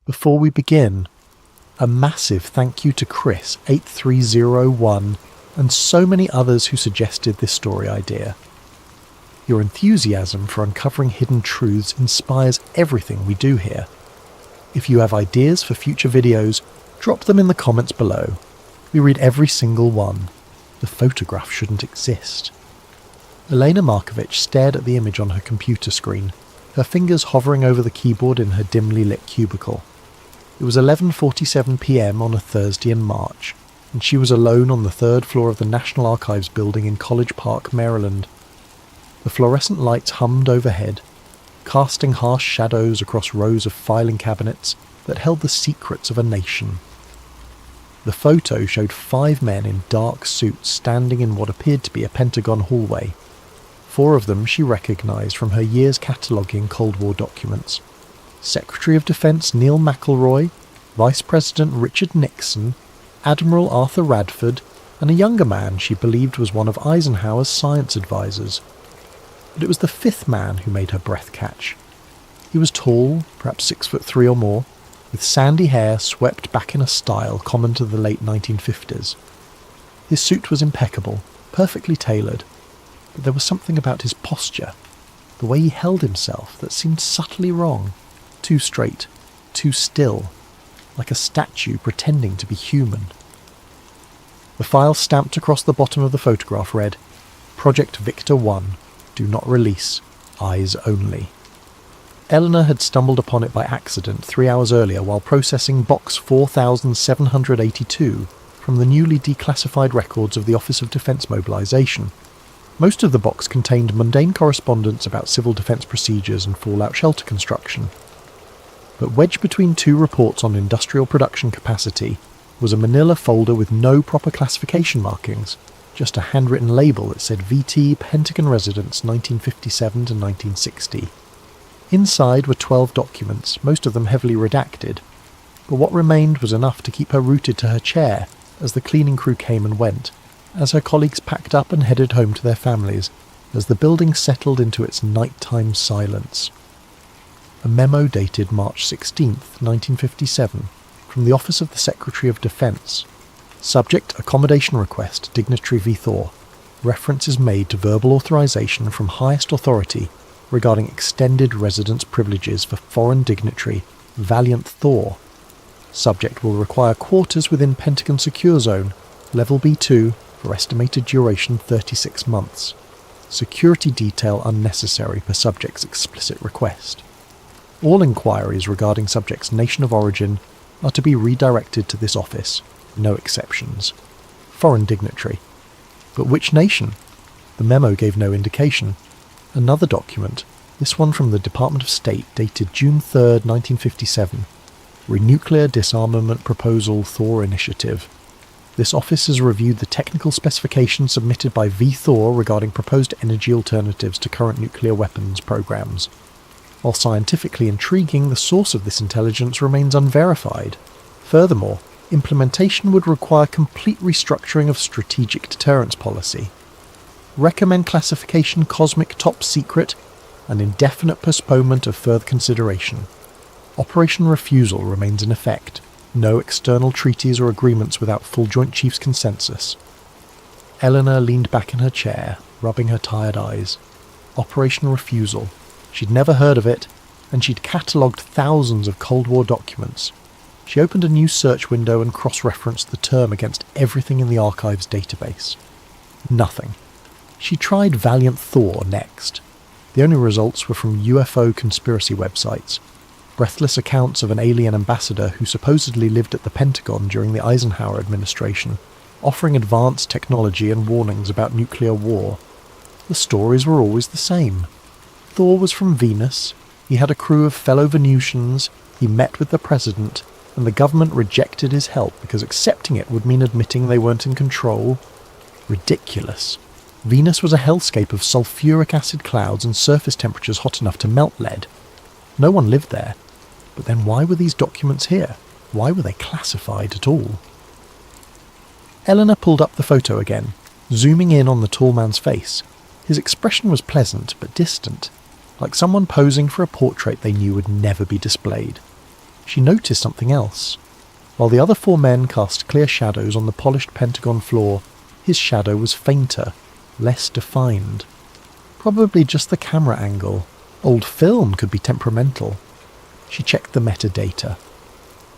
Before we begin, a massive thank you to Chris 8301 and so many others who suggested this story idea. Your enthusiasm for uncovering hidden truths inspires everything we do here. If you have ideas for future videos, drop them in the comments below. We read every single one. The photograph shouldn't exist. Elena Markovich stared at the image on her computer screen, her fingers hovering over the keyboard in her dimly lit cubicle. It was 11:47 p.m. on a Thursday in March, and she was alone on the third floor of the National Archives building in College Park, Maryland. The fluorescent lights hummed overhead, casting harsh shadows across rows of filing cabinets that held the secrets of a nation. The photo showed 5 men in dark suits standing in what appeared to be a Pentagon hallway. 4 of them she recognised from her year's cataloguing Cold War documents. Secretary of Defense Neil McElroy, Vice President Richard Nixon, Admiral Arthur Radford, and a younger man she believed was one of Eisenhower's science advisors. But it was the 5th man who made her breath catch. He was tall, perhaps 6'3" or more, with sandy hair swept back in a style common to the late 1950s. His suit was impeccable, perfectly tailored, but there was something about his posture, the way he held himself, that seemed subtly wrong. Too straight, too still, like a statue pretending to be human. The file stamped across the bottom of the photograph read, Project Victor 1, do not release, eyes only. Eleanor had stumbled upon it by accident 3 hours earlier while processing box 4782 from the newly declassified records of the Office of Defence Mobilisation. Most of the box contained mundane correspondence about civil defence procedures and fallout shelter construction. But wedged between 2 reports on industrial production capacity was a manila folder with no proper classification markings, just a handwritten label that said VT Pentagon Residence 1957 to 1960. Inside were 12 documents, most of them heavily redacted, but what remained was enough to keep her rooted to her chair as the cleaning crew came and went, as her colleagues packed up and headed home to their families, as the building settled into its nighttime silence. A memo dated March 16, 1957, from the Office of the Secretary of Defence. Subject accommodation request, dignitary v. Thor. Reference is made to verbal authorization from highest authority regarding extended residence privileges for foreign dignitary, Valiant Thor. Subject will require quarters within Pentagon Secure Zone, Level B2, for estimated duration 36 months. Security detail unnecessary per subject's explicit request. All inquiries regarding subject's nation of origin are to be redirected to this office, no exceptions. Foreign dignitary. But which nation? The memo gave no indication. Another document, this one from the Department of State dated June 3, 1957. Renuclear Disarmament Proposal Thor Initiative. This office has reviewed the technical specifications submitted by V. Thor regarding proposed energy alternatives to current nuclear weapons programs. While scientifically intriguing, the source of this intelligence remains unverified. Furthermore, implementation would require complete restructuring of strategic deterrence policy. Recommend classification cosmic top secret and indefinite postponement of further consideration. Operation Refusal remains in effect. No external treaties or agreements without full Joint Chiefs consensus. Eleanor leaned back in her chair, rubbing her tired eyes. Operation Refusal. She'd never heard of it, and she'd catalogued thousands of Cold War documents. She opened a new search window and cross-referenced the term against everything in the archive's database. Nothing. She tried Valiant Thor next. The only results were from UFO conspiracy websites. Breathless accounts of an alien ambassador who supposedly lived at the Pentagon during the Eisenhower administration, offering advanced technology and warnings about nuclear war. The stories were always the same. Thor was from Venus, he had a crew of fellow Venusians, he met with the president, and the government rejected his help because accepting it would mean admitting they weren't in control. Ridiculous. Venus was a hellscape of sulfuric acid clouds and surface temperatures hot enough to melt lead. No one lived there. But then why were these documents here? Why were they classified at all? Eleanor pulled up the photo again, zooming in on the tall man's face. His expression was pleasant but distant, like someone posing for a portrait they knew would never be displayed. she noticed something else. While the other 4 men cast clear shadows on the polished Pentagon floor, his shadow was fainter, less defined. Probably just the camera angle. Old film could be temperamental. She checked the metadata.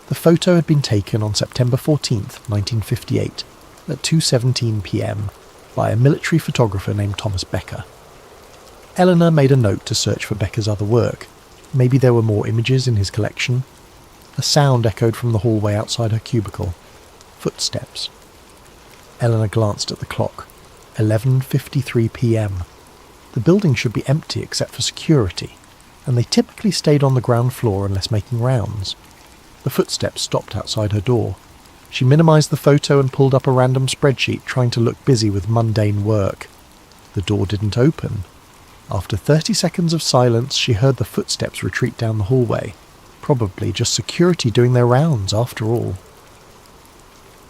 The photo had been taken on September 14th, 1958, at 2:17 p.m. by a military photographer named Thomas Becker. Eleanor made a note to search for Becker's other work. Maybe there were more images in his collection. A sound echoed from the hallway outside her cubicle. Footsteps. Eleanor glanced at the clock. 11:53 p.m. The building should be empty except for security, and they typically stayed on the ground floor unless making rounds. The footsteps stopped outside her door. She minimised the photo and pulled up a random spreadsheet, trying to look busy with mundane work. The door didn't open. After 30 seconds of silence, she heard the footsteps retreat down the hallway. Probably just security doing their rounds, after all.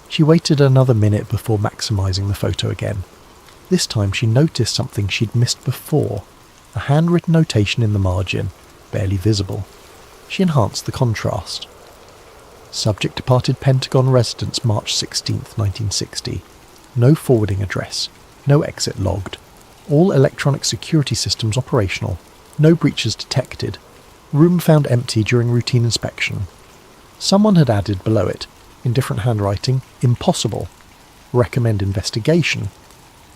She waited another minute before maximising the photo again. This time she noticed something she'd missed before. A handwritten notation in the margin, barely visible. She enhanced the contrast. Subject departed Pentagon residence March 16th, 1960. No forwarding address. No exit logged. All electronic security systems operational. No breaches detected. Room found empty during routine inspection. Someone had added below it, in different handwriting, impossible. Recommend investigation.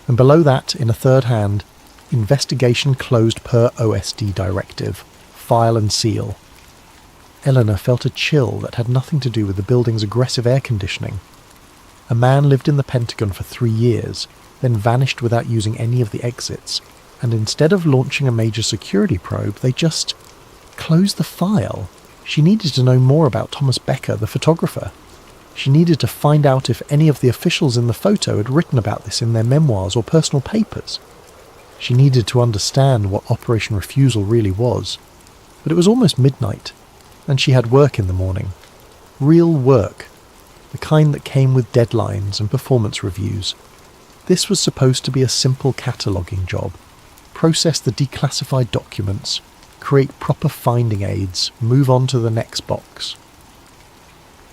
And below that, in a third hand, investigation closed per OSD directive. File and seal. Eleanor felt a chill that had nothing to do with the building's aggressive air conditioning. A man lived in the Pentagon for 3 years, then vanished without using any of the exits, and instead of launching a major security probe, they just closed the file. She needed to know more about Thomas Becker, the photographer. She needed to find out if any of the officials in the photo had written about this in their memoirs or personal papers. She needed to understand what Operation Refusal really was. But it was almost midnight, and she had work in the morning. Real work. The kind that came with deadlines and performance reviews. This was supposed to be a simple cataloguing job. Process the declassified documents, create proper finding aids, move on to the next box.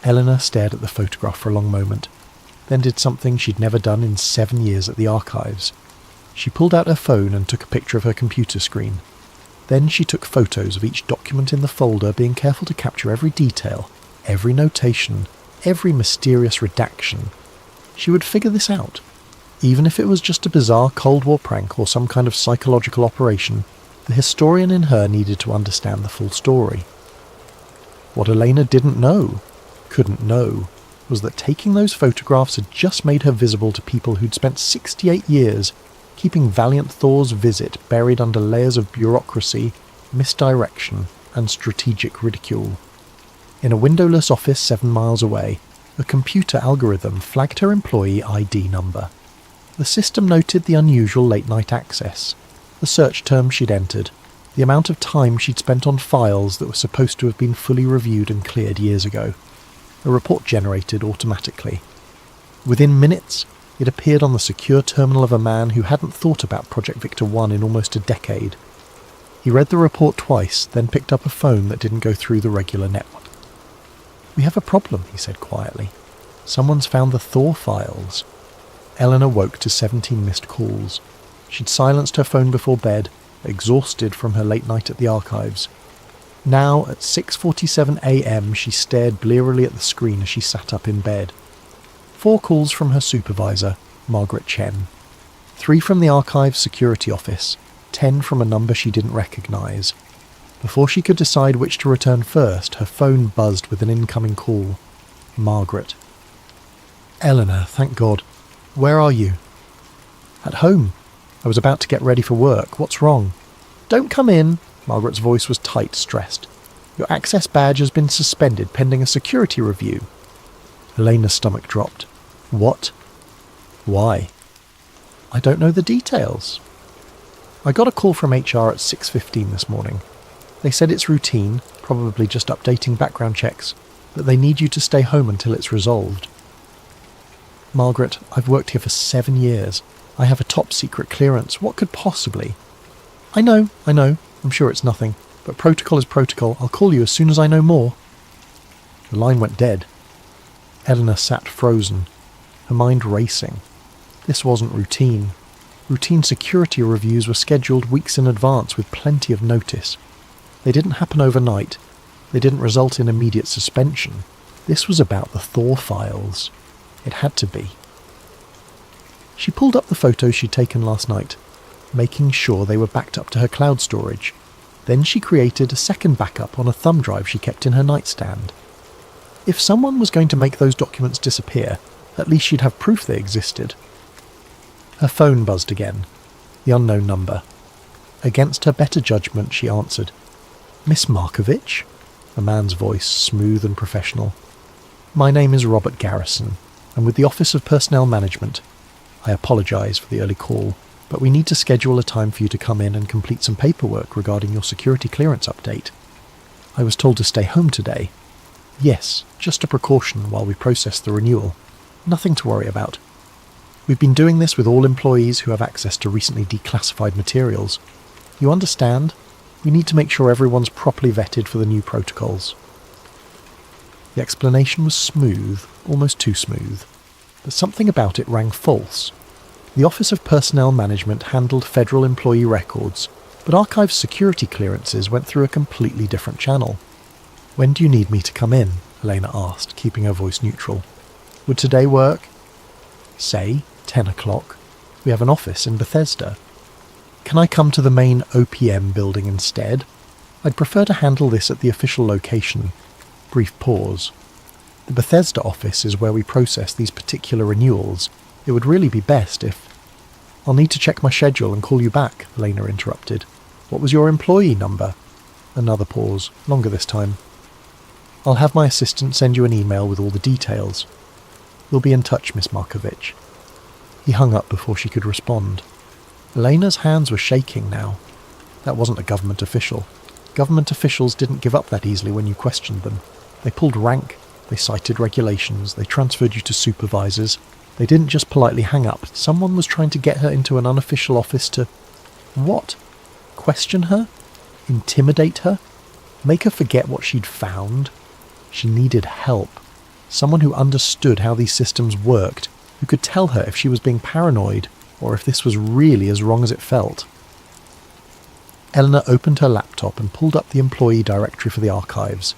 Eleanor stared at the photograph for a long moment, then did something she'd never done in 7 years at the archives. She pulled out her phone and took a picture of her computer screen. Then she took photos of each document in the folder, being careful to capture every detail, every notation, every mysterious redaction. She would figure this out. Even if it was just a bizarre Cold War prank or some kind of psychological operation, the historian in her needed to understand the full story. What Elena couldn't know, was that taking those photographs had just made her visible to people who'd spent 68 years keeping valiant Thor's visit buried under layers of bureaucracy, misdirection, and strategic ridicule. In a windowless office 7 miles away, a computer algorithm flagged her employee ID number. The system noted the unusual late-night access, the search term she'd entered, the amount of time she'd spent on files that were supposed to have been fully reviewed and cleared years ago. A report generated automatically. Within minutes, it appeared on the secure terminal of a man who hadn't thought about Project Victor 1 in almost a decade. He read the report twice, then picked up a phone that didn't go through the regular network. "We have a problem," he said quietly. "Someone's found the Thor files." Eleanor woke to 17 missed calls. She'd silenced her phone before bed, exhausted from her late night at the archives. Now, at 6:47 a.m, she stared blearily at the screen as she sat up in bed. 4 calls from her supervisor, Margaret Chen. 3 from the archives security office, 10 from a number she didn't recognise. Before she could decide which to return first, her phone buzzed with an incoming call. Margaret. "Eleanor, thank God. Where are you?" "At home. I was about to get ready for work. What's wrong?" "Don't come in." Margaret's voice was tight, stressed. "Your access badge has been suspended pending a security review." Elena's stomach dropped. "What? Why?" "I don't know the details." "I got a call from HR at 6:15 this morning. They said it's routine, probably just updating background checks, but they need you to stay home until it's resolved." "Margaret, I've worked here for 7 years. I have a top-secret clearance. What could possibly—" I know. I'm sure it's nothing. But protocol is protocol. I'll call you as soon as I know more." The line went dead. Eleanor sat frozen, her mind racing. This wasn't routine. Routine security reviews were scheduled weeks in advance with plenty of notice. They didn't happen overnight. They didn't result in immediate suspension. This was about the Thor files. It had to be. She pulled up the photos she'd taken last night, making sure they were backed up to her cloud storage. Then she created a second backup on a thumb drive she kept in her nightstand. If someone was going to make those documents disappear, at least she'd have proof they existed. Her phone buzzed again. The unknown number. Against her better judgment, she answered. "Miss Markovich?" A man's voice, smooth and professional. "My name is Robert Garrison. I'm with the Office of Personnel Management. I apologise for the early call, but we need to schedule a time for you to come in and complete some paperwork regarding your security clearance update. I was told to stay home today. Yes, just a precaution while we process the renewal. Nothing to worry about. We've been doing this with all employees who have access to recently declassified materials. You understand? We need to make sure everyone's properly vetted for the new protocols." The explanation was smooth, almost too smooth, but something about it rang false. The Office of Personnel Management handled federal employee records, but Archive's security clearances went through a completely different channel. "When do you need me to come in?" Elena asked, keeping her voice neutral. "Would today work?" "Say, 10 o'clock. We have an office in Bethesda. Can I come to the main OPM building instead? I'd prefer to handle this at the official location." Brief pause. "The Bethesda office is where we process these particular renewals. It would really be best if—" "I'll need to check my schedule and call you back," Elena interrupted. "What was your employee number?" Another pause, longer this time. "I'll have my assistant send you an email with all the details. We'll be in touch, Miss Markovich." He hung up before she could respond. Elena's hands were shaking now. That wasn't a government official. Government officials didn't give up that easily when you questioned them. They pulled rank. They cited regulations. They transferred you to supervisors. They didn't just politely hang up. Someone was trying to get her into an unofficial office to... What? Question her? Intimidate her? Make her forget what she'd found? She needed help. Someone who understood how these systems worked, who could tell her if she was being paranoid or if this was really as wrong as it felt. Eleanor opened her laptop and pulled up the employee directory for the archives.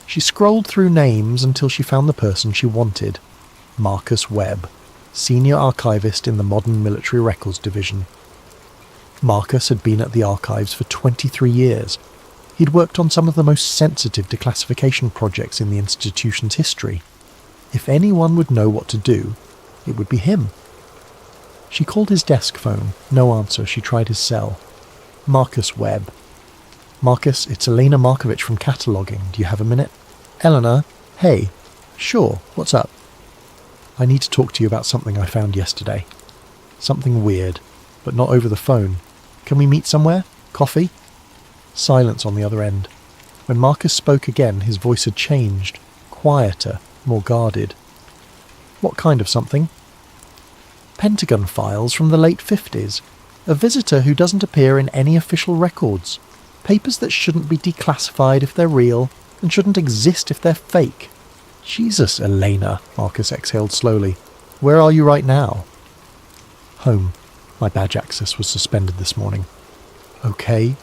She scrolled through names until she found the person she wanted. Marcus Webb, Senior Archivist in the Modern Military Records Division. Marcus had been at the archives for 23 years. He'd worked on some of the most sensitive declassification projects in the institution's history. If anyone would know what to do, it would be him. She called his desk phone. No answer. She tried his cell. Marcus Webb. "Marcus, it's Elena Markovich from Cataloguing. Do you have a minute?" "Eleanor? Hey. Sure. What's up?" "I need to talk to you about something I found yesterday. Something weird, but not over the phone. Can we meet somewhere? Coffee?" Silence on the other end. When Marcus spoke again, his voice had changed. Quieter, more guarded. "What kind of something?" "Pentagon files from the late 50s. A visitor who doesn't appear in any official records. Papers that shouldn't be declassified if they're real, and shouldn't exist if they're fake." "Jesus, Elena," Marcus exhaled slowly. "Where are you right now?" "Home. My badge access was suspended this morning." Okay.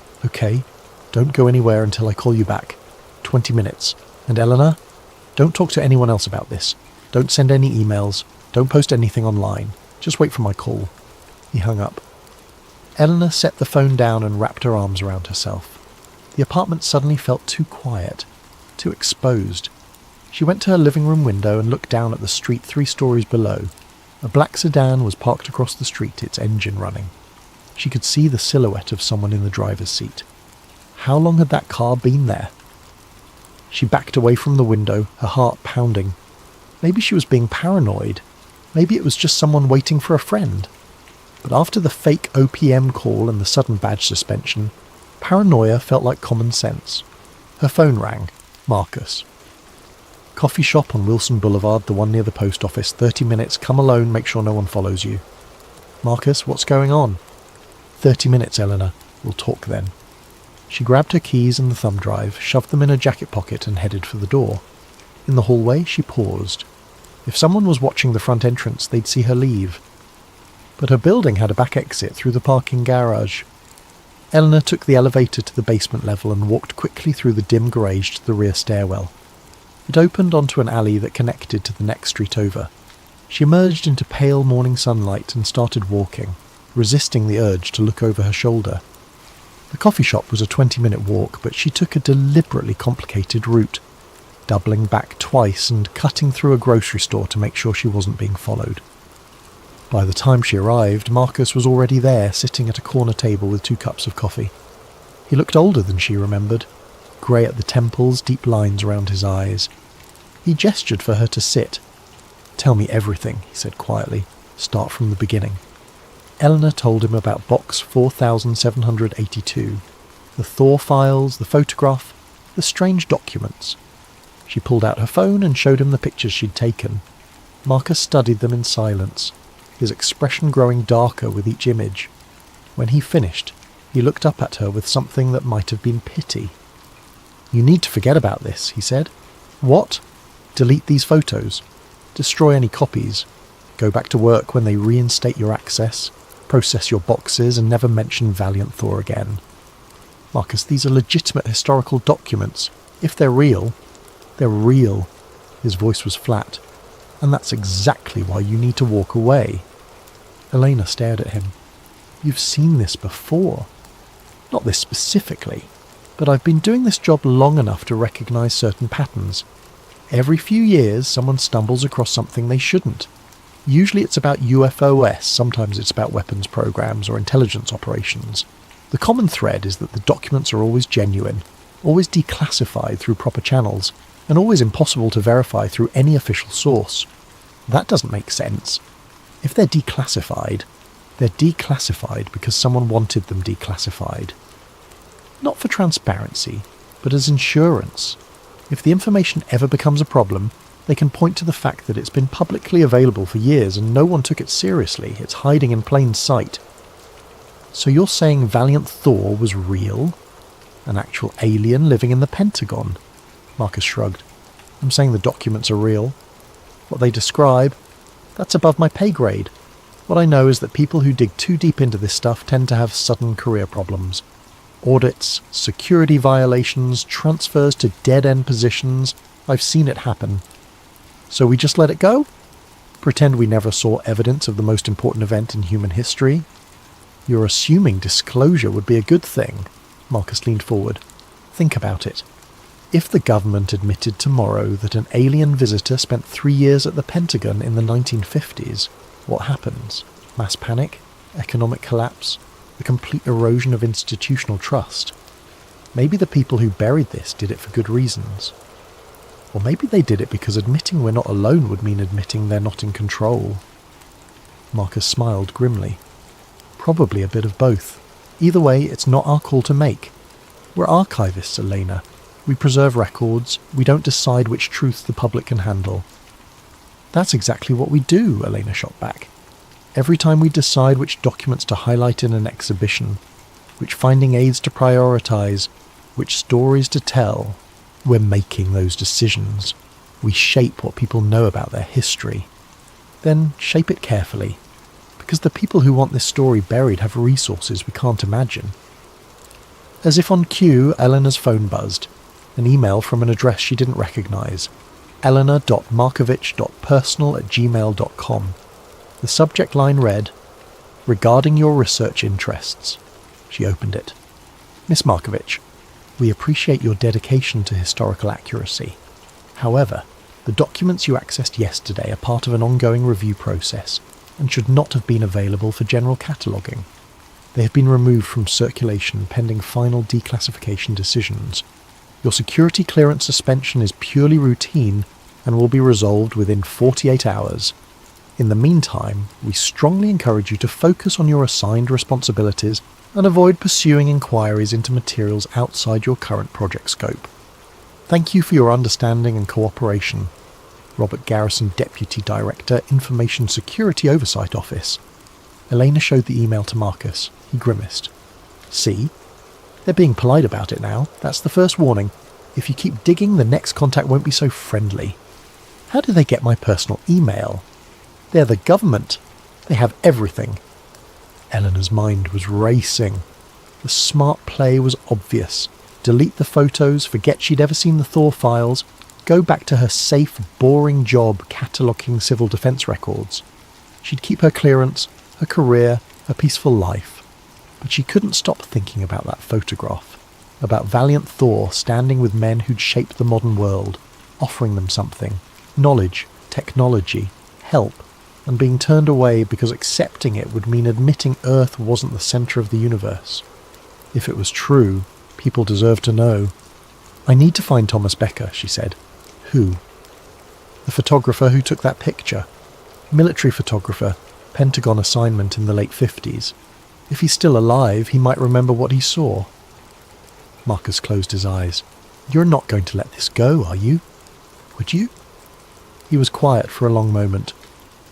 Don't go anywhere until I call you back. 20 minutes. And Eleanor, don't talk to anyone else about this. Don't send any emails. Don't post anything online. Just wait for my call." He hung up. Eleanor set the phone down and wrapped her arms around herself. The apartment suddenly felt too quiet, too exposed. She went to her living room window and looked down at the street 3 stories below. A black sedan was parked across the street, its engine running. She could see the silhouette of someone in the driver's seat. How long had that car been there? She backed away from the window, her heart pounding. Maybe she was being paranoid. Maybe it was just someone waiting for a friend. But after the fake OPM call and the sudden badge suspension, paranoia felt like common sense. Her phone rang. Marcus. "Coffee shop on Wilson Boulevard, the one near the post office. 30 minutes. Come alone. Make sure no one follows you." "Marcus, what's going on?" 30 minutes, Eleanor. We'll talk then." She grabbed her keys and the thumb drive, shoved them in her jacket pocket and headed for the door. In the hallway, she paused. If someone was watching the front entrance, they'd see her leave. But her building had a back exit through the parking garage. Eleanor took the elevator to the basement level and walked quickly through the dim garage to the rear stairwell. It opened onto an alley that connected to the next street over. She emerged into pale morning sunlight and started walking, resisting the urge to look over her shoulder. The coffee shop was a 20-minute walk, but she took a deliberately complicated route, doubling back twice and cutting through a grocery store to make sure she wasn't being followed. By the time she arrived, Marcus was already there, sitting at a corner table with 2 cups of coffee. He looked older than she remembered, grey at the temples, deep lines around his eyes. He gestured for her to sit. "Tell me everything," he said quietly. "Start from the beginning." Eleanor told him about box 4782, the Thor files, the photograph, the strange documents. She pulled out her phone and showed him the pictures she'd taken. Marcus studied them in silence, his expression growing darker with each image. When he finished, he looked up at her with something that might have been pity. "You need to forget about this," he said. "What? Delete these photos? Destroy any copies? Go back to work when they reinstate your access? Process your boxes and never mention Valiant Thor again?" "Marcus, these are legitimate historical documents. If they're real, they're real." His voice was flat. "And that's exactly why you need to walk away." Elena stared at him. "You've seen this before." "Not this specifically, but I've been doing this job long enough to recognize certain patterns. Every few years, someone stumbles across something they shouldn't. Usually it's about UFOs, sometimes it's about weapons programs or intelligence operations. The common thread is that the documents are always genuine, always declassified through proper channels, and always impossible to verify through any official source. That doesn't make sense. If they're declassified because someone wanted them declassified. Not for transparency, but as insurance. If the information ever becomes a problem, they can point to the fact that it's been publicly available for years and no one took it seriously. It's hiding in plain sight. So you're saying Valiant Thor was real? An actual alien living in the Pentagon? Marcus shrugged. I'm saying the documents are real. What they describe, that's above my pay grade. What I know is that people who dig too deep into this stuff tend to have sudden career problems. Audits, security violations, transfers to dead-end positions. I've seen it happen. So we just let it go? Pretend we never saw evidence of the most important event in human history? You're assuming disclosure would be a good thing. Marcus leaned forward. Think about it. If the government admitted tomorrow that an alien visitor spent 3 years at the Pentagon in the 1950s, what happens? Mass panic? Economic collapse? The complete erosion of institutional trust? Maybe the people who buried this did it for good reasons. Or maybe they did it because admitting we're not alone would mean admitting they're not in control. Marcus smiled grimly. Probably a bit of both. Either way, it's not our call to make. We're archivists, Elena. We preserve records. We don't decide which truths the public can handle. That's exactly what we do, Elena shot back. Every time we decide which documents to highlight in an exhibition, which finding aids to prioritize, which stories to tell, we're making those decisions. We shape what people know about their history. Then shape it carefully, because the people who want this story buried have resources we can't imagine. As if on cue, Eleanor's phone buzzed. An email from an address she didn't recognize. eleanor.markovich.personal@gmail.com. The subject line read, "Regarding your research interests." She opened it. "Miss Markovich, we appreciate your dedication to historical accuracy. However, the documents you accessed yesterday are part of an ongoing review process and should not have been available for general cataloguing. They have been removed from circulation pending final declassification decisions. Your security clearance suspension is purely routine and will be resolved within 48 hours. In the meantime, we strongly encourage you to focus on your assigned responsibilities and avoid pursuing inquiries into materials outside your current project scope. Thank you for your understanding and cooperation. Robert Garrison, Deputy Director, Information Security Oversight Office." Elena showed the email to Marcus. He grimaced. "See? They're being polite about it now. That's the first warning. If you keep digging, the next contact won't be so friendly. How do they get my personal email? They're the government. They have everything. Eleanor's mind was racing. The smart play was obvious. Delete the photos, forget she'd ever seen the Thor files, go back to her safe, boring job cataloguing civil defence records. She'd keep her clearance, her career, her peaceful life. But she couldn't stop thinking about that photograph, about valiant Thor standing with men who'd shaped the modern world, offering them something, knowledge, technology, help, and being turned away because accepting it would mean admitting Earth wasn't the centre of the universe. If it was true, people deserved to know. I need to find Thomas Becker, she said. Who? The photographer who took that picture. Military photographer, Pentagon assignment in the late 50s. If he's still alive, he might remember what he saw. Marcus closed his eyes. You're not going to let this go, are you? Would you? He was quiet for a long moment.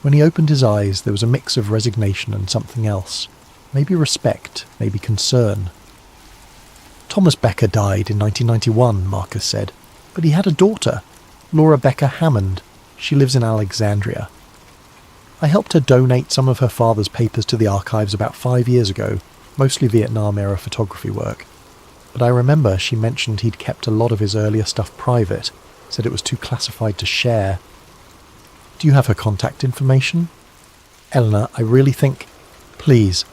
When he opened his eyes, there was a mix of resignation and something else. Maybe respect, maybe concern. Thomas Becker died in 1991, Marcus said. But he had a daughter, Laura Becker Hammond. She lives in Alexandria. I helped her donate some of her father's papers to the archives about 5 years ago, mostly Vietnam-era photography work. But I remember she mentioned he'd kept a lot of his earlier stuff private, said it was too classified to share. Do you have her contact information? Eleanor, I really think... Please.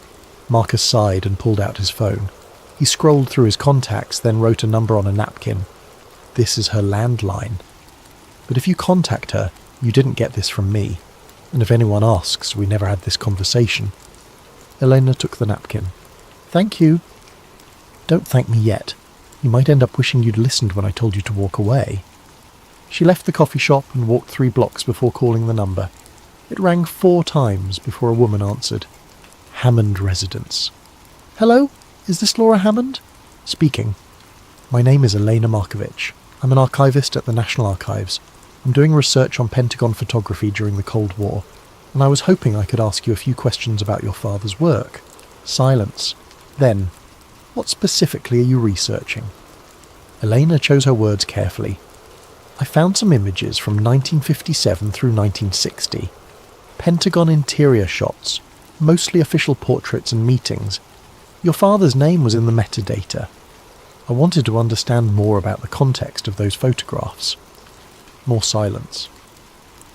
Marcus sighed and pulled out his phone. He scrolled through his contacts, then wrote a number on a napkin. This is her landline. But if you contact her, you didn't get this from me. And if anyone asks, we never had this conversation. Elena took the napkin. Thank you. Don't thank me yet. You might end up wishing you'd listened when I told you to walk away. She left the coffee shop and walked 3 blocks before calling the number. It rang 4 times before a woman answered. Hammond residence. Hello? Is this Laura Hammond? Speaking. My name is Elena Markovich. I'm an archivist at the National Archives. I'm doing research on Pentagon photography during the Cold War, and I was hoping I could ask you a few questions about your father's work. Silence. Then, what specifically are you researching? Elena chose her words carefully. I found some images from 1957 through 1960. Pentagon interior shots, mostly official portraits and meetings. Your father's name was in the metadata. I wanted to understand more about the context of those photographs. More silence.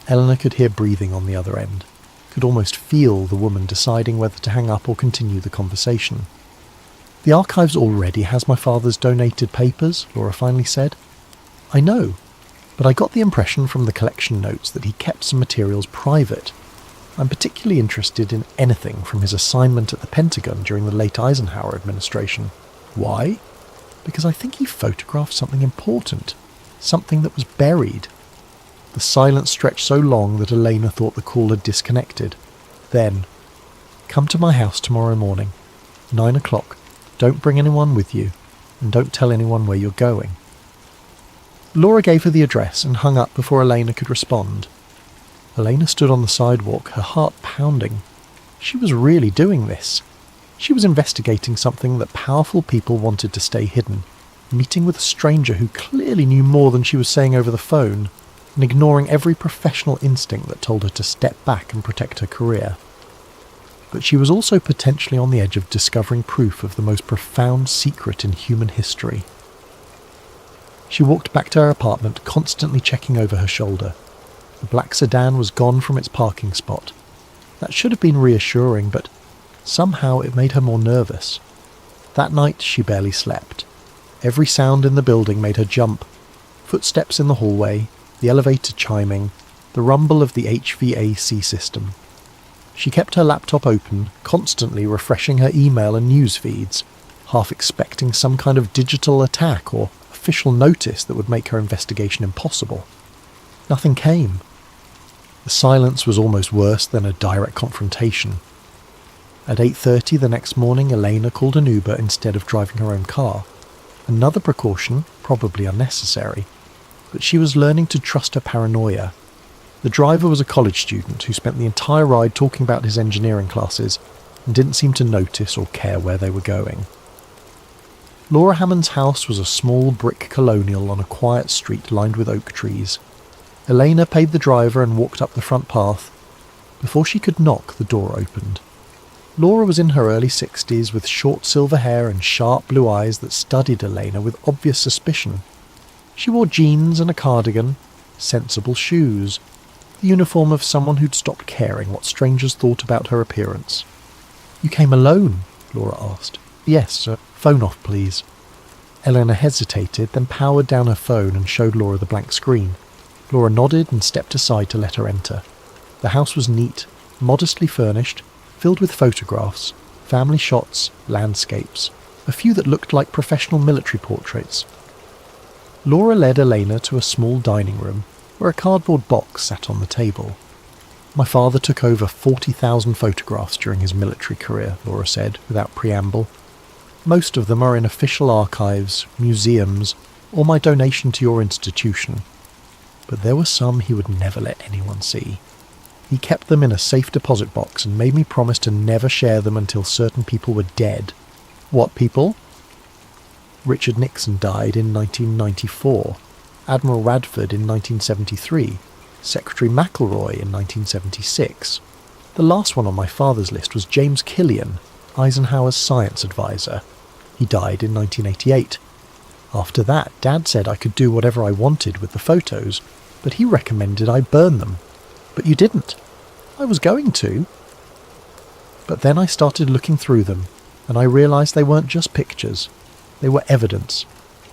Eleanor could hear breathing on the other end, could almost feel the woman deciding whether to hang up or continue the conversation. The archives already has my father's donated papers, Laura finally said. I know, but I got the impression from the collection notes that he kept some materials private. I'm particularly interested in anything from his assignment at the Pentagon during the late Eisenhower administration. Why? Because I think he photographed something important, something that was buried. The silence stretched so long that Elena thought the call had disconnected. Then, come to my house tomorrow morning, 9 o'clock. Don't bring anyone with you, and don't tell anyone where you're going. Laura gave her the address and hung up before Elena could respond. Elena stood on the sidewalk, her heart pounding. She was really doing this. She was investigating something that powerful people wanted to stay hidden, meeting with a stranger who clearly knew more than she was saying over the phone, and ignoring every professional instinct that told her to step back and protect her career. But she was also potentially on the edge of discovering proof of the most profound secret in human history. She walked back to her apartment, constantly checking over her shoulder. The black sedan was gone from its parking spot. That should have been reassuring, but somehow it made her more nervous. That night she barely slept. Every sound in the building made her jump. Footsteps in the hallway, the elevator chiming, the rumble of the HVAC system. She kept her laptop open, constantly refreshing her email and news feeds, half expecting some kind of digital attack or official notice that would make her investigation impossible. Nothing came. The silence was almost worse than a direct confrontation. At 8:30 the next morning, Elena called an Uber instead of driving her own car. Another precaution, probably unnecessary, but she was learning to trust her paranoia. The driver was a college student who spent the entire ride talking about his engineering classes and didn't seem to notice or care where they were going. Laura Hammond's house was a small brick colonial on a quiet street lined with oak trees. Elena paid the driver and walked up the front path. Before she could knock, the door opened. Laura was in her early 60s with short silver hair and sharp blue eyes that studied Elena with obvious suspicion. She wore jeans and a cardigan, sensible shoes, the uniform of someone who'd stopped caring what strangers thought about her appearance. "You came alone?" Laura asked. "Yes, phone off, please." Elena hesitated, then powered down her phone and showed Laura the blank screen. Laura nodded and stepped aside to let her enter. The house was neat, modestly furnished, filled with photographs, family shots, landscapes, a few that looked like professional military portraits. Laura led Elena to a small dining room, where a cardboard box sat on the table. "My father took over 40,000 photographs during his military career," Laura said, without preamble. "Most of them are in official archives, museums, or my donation to your institution. But there were some he would never let anyone see. He kept them in a safe deposit box and made me promise to never share them until certain people were dead." "What people?" "Richard Nixon died in 1994, Admiral Radford in 1973, Secretary McElroy in 1976. The last one on my father's list was James Killian, Eisenhower's science advisor. He died in 1988. After that, Dad said I could do whatever I wanted with the photos, but he recommended I burn them. But you didn't." "I was going to." "But then I started looking through them, and I realised they weren't just pictures. They were evidence.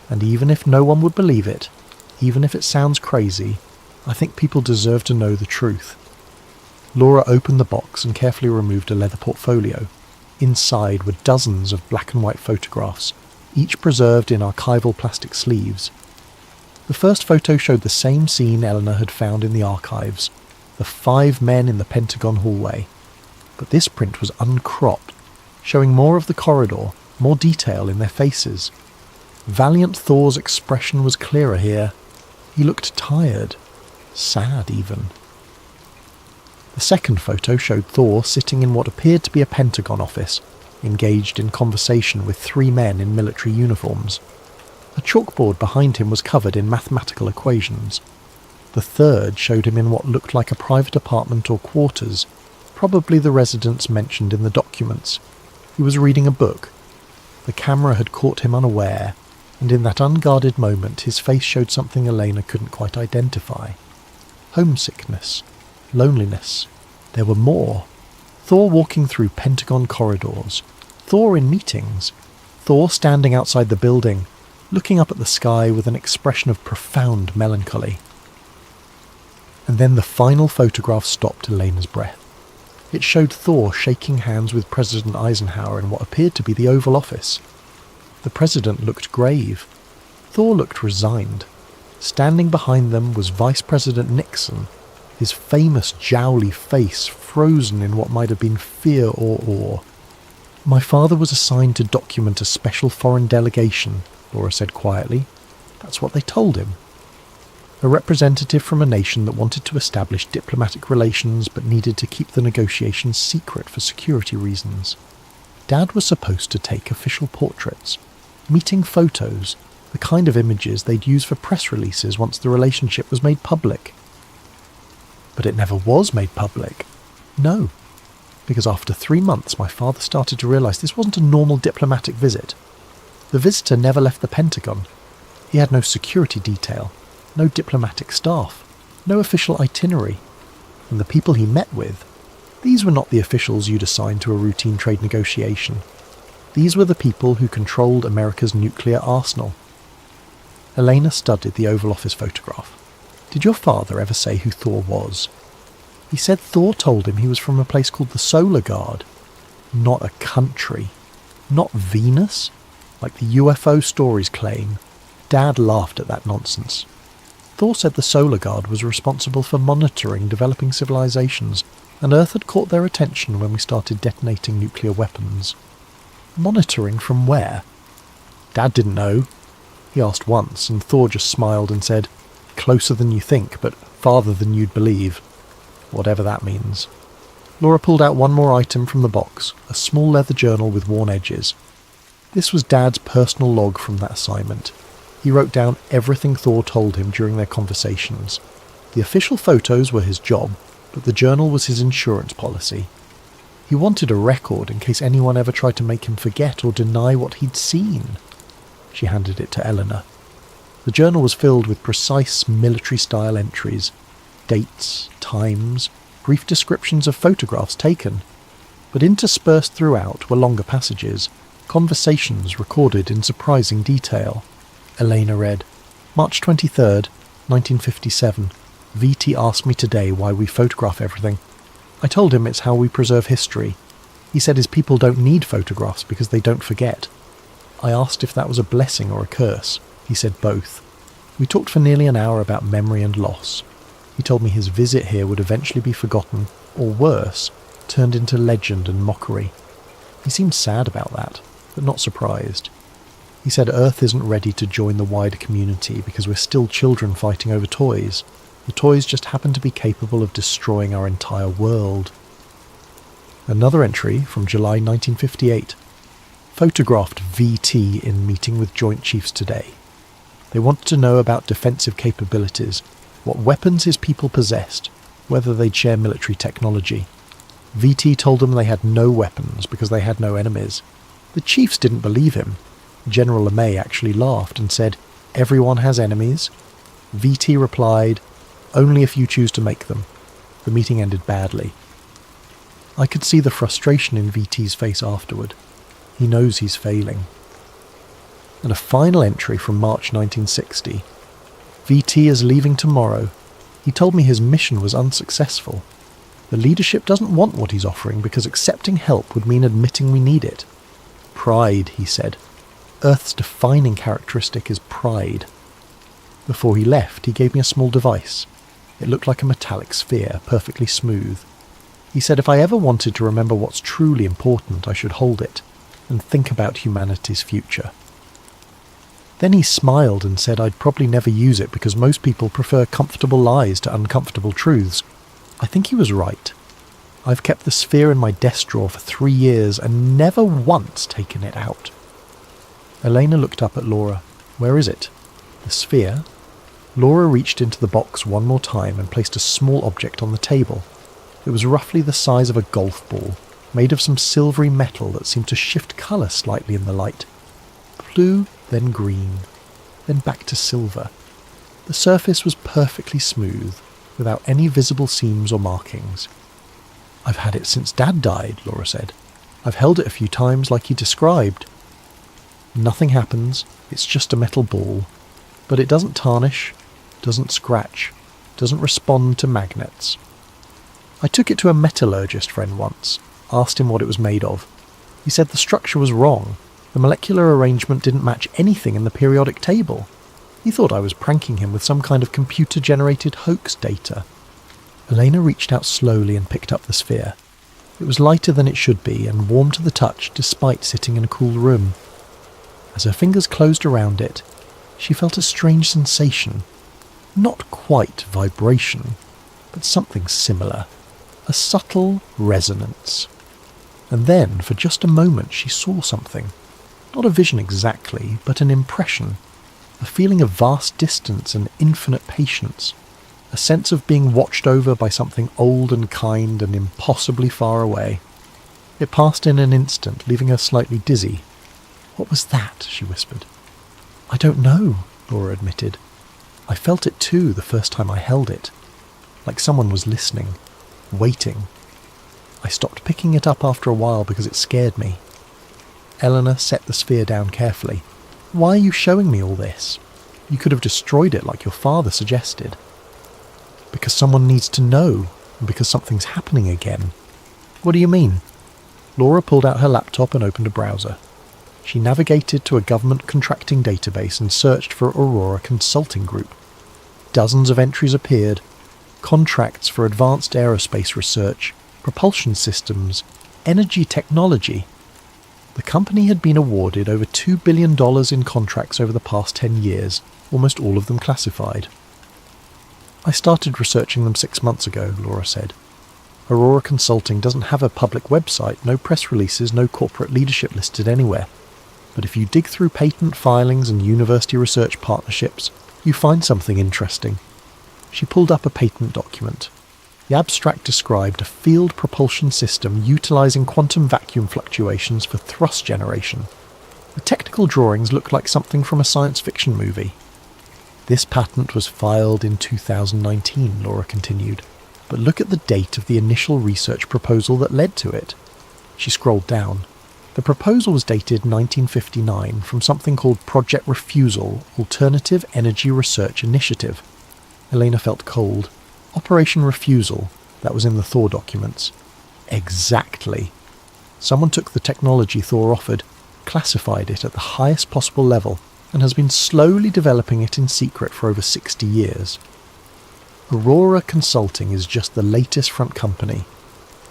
And even if no one would believe it, even if it sounds crazy, I think people deserve to know the truth." Laura opened the box and carefully removed a leather portfolio. Inside were dozens of black and white photographs, each preserved in archival plastic sleeves. The first photo showed the same scene Eleanor had found in the archives, the 5 men in the Pentagon hallway. But this print was uncropped, showing more of the corridor, more detail in their faces. Valiant Thor's expression was clearer here. He looked tired, sad even. The second photo showed Thor sitting in what appeared to be a Pentagon office, engaged in conversation with 3 men in military uniforms. A chalkboard behind him was covered in mathematical equations. The third showed him in what looked like a private apartment or quarters, probably the residence mentioned in the documents. He was reading a book. The camera had caught him unaware, and in that unguarded moment his face showed something Elena couldn't quite identify. Homesickness. Loneliness. There were more. Thor walking through Pentagon corridors. Thor in meetings. Thor standing outside the building, looking up at the sky with an expression of profound melancholy. And then the final photograph stopped Elena's breath. It showed Thor shaking hands with President Eisenhower in what appeared to be the Oval Office. The president looked grave. Thor looked resigned. Standing behind them was Vice President Nixon, his famous jowly face frozen in what might have been fear or awe. "My father was assigned to document a special foreign delegation," Laura said quietly. "That's what they told him. A representative from a nation that wanted to establish diplomatic relations but needed to keep the negotiations secret for security reasons. Dad was supposed to take official portraits, meeting photos, the kind of images they'd use for press releases once the relationship was made public. But it never was made public. No, because after 3 months my father started to realise this wasn't a normal diplomatic visit. The visitor never left the Pentagon. He had no security detail, no diplomatic staff, no official itinerary. And the people he met with, these were not the officials you'd assign to a routine trade negotiation. These were the people who controlled America's nuclear arsenal." Elena studied the Oval Office photograph. "Did your father ever say who Thor was?" "He said Thor told him he was from a place called the Solar Guard. Not a country. Not Venus, like the UFO stories claim." Dad laughed at that nonsense. "Thor said the Solar Guard was responsible for monitoring developing civilizations, and Earth had caught their attention when we started detonating nuclear weapons." "Monitoring from where?" Dad didn't know. He asked once, and Thor just smiled and said, "Closer than you think, but farther than you'd believe." Whatever that means. Laura pulled out one more item from the box, a small leather journal with worn edges. This was Dad's personal log from that assignment. He wrote down everything Thor told him during their conversations. The official photos were his job, but the journal was his insurance policy. He wanted a record in case anyone ever tried to make him forget or deny what he'd seen. She handed it to Eleanor. The journal was filled with precise military-style entries, dates, times, brief descriptions of photographs taken. But interspersed throughout were longer passages, conversations recorded in surprising detail. Elena read, March 23rd, 1957. VT asked me today why we photograph everything. I told him it's how we preserve history. He said his people don't need photographs because they don't forget. I asked if that was a blessing or a curse. He said both. We talked for nearly an hour about memory and loss. He told me his visit here would eventually be forgotten, or worse, turned into legend and mockery. He seemed sad about that, but not surprised. He said Earth isn't ready to join the wider community because we're still children fighting over toys. The toys just happen to be capable of destroying our entire world. Another entry from July 1958. Photographed VT in meeting with Joint Chiefs today. They wanted to know about defensive capabilities, what weapons his people possessed, whether they'd share military technology. VT told them they had no weapons because they had no enemies. The chiefs didn't believe him. General LeMay actually laughed and said, "Everyone has enemies." VT replied, "Only if you choose to make them." The meeting ended badly. I could see the frustration in VT's face afterward. He knows he's failing. And a final entry from March 1960. VT is leaving tomorrow. He told me his mission was unsuccessful. The leadership doesn't want what he's offering because accepting help would mean admitting we need it. Pride, he said. Earth's defining characteristic is pride. Before he left, he gave me a small device. It looked like a metallic sphere, perfectly smooth. He said if I ever wanted to remember what's truly important, I should hold it and think about humanity's future. Then he smiled and said I'd probably never use it because most people prefer comfortable lies to uncomfortable truths. I think he was right. I've kept the sphere in my desk drawer for 3 years and never once taken it out. Elena looked up at Laura. Where is it? The sphere? Laura reached into the box one more time and placed a small object on the table. It was roughly the size of a golf ball, made of some silvery metal that seemed to shift colour slightly in the light. Blue, then green, then back to silver. The surface was perfectly smooth, without any visible seams or markings. I've had it since Dad died, Laura said. I've held it a few times like he described. Nothing happens, it's just a metal ball, but it doesn't tarnish, doesn't scratch, doesn't respond to magnets. I took it to a metallurgist friend once, asked him what it was made of. He said the structure was wrong. The molecular arrangement didn't match anything in the periodic table. He thought I was pranking him with some kind of computer-generated hoax data. Elena reached out slowly and picked up the sphere. It was lighter than it should be and warm to the touch despite sitting in a cool room. As her fingers closed around it, she felt a strange sensation. Not quite vibration, but something similar. A subtle resonance. And then, for just a moment, she saw something. Not a vision exactly, but an impression. A feeling of vast distance and infinite patience. A sense of being watched over by something old and kind and impossibly far away. It passed in an instant, leaving her slightly dizzy. What was that? She whispered. I don't know, Laura admitted. I felt it too the first time I held it. Like someone was listening, waiting. I stopped picking it up after a while because it scared me. Eleanor set the sphere down carefully. Why are you showing me all this? You could have destroyed it like your father suggested. Because someone needs to know, and because something's happening again. What do you mean? Laura pulled out her laptop and opened a browser. She navigated to a government contracting database and searched for Aurora Consulting Group. Dozens of entries appeared. Contracts for advanced aerospace research, propulsion systems, energy technology. The company had been awarded over $2 billion in contracts over the past 10 years, almost all of them classified. I started researching them 6 months ago, Laura said. Aurora Consulting doesn't have a public website, no press releases, no corporate leadership listed anywhere. But if you dig through patent filings and university research partnerships, you find something interesting. She pulled up a patent document. The abstract described a field propulsion system utilising quantum vacuum fluctuations for thrust generation. The technical drawings looked like something from a science fiction movie. This patent was filed in 2019, Laura continued, but look at the date of the initial research proposal that led to it. She scrolled down. The proposal was dated 1959 from something called Project Refusal Alternative Energy Research Initiative. Elena felt cold. Operation Refusal, that was in the Thor documents. Exactly. Someone took the technology Thor offered, classified it at the highest possible level, and has been slowly developing it in secret for over 60 years. Aurora Consulting is just the latest front company.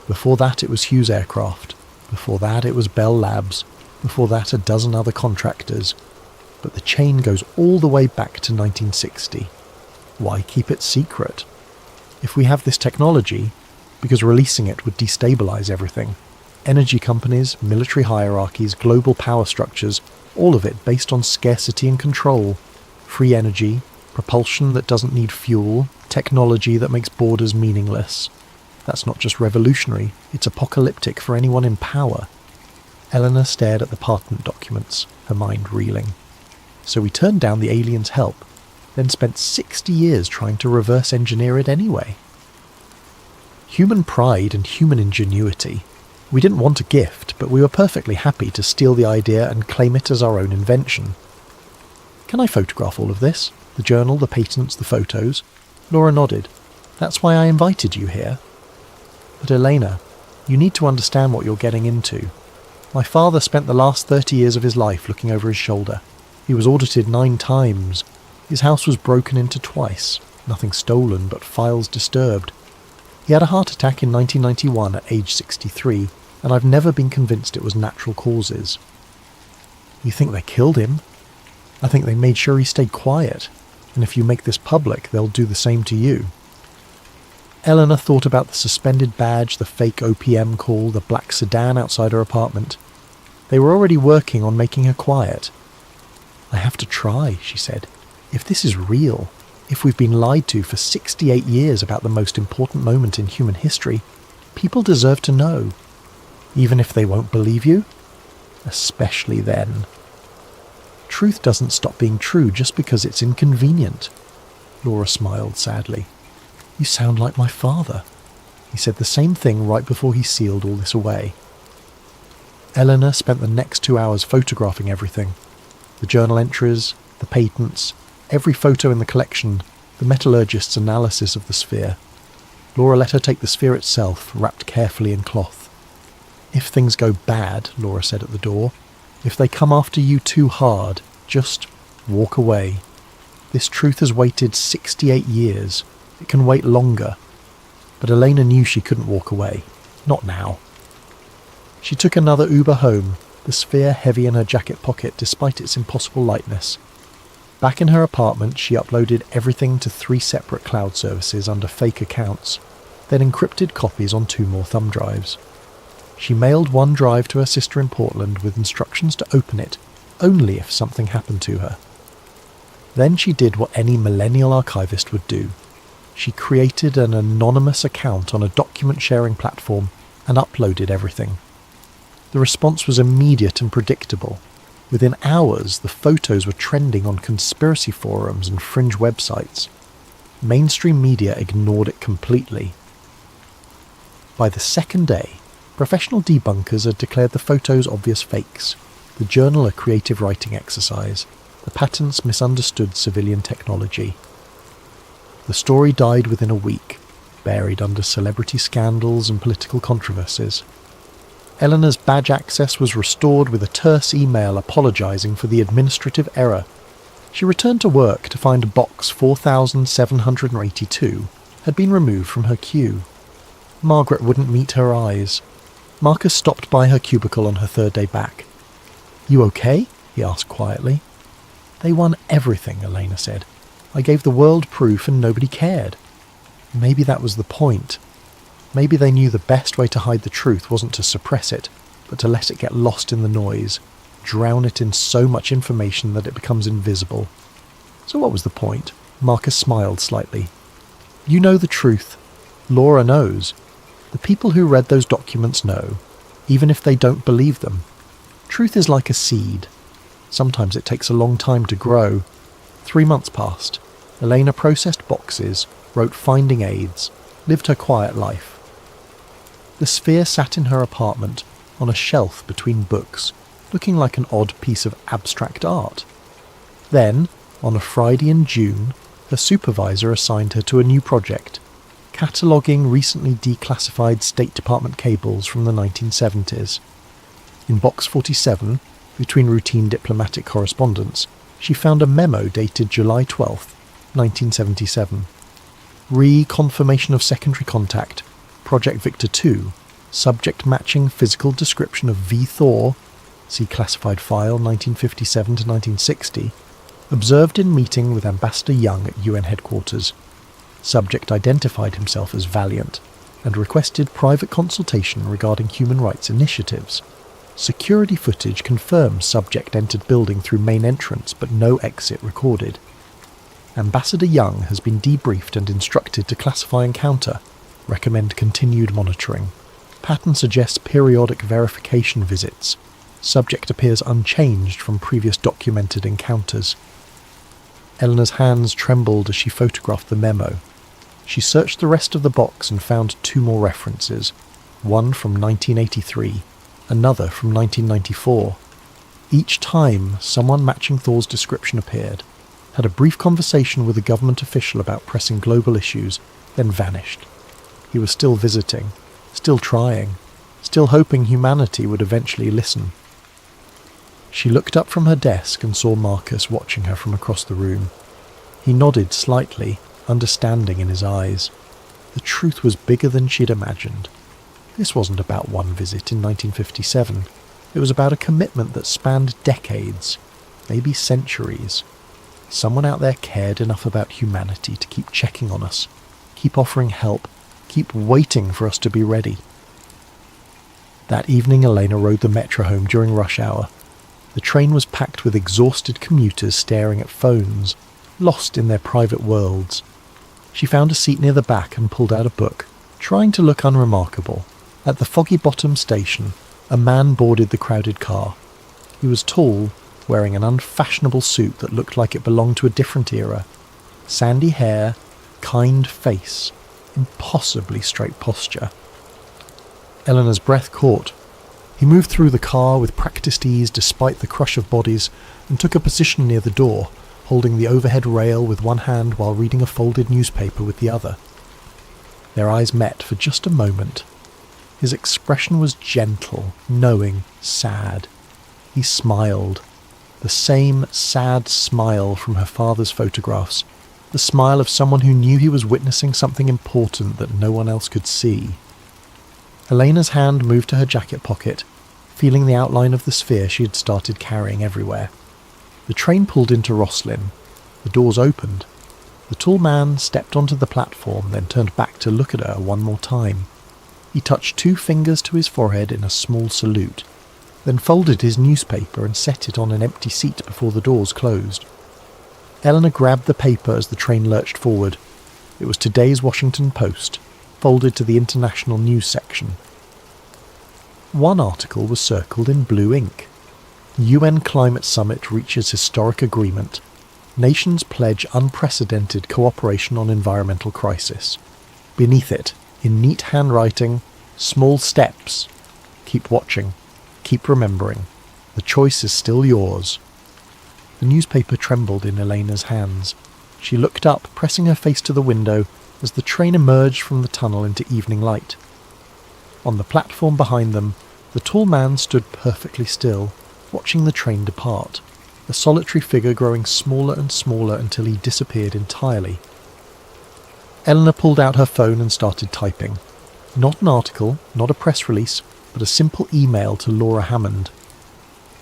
Before that it was Hughes Aircraft. Before that it was Bell Labs. Before that a dozen other contractors. But the chain goes all the way back to 1960. Why keep it secret? If we have this technology, because releasing it would destabilize everything. Energy companies, military hierarchies, global power structures, all of it based on scarcity and control. Free energy, propulsion that doesn't need fuel, technology that makes borders meaningless. That's not just revolutionary, it's apocalyptic for anyone in power. Eleanor stared at the patent documents, her mind reeling. So we turned down the aliens' help, then spent 60 years trying to reverse engineer it anyway. Human pride and human ingenuity. We didn't want a gift, but we were perfectly happy to steal the idea and claim it as our own invention. Can I photograph all of this? The journal, the patents, the photos? Laura nodded. That's why I invited you here. But Elena, you need to understand what you're getting into. My father spent the last 30 years of his life looking over his shoulder. He was audited 9 times. His house was broken into twice. Nothing stolen, but files disturbed. He had a heart attack in 1991 at age 63, and I've never been convinced it was natural causes. You think they killed him? I think they made sure he stayed quiet, and if you make this public, they'll do the same to you. Eleanor thought about the suspended badge, the fake OPM call, the black sedan outside her apartment. They were already working on making her quiet. I have to try, she said. If this is real, if we've been lied to for 68 years about the most important moment in human history, people deserve to know. Even if they won't believe you? Especially then. Truth doesn't stop being true just because it's inconvenient. Laura smiled sadly. You sound like my father. He said the same thing right before he sealed all this away. Eleanor spent the next 2 hours photographing everything. The journal entries, the patents, every photo in the collection, the metallurgist's analysis of the sphere. Laura let her take the sphere itself, wrapped carefully in cloth. If things go bad, Laura said at the door, if they come after you too hard, just walk away. This truth has waited 68 years. It can wait longer. But Elena knew she couldn't walk away. Not now. She took another Uber home, the sphere heavy in her jacket pocket despite its impossible lightness. Back in her apartment, she uploaded everything to 3 separate cloud services under fake accounts, then encrypted copies on 2 more thumb drives. She mailed one drive to her sister in Portland with instructions to open it only if something happened to her. Then she did what any millennial archivist would do. She created an anonymous account on a document-sharing platform and uploaded everything. The response was immediate and predictable. Within hours, the photos were trending on conspiracy forums and fringe websites. Mainstream media ignored it completely. By the second day, professional debunkers had declared the photos obvious fakes, the journal a creative writing exercise, the patents misunderstood civilian technology. The story died within a week, buried under celebrity scandals and political controversies. Eleanor's badge access was restored with a terse email apologising for the administrative error. She returned to work to find box 4782 had been removed from her queue. Margaret wouldn't meet her eyes. Marcus stopped by her cubicle on her 3rd day back. You okay? He asked quietly. They won everything, Elena said. I gave the world proof and nobody cared. Maybe that was the point. Maybe they knew the best way to hide the truth wasn't to suppress it, but to let it get lost in the noise. drown it in so much information that it becomes invisible. So what was the point? Marcus smiled slightly. You know the truth. Laura knows. The people who read those documents know, even if they don't believe them. Truth is like a seed. Sometimes it takes a long time to grow. 3 months passed. Elena processed boxes, wrote finding aids, lived her quiet life. The sphere sat in her apartment, on a shelf between books, looking like an odd piece of abstract art. Then, on a Friday in June, her supervisor assigned her to a new project, cataloguing recently declassified State Department cables from the 1970s. In Box 47, between routine diplomatic correspondence, she found a memo dated July 12, 1977. Re-confirmation of secondary contact, Project Victor 2, subject matching physical description of V. Thor, see classified file 1957 to 1960, observed in meeting with Ambassador Young at UN headquarters. Subject identified himself as Valiant and requested private consultation regarding human rights initiatives. Security footage confirms subject entered building through main entrance but no exit recorded. Ambassador Young has been debriefed and instructed to classify encounter. Recommend continued monitoring. Pattern suggests periodic verification visits. Subject appears unchanged from previous documented encounters. Eleanor's hands trembled as she photographed the memo. She searched the rest of the box and found 2 more references, one from 1983, another from 1994. Each time, someone matching Thor's description appeared, had a brief conversation with a government official about pressing global issues, then vanished. He was still visiting, still trying, still hoping humanity would eventually listen. She looked up from her desk and saw Marcus watching her from across the room. He nodded slightly, understanding in his eyes. The truth was bigger than she'd imagined. This wasn't about one visit in 1957. It was about a commitment that spanned decades, maybe centuries. Someone out there cared enough about humanity to keep checking on us, keep offering help, keep waiting for us to be ready. That evening Elena rode the metro home during rush hour. The train was packed with exhausted commuters staring at phones, lost in their private worlds. She found a seat near the back and pulled out a book, trying to look unremarkable. At the Foggy Bottom station, a man boarded the crowded car. He was tall, wearing an unfashionable suit that looked like it belonged to a different era. Sandy hair, kind face, impossibly straight posture. Eleanor's breath caught. He moved through the car with practiced ease despite the crush of bodies and took a position near the door, holding the overhead rail with one hand while reading a folded newspaper with the other. Their eyes met for just a moment. His expression was gentle, knowing, sad. He smiled. The same sad smile from her father's photographs. The smile of someone who knew he was witnessing something important that no one else could see. Elena's hand moved to her jacket pocket, feeling the outline of the sphere she had started carrying everywhere. The train pulled into Roslyn. The doors opened. The tall man stepped onto the platform, then turned back to look at her one more time. He touched 2 fingers to his forehead in a small salute, then folded his newspaper and set it on an empty seat before the doors closed. Eleanor grabbed the paper as the train lurched forward. It was today's Washington Post, folded to the international news section. One article was circled in blue ink. UN Climate Summit reaches historic agreement. Nations pledge unprecedented cooperation on environmental crisis. Beneath it, in neat handwriting, small steps. Keep watching. Keep remembering. The choice is still yours. The newspaper trembled in Elena's hands. She looked up, pressing her face to the window, as the train emerged from the tunnel into evening light. On the platform behind them, the tall man stood perfectly still, watching the train depart, a solitary figure growing smaller and smaller until he disappeared entirely. Eleanor pulled out her phone and started typing. Not an article, not a press release, but a simple email to Laura Hammond.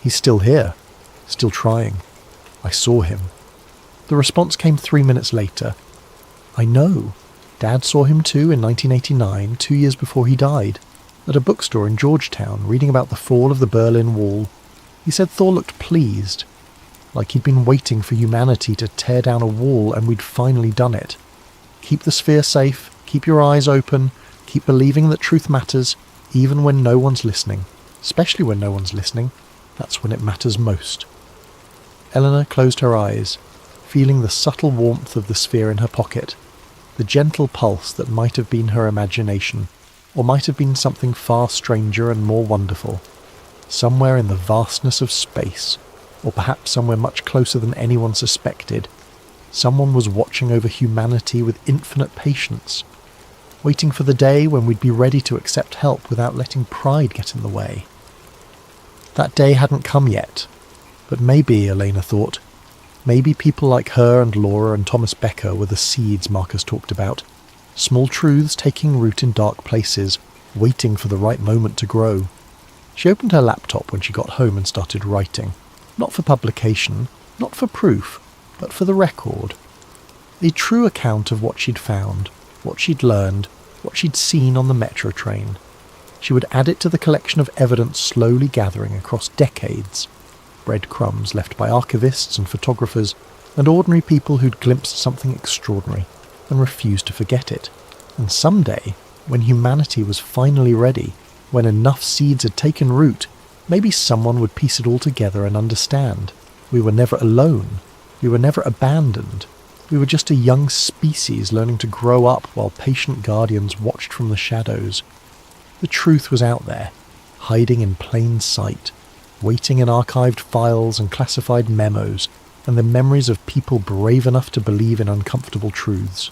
He's still here, still trying. I saw him. The response came 3 minutes later. I know. Dad saw him too in 1989, 2 years before he died, at a bookstore in Georgetown, reading about the fall of the Berlin Wall. He said Thor looked pleased, like he'd been waiting for humanity to tear down a wall and we'd finally done it. Keep the sphere safe, keep your eyes open, keep believing that truth matters, even when no one's listening. Especially when no one's listening, that's when it matters most. Eleanor closed her eyes, feeling the subtle warmth of the sphere in her pocket, the gentle pulse that might have been her imagination, or might have been something far stranger and more wonderful. Somewhere in the vastness of space, or perhaps somewhere much closer than anyone suspected, someone was watching over humanity with infinite patience, waiting for the day when we'd be ready to accept help without letting pride get in the way. That day hadn't come yet, but maybe, Elena thought, maybe people like her and Laura and Thomas Becker were the seeds Marcus talked about, small truths taking root in dark places, waiting for the right moment to grow. She opened her laptop when she got home and started writing, not for publication, not for proof, but for the record. A true account of what she'd found, what she'd learned, what she'd seen on the metro train. She would add it to the collection of evidence slowly gathering across decades, breadcrumbs left by archivists and photographers and ordinary people who'd glimpsed something extraordinary and refused to forget it. And someday, when humanity was finally ready, when enough seeds had taken root, maybe someone would piece it all together and understand. We were never alone. We were never abandoned. We were just a young species learning to grow up while patient guardians watched from the shadows. The truth was out there, hiding in plain sight, waiting in archived files and classified memos, and the memories of people brave enough to believe in uncomfortable truths.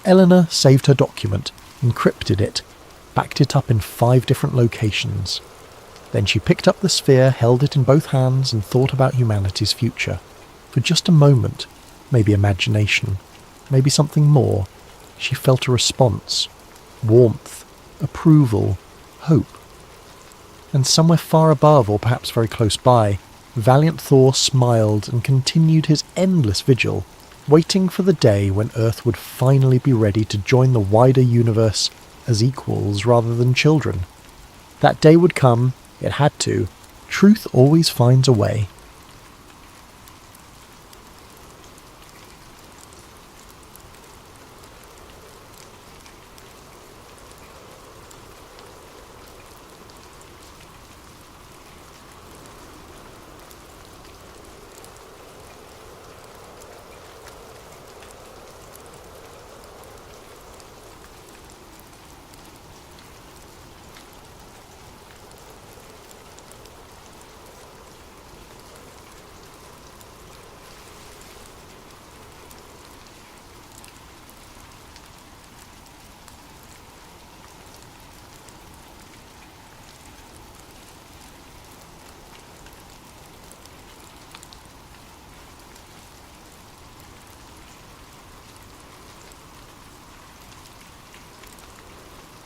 Eleanor saved her document, encrypted it, backed it up in 5 different locations. Then she picked up the sphere, held it in both hands, and thought about humanity's future. For just a moment, maybe imagination, maybe something more, she felt a response, warmth, approval, hope. And somewhere far above, or perhaps very close by, valiant Thor smiled and continued his endless vigil, waiting for the day when Earth would finally be ready to join the wider universe as equals rather than children. That day would come, it had to. Truth always finds a way.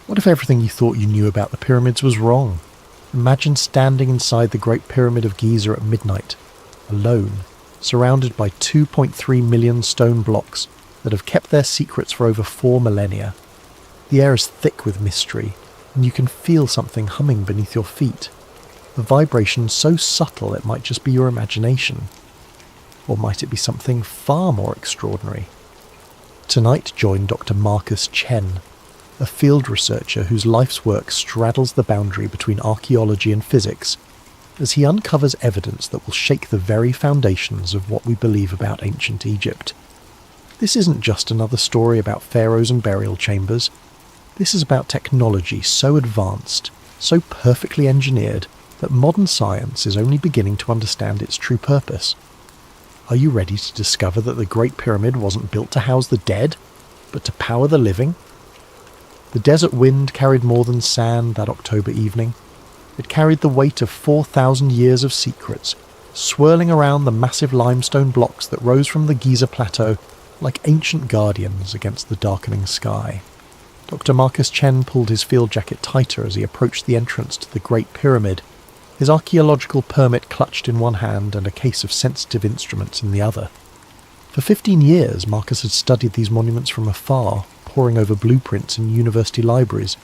What if everything you thought you knew about the pyramids was wrong? Imagine standing inside the Great Pyramid of Giza at midnight, alone, surrounded by 2.3 million stone blocks that have kept their secrets for over 4 millennia. The air is thick with mystery, and you can feel something humming beneath your feet. A vibration so subtle it might just be your imagination. Or might it be something far more extraordinary? Tonight join Dr. Marcus Chen, a field researcher whose life's work straddles the boundary between archaeology and physics, as he uncovers evidence that will shake the very foundations of what we believe about ancient Egypt. This isn't just another story about pharaohs and burial chambers. This is about technology so advanced, so perfectly engineered, that modern science is only beginning to understand its true purpose. Are you ready to discover that the Great Pyramid wasn't built to house the dead, but to power the living? The desert wind carried more than sand that October evening. It carried the weight of 4,000 years of secrets, swirling around the massive limestone blocks that rose from the Giza plateau like ancient guardians against the darkening sky. Dr. Marcus Chen pulled his field jacket tighter as he approached the entrance to the Great Pyramid, his archaeological permit clutched in one hand and a case of sensitive instruments in the other. For 15 years, Marcus had studied these monuments from afar, poring over blueprints in university libraries,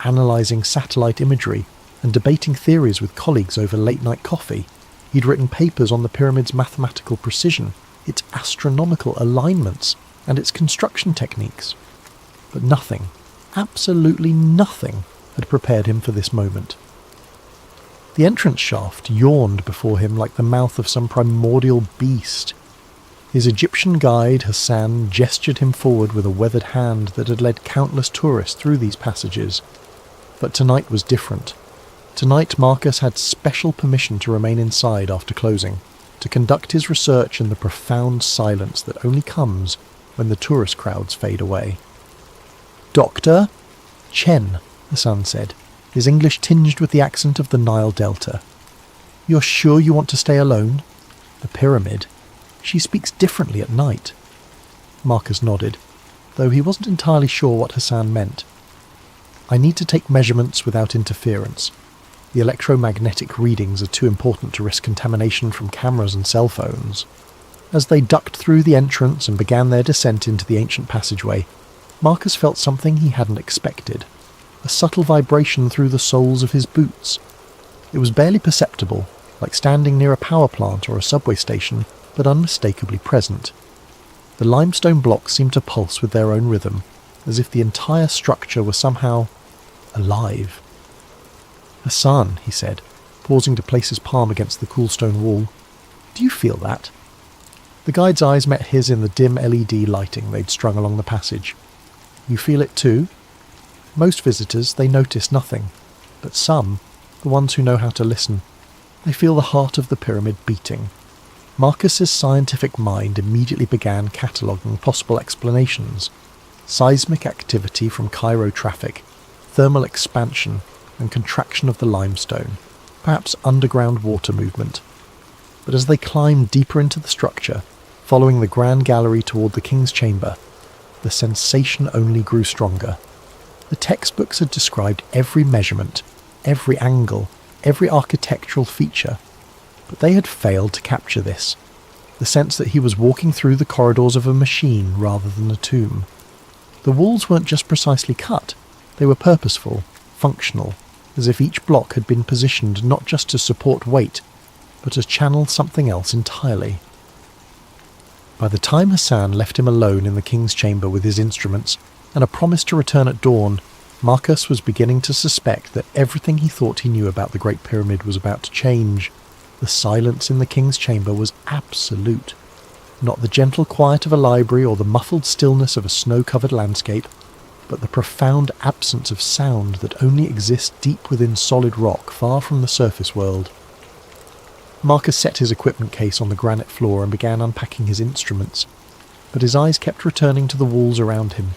analysing satellite imagery, and debating theories with colleagues over late-night coffee. He'd written papers on the pyramid's mathematical precision, its astronomical alignments, and its construction techniques. But nothing, absolutely nothing, had prepared him for this moment. The entrance shaft yawned before him like the mouth of some primordial beast. His Egyptian guide, Hassan, gestured him forward with a weathered hand that had led countless tourists through these passages. But tonight was different. Tonight Marcus had special permission to remain inside after closing, to conduct his research in the profound silence that only comes when the tourist crowds fade away. "Doctor?" "Chen," Hassan said, his English tinged with the accent of the Nile Delta. "You're sure you want to stay alone? The pyramid. She speaks differently at night." Marcus nodded, though he wasn't entirely sure what Hassan meant. "I need to take measurements without interference. The electromagnetic readings are too important to risk contamination from cameras and cell phones." As they ducked through the entrance and began their descent into the ancient passageway, Marcus felt something he hadn't expected, a subtle vibration through the soles of his boots. It was barely perceptible, like standing near a power plant or a subway station, but unmistakably present. The limestone blocks seemed to pulse with their own rhythm, as if the entire structure were somehow alive. "Hassan," he said, pausing to place his palm against the cool stone wall, "do you feel that?" The guide's eyes met his in the dim LED lighting they'd strung along the passage. "You feel it too?" Most visitors, they notice nothing, but some, the ones who know how to listen, they feel the heart of the pyramid beating. Marcus's scientific mind immediately began cataloguing possible explanations: seismic activity from Cairo traffic, thermal expansion and contraction of the limestone, perhaps underground water movement. But as they climbed deeper into the structure, following the grand gallery toward the king's chamber, the sensation only grew stronger. The textbooks had described every measurement, every angle, every architectural feature, but they had failed to capture this, the sense that he was walking through the corridors of a machine rather than a tomb. The walls weren't just precisely cut, they were purposeful, functional, as if each block had been positioned not just to support weight, but to channel something else entirely. By the time Hassan left him alone in the king's chamber with his instruments, and a promise to return at dawn, Marcus was beginning to suspect that everything he thought he knew about the Great Pyramid was about to change. The silence in the king's chamber was absolute. Not the gentle quiet of a library or the muffled stillness of a snow-covered landscape, but the profound absence of sound that only exists deep within solid rock far from the surface world. Marcus set his equipment case on the granite floor and began unpacking his instruments, but his eyes kept returning to the walls around him.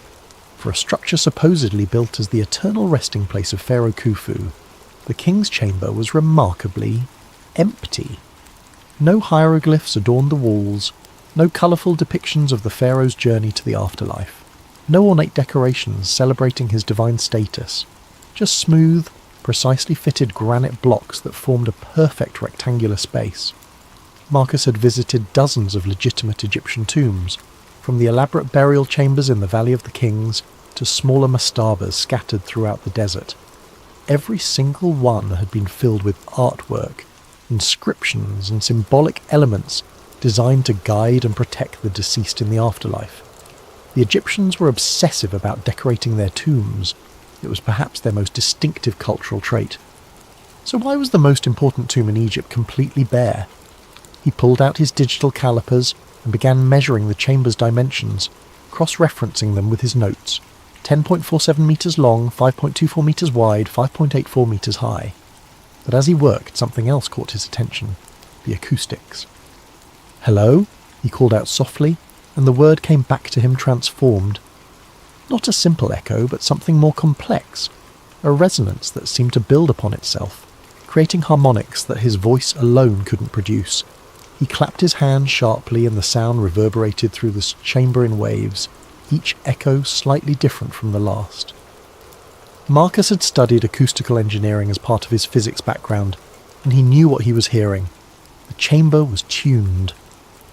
For a structure supposedly built as the eternal resting place of Pharaoh Khufu, the king's chamber was remarkably empty. No hieroglyphs adorned the walls, no colourful depictions of the pharaoh's journey to the afterlife, no ornate decorations celebrating his divine status, just smooth, precisely fitted granite blocks that formed a perfect rectangular space. Marcus had visited dozens of legitimate Egyptian tombs, from the elaborate burial chambers in the Valley of the Kings to smaller mastabas scattered throughout the desert. Every single one had been filled with artwork, inscriptions and symbolic elements designed to guide and protect the deceased in the afterlife. The Egyptians were obsessive about decorating their tombs. It was perhaps their most distinctive cultural trait. So why was the most important tomb in Egypt completely bare? He pulled out his digital calipers and began measuring the chamber's dimensions, cross-referencing them with his notes: 10.47 metres long, 5.24 metres wide, 5.84 metres high. But as he worked, something else caught his attention: the acoustics. "Hello?" he called out softly, and the word came back to him transformed. Not a simple echo, but something more complex, a resonance that seemed to build upon itself, creating harmonics that his voice alone couldn't produce. He clapped his hand sharply and the sound reverberated through the chamber in waves, each echo slightly different from the last. Marcus had studied acoustical engineering as part of his physics background, and he knew what he was hearing. The chamber was tuned.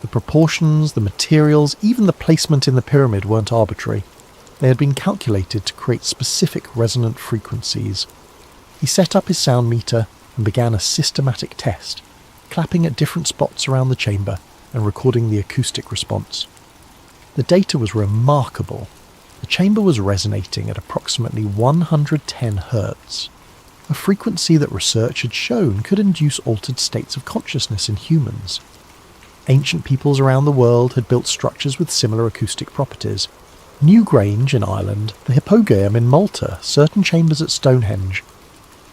The proportions, the materials, even the placement in the pyramid weren't arbitrary. They had been calculated to create specific resonant frequencies. He set up his sound meter and began a systematic test, clapping at different spots around the chamber and recording the acoustic response. The data was remarkable. The chamber was resonating at approximately 110 Hz, a frequency that research had shown could induce altered states of consciousness in humans. Ancient peoples around the world had built structures with similar acoustic properties. Newgrange in Ireland, the Hippogæum in Malta, certain chambers at Stonehenge.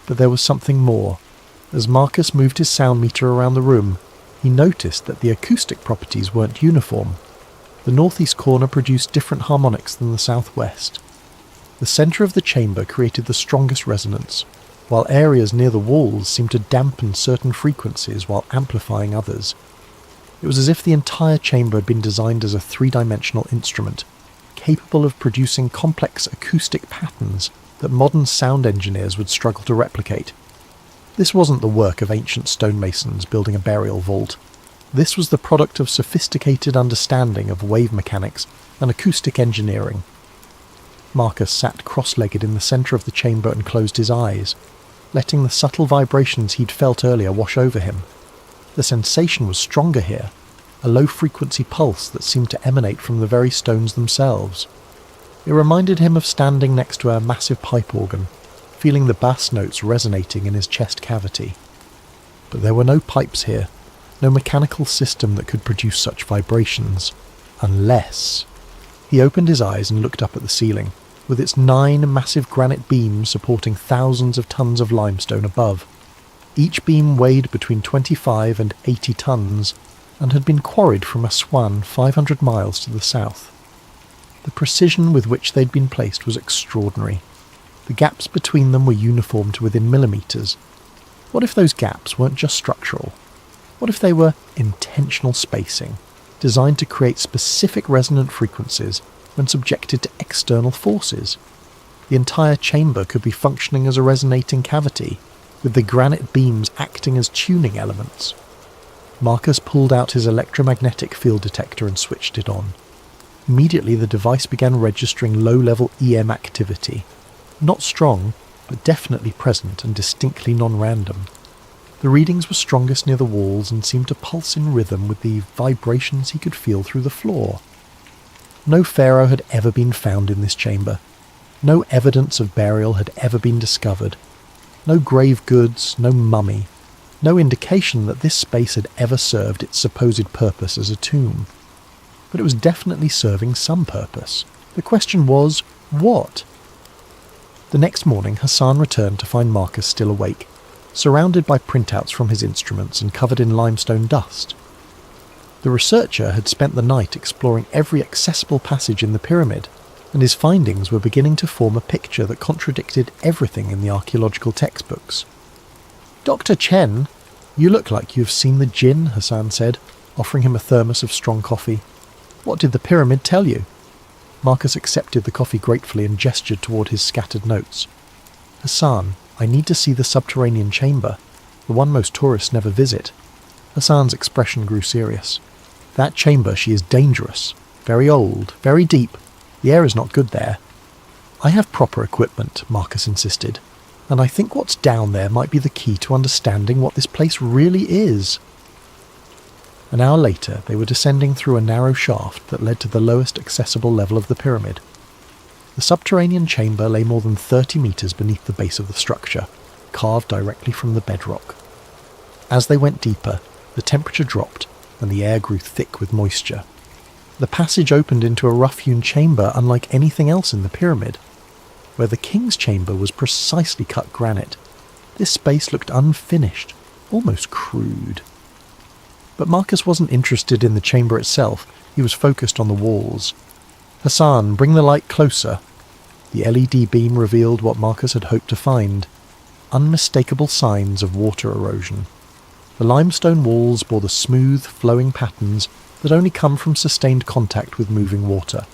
But there was something more. As Marcus moved his sound meter around the room, he noticed that the acoustic properties weren't uniform. The northeast corner produced different harmonics than the southwest. The centre of the chamber created the strongest resonance, while areas near the walls seemed to dampen certain frequencies while amplifying others. It was as if the entire chamber had been designed as a three-dimensional instrument, capable of producing complex acoustic patterns that modern sound engineers would struggle to replicate. This wasn't the work of ancient stonemasons building a burial vault. This was the product of sophisticated understanding of wave mechanics and acoustic engineering. Marcus sat cross-legged in the centre of the chamber and closed his eyes, letting the subtle vibrations he'd felt earlier wash over him. The sensation was stronger here, a low-frequency pulse that seemed to emanate from the very stones themselves. It reminded him of standing next to a massive pipe organ, feeling the bass notes resonating in his chest cavity. But there were no pipes here, no mechanical system that could produce such vibrations, unless... He opened his eyes and looked up at the ceiling, with its 9 massive granite beams supporting thousands of tons of limestone above. Each beam weighed between 25 and 80 tons, and had been quarried from Aswan 500 miles to the south. The precision with which they'd been placed was extraordinary. The gaps between them were uniform to within millimetres. What if those gaps weren't just structural? What if they were intentional spacing, designed to create specific resonant frequencies when subjected to external forces? The entire chamber could be functioning as a resonating cavity, with the granite beams acting as tuning elements. Marcus pulled out his electromagnetic field detector and switched it on. Immediately the device began registering low-level EM activity. Not strong, but definitely present and distinctly non-random. The readings were strongest near the walls and seemed to pulse in rhythm with the vibrations he could feel through the floor. No pharaoh had ever been found in this chamber. No evidence of burial had ever been discovered. No grave goods, no mummy. No indication that this space had ever served its supposed purpose as a tomb. But it was definitely serving some purpose. The question was, what? The next morning, Hassan returned to find Marcus still awake, surrounded by printouts from his instruments and covered in limestone dust. The researcher had spent the night exploring every accessible passage in the pyramid, and his findings were beginning to form a picture that contradicted everything in the archaeological textbooks. "Dr. Chen, you look like you've seen the jinn," Hassan said, offering him a thermos of strong coffee. "What did the pyramid tell you?" Marcus accepted the coffee gratefully and gestured toward his scattered notes. "Hassan, I need to see the subterranean chamber, the one most tourists never visit." Hassan's expression grew serious. "That chamber, she is dangerous. Very old, very deep. The air is not good there." "I have proper equipment," Marcus insisted, "and I think what's down there might be the key to understanding what this place really is." An hour later, they were descending through a narrow shaft that led to the lowest accessible level of the pyramid. The subterranean chamber lay more than 30 metres beneath the base of the structure, carved directly from the bedrock. As they went deeper, the temperature dropped and the air grew thick with moisture. The passage opened into a rough-hewn chamber unlike anything else in the pyramid. Where the king's chamber was precisely cut granite, this space looked unfinished, almost crude. But Marcus wasn't interested in the chamber itself, he was focused on the walls. "Hassan, bring the light closer." The LED beam revealed what Marcus had hoped to find: unmistakable signs of water erosion. The limestone walls bore the smooth, flowing patterns that only come from sustained contact with moving water.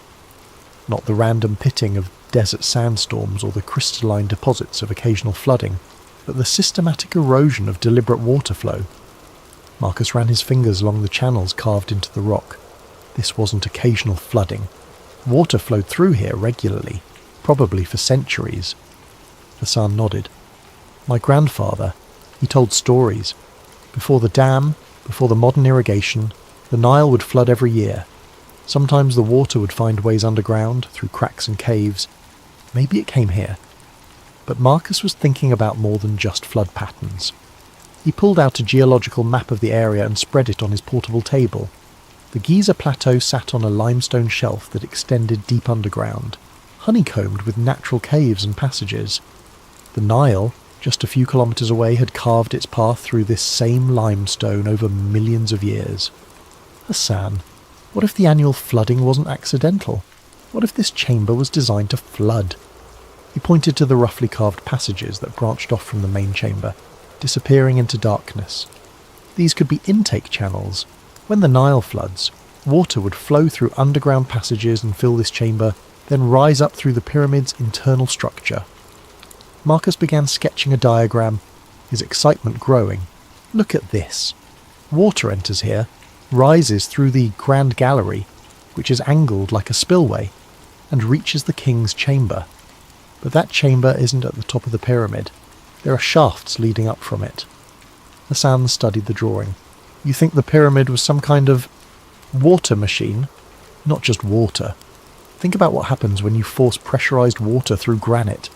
Not the random pitting of desert sandstorms or the crystalline deposits of occasional flooding, but the systematic erosion of deliberate water flow. Marcus ran his fingers along the channels carved into the rock. This wasn't occasional flooding. Water flowed through here regularly, probably for centuries. Hassan nodded. My grandfather, he told stories. Before the dam, before the modern irrigation, the Nile would flood every year. Sometimes the water would find ways underground, through cracks and caves. Maybe it came here. But Marcus was thinking about more than just flood patterns. He pulled out a geological map of the area and spread it on his portable table. The Giza Plateau sat on a limestone shelf that extended deep underground, honeycombed with natural caves and passages. The Nile, just a few kilometres away, had carved its path through this same limestone over millions of years. Hassan, what if the annual flooding wasn't accidental? What if this chamber was designed to flood? He pointed to the roughly carved passages that branched off from the main chamber, disappearing into darkness. These could be intake channels. When the Nile floods, water would flow through underground passages and fill this chamber, then rise up through the pyramid's internal structure. Marcus began sketching a diagram, his excitement growing. Look at this. Water enters here, rises through the Grand Gallery, which is angled like a spillway, and reaches the king's chamber. But that chamber isn't at the top of the pyramid. There are shafts leading up from it. Hassan studied the drawing. You think the pyramid was some kind of water machine? Not just water. Think about what happens when you force pressurized water through granite.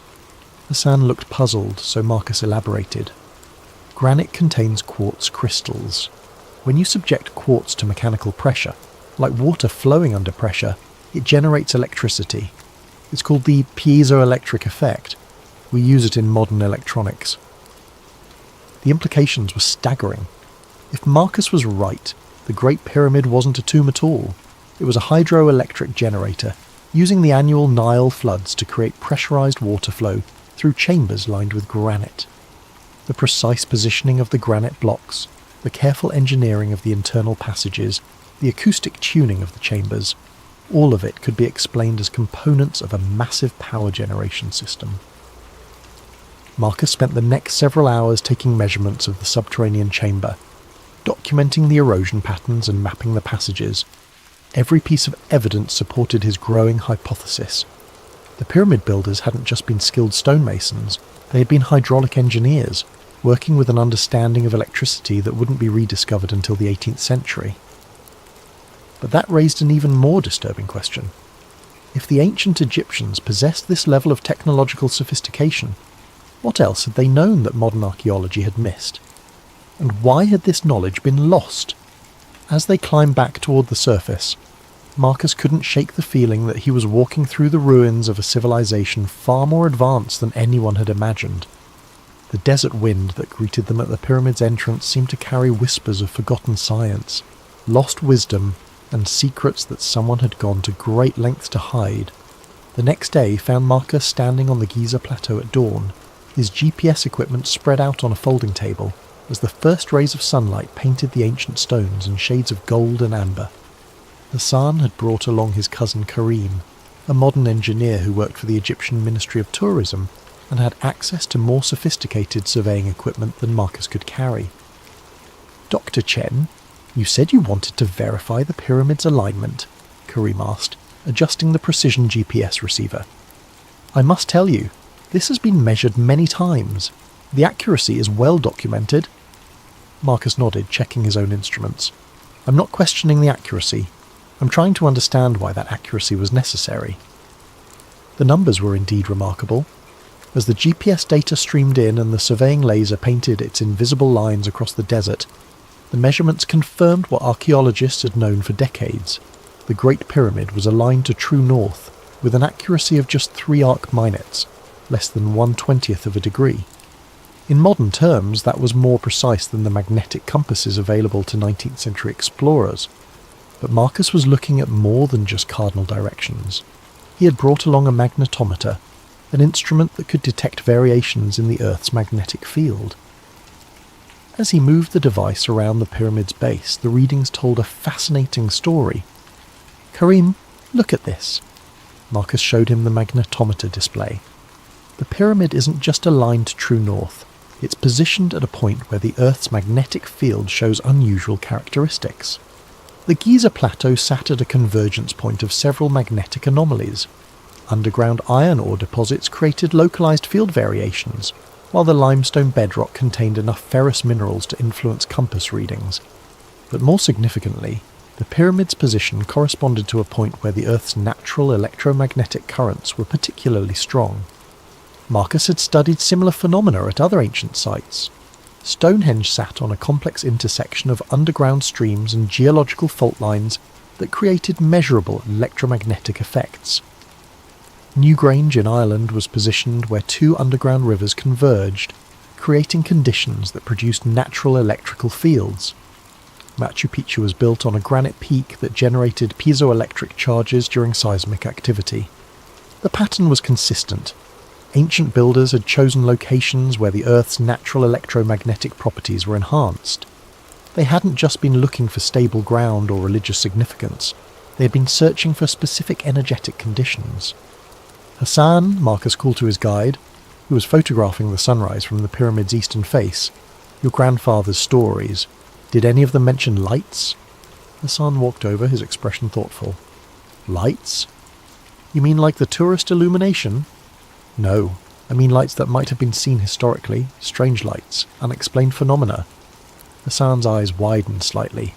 Hassan looked puzzled, so Marcus elaborated. Granite contains quartz crystals. When you subject quartz to mechanical pressure, like water flowing under pressure, it generates electricity. It's called the piezoelectric effect. We use it in modern electronics. The implications were staggering. If Marcus was right, the Great Pyramid wasn't a tomb at all. It was a hydroelectric generator, using the annual Nile floods to create pressurized water flow through chambers lined with granite. The precise positioning of the granite blocks, the careful engineering of the internal passages, the acoustic tuning of the chambers, all of it could be explained as components of a massive power generation system. Marcus spent the next several hours taking measurements of the subterranean chamber, documenting the erosion patterns and mapping the passages. Every piece of evidence supported his growing hypothesis. The pyramid builders hadn't just been skilled stonemasons, they had been hydraulic engineers, working with an understanding of electricity that wouldn't be rediscovered until the 18th century. But that raised an even more disturbing question. If the ancient Egyptians possessed this level of technological sophistication, what else had they known that modern archaeology had missed? And why had this knowledge been lost? As they climbed back toward the surface, Marcus couldn't shake the feeling that he was walking through the ruins of a civilization far more advanced than anyone had imagined. The desert wind that greeted them at the pyramid's entrance seemed to carry whispers of forgotten science, lost wisdom, and secrets that someone had gone to great lengths to hide. The next day found Marcus standing on the Giza Plateau at dawn, his GPS equipment spread out on a folding table, as the first rays of sunlight painted the ancient stones in shades of gold and amber. Hassan had brought along his cousin Karim, a modern engineer who worked for the Egyptian Ministry of Tourism and had access to more sophisticated surveying equipment than Marcus could carry. "Dr. Chen, you said you wanted to verify the pyramid's alignment," Karim asked, adjusting the precision GPS receiver. "I must tell you, this has been measured many times. The accuracy is well documented." Marcus nodded, checking his own instruments. "I'm not questioning the accuracy. I'm trying to understand why that accuracy was necessary." The numbers were indeed remarkable. As the GPS data streamed in and the surveying laser painted its invisible lines across the desert, the measurements confirmed what archaeologists had known for decades. The Great Pyramid was aligned to true north, with an accuracy of just 3 arc minutes, less than 1/20th of a degree. In modern terms, that was more precise than the magnetic compasses available to 19th century explorers. But Marcus was looking at more than just cardinal directions. He had brought along a magnetometer, an instrument that could detect variations in the Earth's magnetic field. As he moved the device around the pyramid's base, the readings told a fascinating story. "Karim, look at this." Marcus showed him the magnetometer display. The pyramid isn't just aligned to true north, it's positioned at a point where the Earth's magnetic field shows unusual characteristics. The Giza Plateau sat at a convergence point of several magnetic anomalies. Underground iron ore deposits created localized field variations, while the limestone bedrock contained enough ferrous minerals to influence compass readings. But more significantly, the pyramid's position corresponded to a point where the Earth's natural electromagnetic currents were particularly strong. Marcus had studied similar phenomena at other ancient sites. Stonehenge sat on a complex intersection of underground streams and geological fault lines that created measurable electromagnetic effects. Newgrange in Ireland was positioned where two underground rivers converged, creating conditions that produced natural electrical fields. Machu Picchu was built on a granite peak that generated piezoelectric charges during seismic activity. The pattern was consistent. Ancient builders had chosen locations where the Earth's natural electromagnetic properties were enhanced. They hadn't just been looking for stable ground or religious significance, they had been searching for specific energetic conditions. Hassan, Marcus called to his guide, who was photographing the sunrise from the pyramid's eastern face, your grandfather's stories. Did any of them mention lights? Hassan walked over, his expression thoughtful. Lights? You mean like the tourist illumination? No, I mean lights that might have been seen historically, strange lights, unexplained phenomena. Hassan's eyes widened slightly.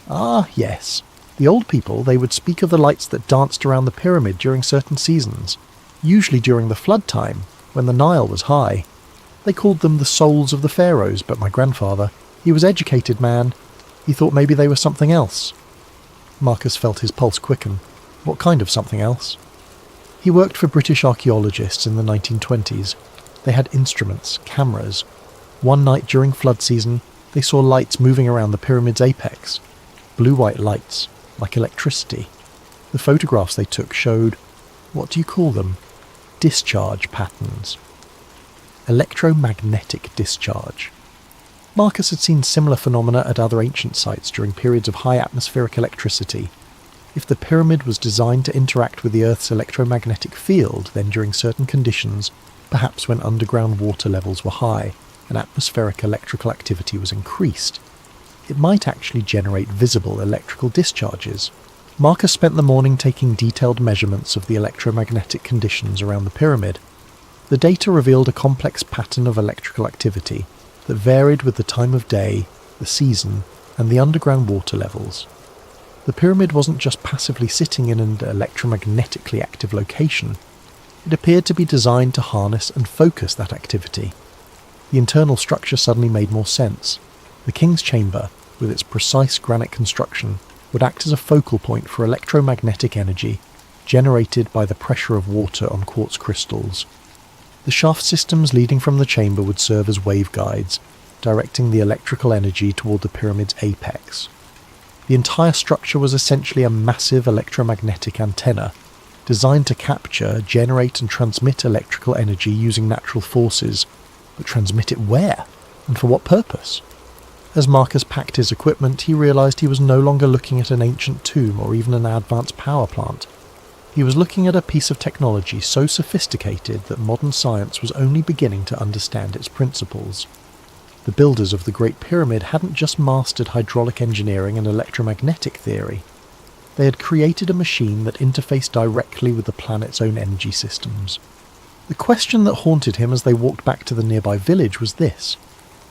Ah, yes. The old people, they would speak of the lights that danced around the pyramid during certain seasons, usually during the flood time, when the Nile was high. They called them the souls of the pharaohs, but my grandfather, he was educated man. He thought maybe they were something else. Marcus felt his pulse quicken. What kind of something else? He worked for British archaeologists in the 1920s. They had instruments, cameras. One night during flood season, they saw lights moving around the pyramid's apex. Blue-white lights, like electricity. The photographs they took showed, what do you call them? Discharge patterns. Electromagnetic discharge. Marcus had seen similar phenomena at other ancient sites during periods of high atmospheric electricity. If the pyramid was designed to interact with the Earth's electromagnetic field, then during certain conditions, perhaps when underground water levels were high and atmospheric electrical activity was increased, it might actually generate visible electrical discharges. Marcus spent the morning taking detailed measurements of the electromagnetic conditions around the pyramid. The data revealed a complex pattern of electrical activity that varied with the time of day, the season, and the underground water levels. The pyramid wasn't just passively sitting in an electromagnetically active location. It appeared to be designed to harness and focus that activity. The internal structure suddenly made more sense. The king's chamber, with its precise granite construction, would act as a focal point for electromagnetic energy generated by the pressure of water on quartz crystals. The shaft systems leading from the chamber would serve as waveguides, directing the electrical energy toward the pyramid's apex. The entire structure was essentially a massive electromagnetic antenna, designed to capture, generate and transmit electrical energy using natural forces, but transmit it where? And for what purpose? As Marcus packed his equipment, he realized he was no longer looking at an ancient tomb or even an advanced power plant. He was looking at a piece of technology so sophisticated that modern science was only beginning to understand its principles. The builders of the Great Pyramid hadn't just mastered hydraulic engineering and electromagnetic theory. They had created a machine that interfaced directly with the planet's own energy systems. The question that haunted him as they walked back to the nearby village was this: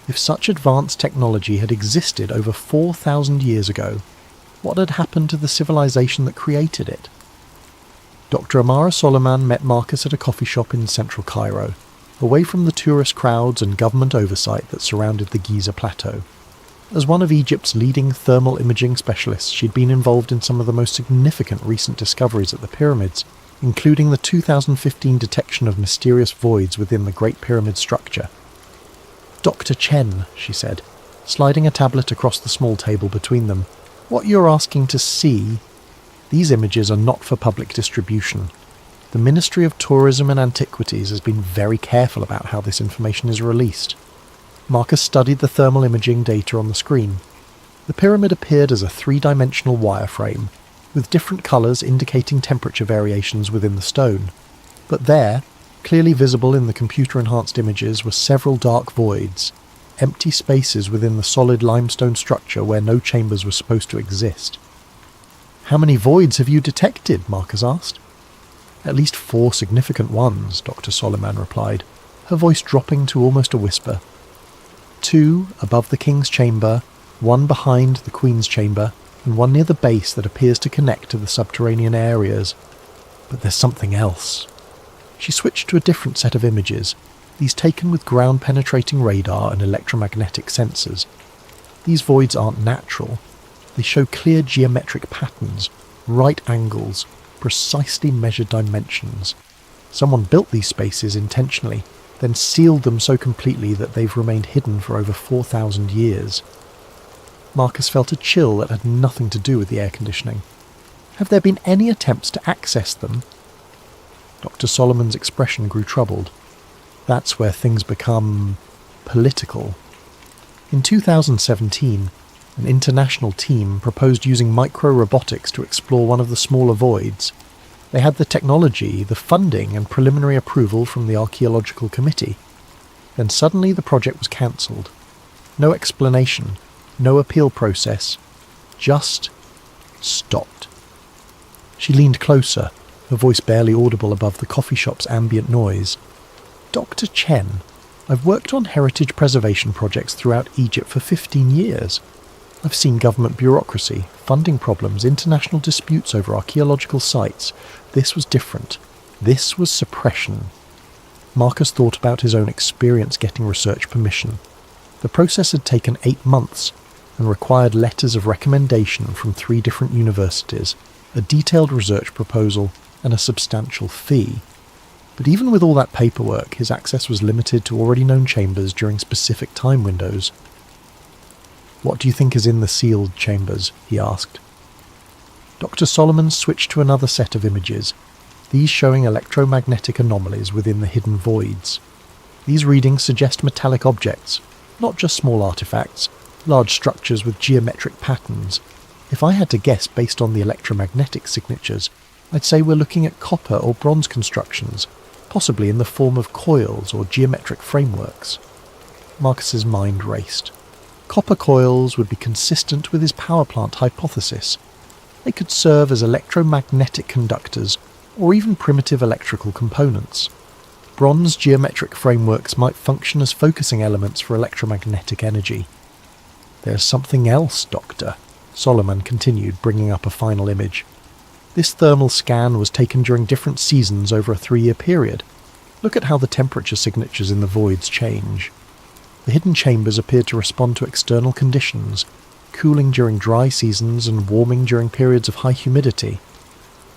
if such advanced technology had existed over 4,000 years ago, what had happened to the civilization that created it? Dr. Amara Soliman met Marcus at a coffee shop in central Cairo, away from the tourist crowds and government oversight that surrounded the Giza Plateau. As one of Egypt's leading thermal imaging specialists, she'd been involved in some of the most significant recent discoveries at the pyramids, including the 2015 detection of mysterious voids within the Great Pyramid structure. Dr. Chen, she said, sliding a tablet across the small table between them, what you're asking to see, these images are not for public distribution. The Ministry of Tourism and Antiquities has been very careful about how this information is released. Marcus studied the thermal imaging data on the screen. The pyramid appeared as a three-dimensional wireframe, with different colours indicating temperature variations within the stone. But there, clearly visible in the computer-enhanced images, were several dark voids, empty spaces within the solid limestone structure where no chambers were supposed to exist. "How many voids have you detected?" Marcus asked. "At least 4 significant ones," Dr. Soliman replied. her voice dropping to almost a whisper. 2 above the king's chamber, 1 behind the queen's chamber, and 1 near the base that appears to connect to the subterranean areas. But there's something else. She switched to a different set of images, these taken with ground-penetrating radar and electromagnetic sensors. These voids aren't natural. They show clear geometric patterns, right angles, precisely measured dimensions. Someone built these spaces intentionally, then sealed them so completely that they've remained hidden for over 4,000 years. Marcus felt a chill that had nothing to do with the air conditioning. Have there been any attempts to access them? Dr. Solomon's expression grew troubled. That's where things become political. In 2017, an international team proposed using micro-robotics to explore one of the smaller voids. They had the technology, the funding and preliminary approval from the Archaeological Committee. Then suddenly the project was cancelled. No explanation, no appeal process, just stopped. She leaned closer, her voice barely audible above the coffee shop's ambient noise. Dr. Chen, I've worked on heritage preservation projects throughout Egypt for 15 years. I've seen government bureaucracy, funding problems, international disputes over archaeological sites. This was different. This was suppression. Marcus thought about his own experience getting research permission. The process had taken 8 months and required letters of recommendation from 3 different universities, a detailed research proposal, and a substantial fee. But even with all that paperwork, his access was limited to already known chambers during specific time windows. What do you think is in the sealed chambers? He asked. Dr. Solomon switched to another set of images, these showing electromagnetic anomalies within the hidden voids. These readings suggest metallic objects, not just small artifacts, large structures with geometric patterns. If I had to guess based on the electromagnetic signatures, I'd say we're looking at copper or bronze constructions, possibly in the form of coils or geometric frameworks. Marcus's mind raced. Copper coils would be consistent with his power plant hypothesis. They could serve as electromagnetic conductors or even primitive electrical components. Bronze geometric frameworks might function as focusing elements for electromagnetic energy. There's something else, Doctor, Solomon continued, bringing up a final image. This thermal scan was taken during different seasons over a 3-year period. Look at how the temperature signatures in the voids change. The hidden chambers appeared to respond to external conditions, cooling during dry seasons and warming during periods of high humidity.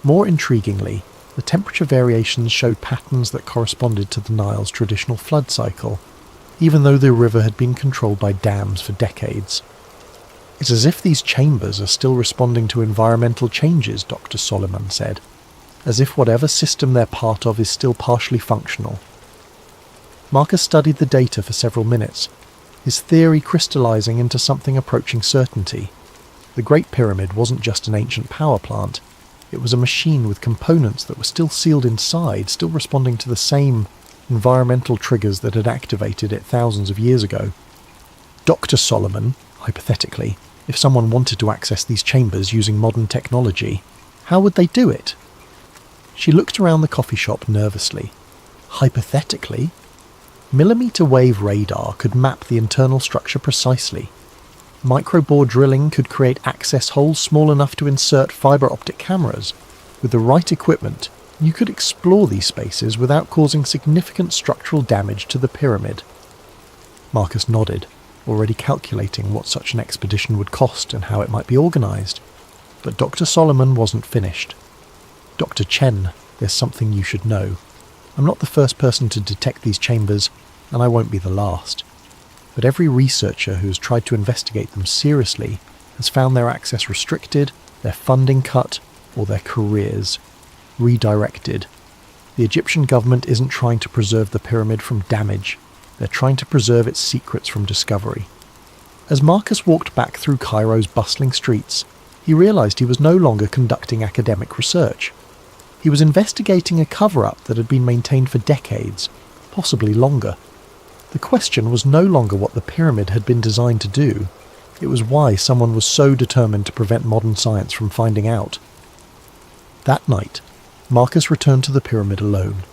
More intriguingly, the temperature variations showed patterns that corresponded to the Nile's traditional flood cycle, even though the river had been controlled by dams for decades. It's as if these chambers are still responding to environmental changes, Dr. Solomon said, as if whatever system they're part of is still partially functional. Marcus studied the data for several minutes, his theory crystallizing into something approaching certainty. The Great Pyramid wasn't just an ancient power plant, it was a machine with components that were still sealed inside, still responding to the same environmental triggers that had activated it thousands of years ago. Dr. Solomon, hypothetically, if someone wanted to access these chambers using modern technology, how would they do it? She looked around the coffee shop nervously. Hypothetically? Millimeter wave radar could map the internal structure precisely. Microbore drilling could create access holes small enough to insert fibre optic cameras. With the right equipment, you could explore these spaces without causing significant structural damage to the pyramid. Marcus nodded, already calculating what such an expedition would cost and how it might be organised. But Dr. Solomon wasn't finished. Dr. Chen, there's something you should know. I'm not the first person to detect these chambers, and I won't be the last. But every researcher who has tried to investigate them seriously has found their access restricted, their funding cut, or their careers redirected. The Egyptian government isn't trying to preserve the pyramid from damage, they're trying to preserve its secrets from discovery. As Marcus walked back through Cairo's bustling streets, he realised he was no longer conducting academic research. He was investigating a cover-up that had been maintained for decades, possibly longer. The question was no longer what the pyramid had been designed to do, it was why someone was so determined to prevent modern science from finding out. That night, Marcus returned to the pyramid alone.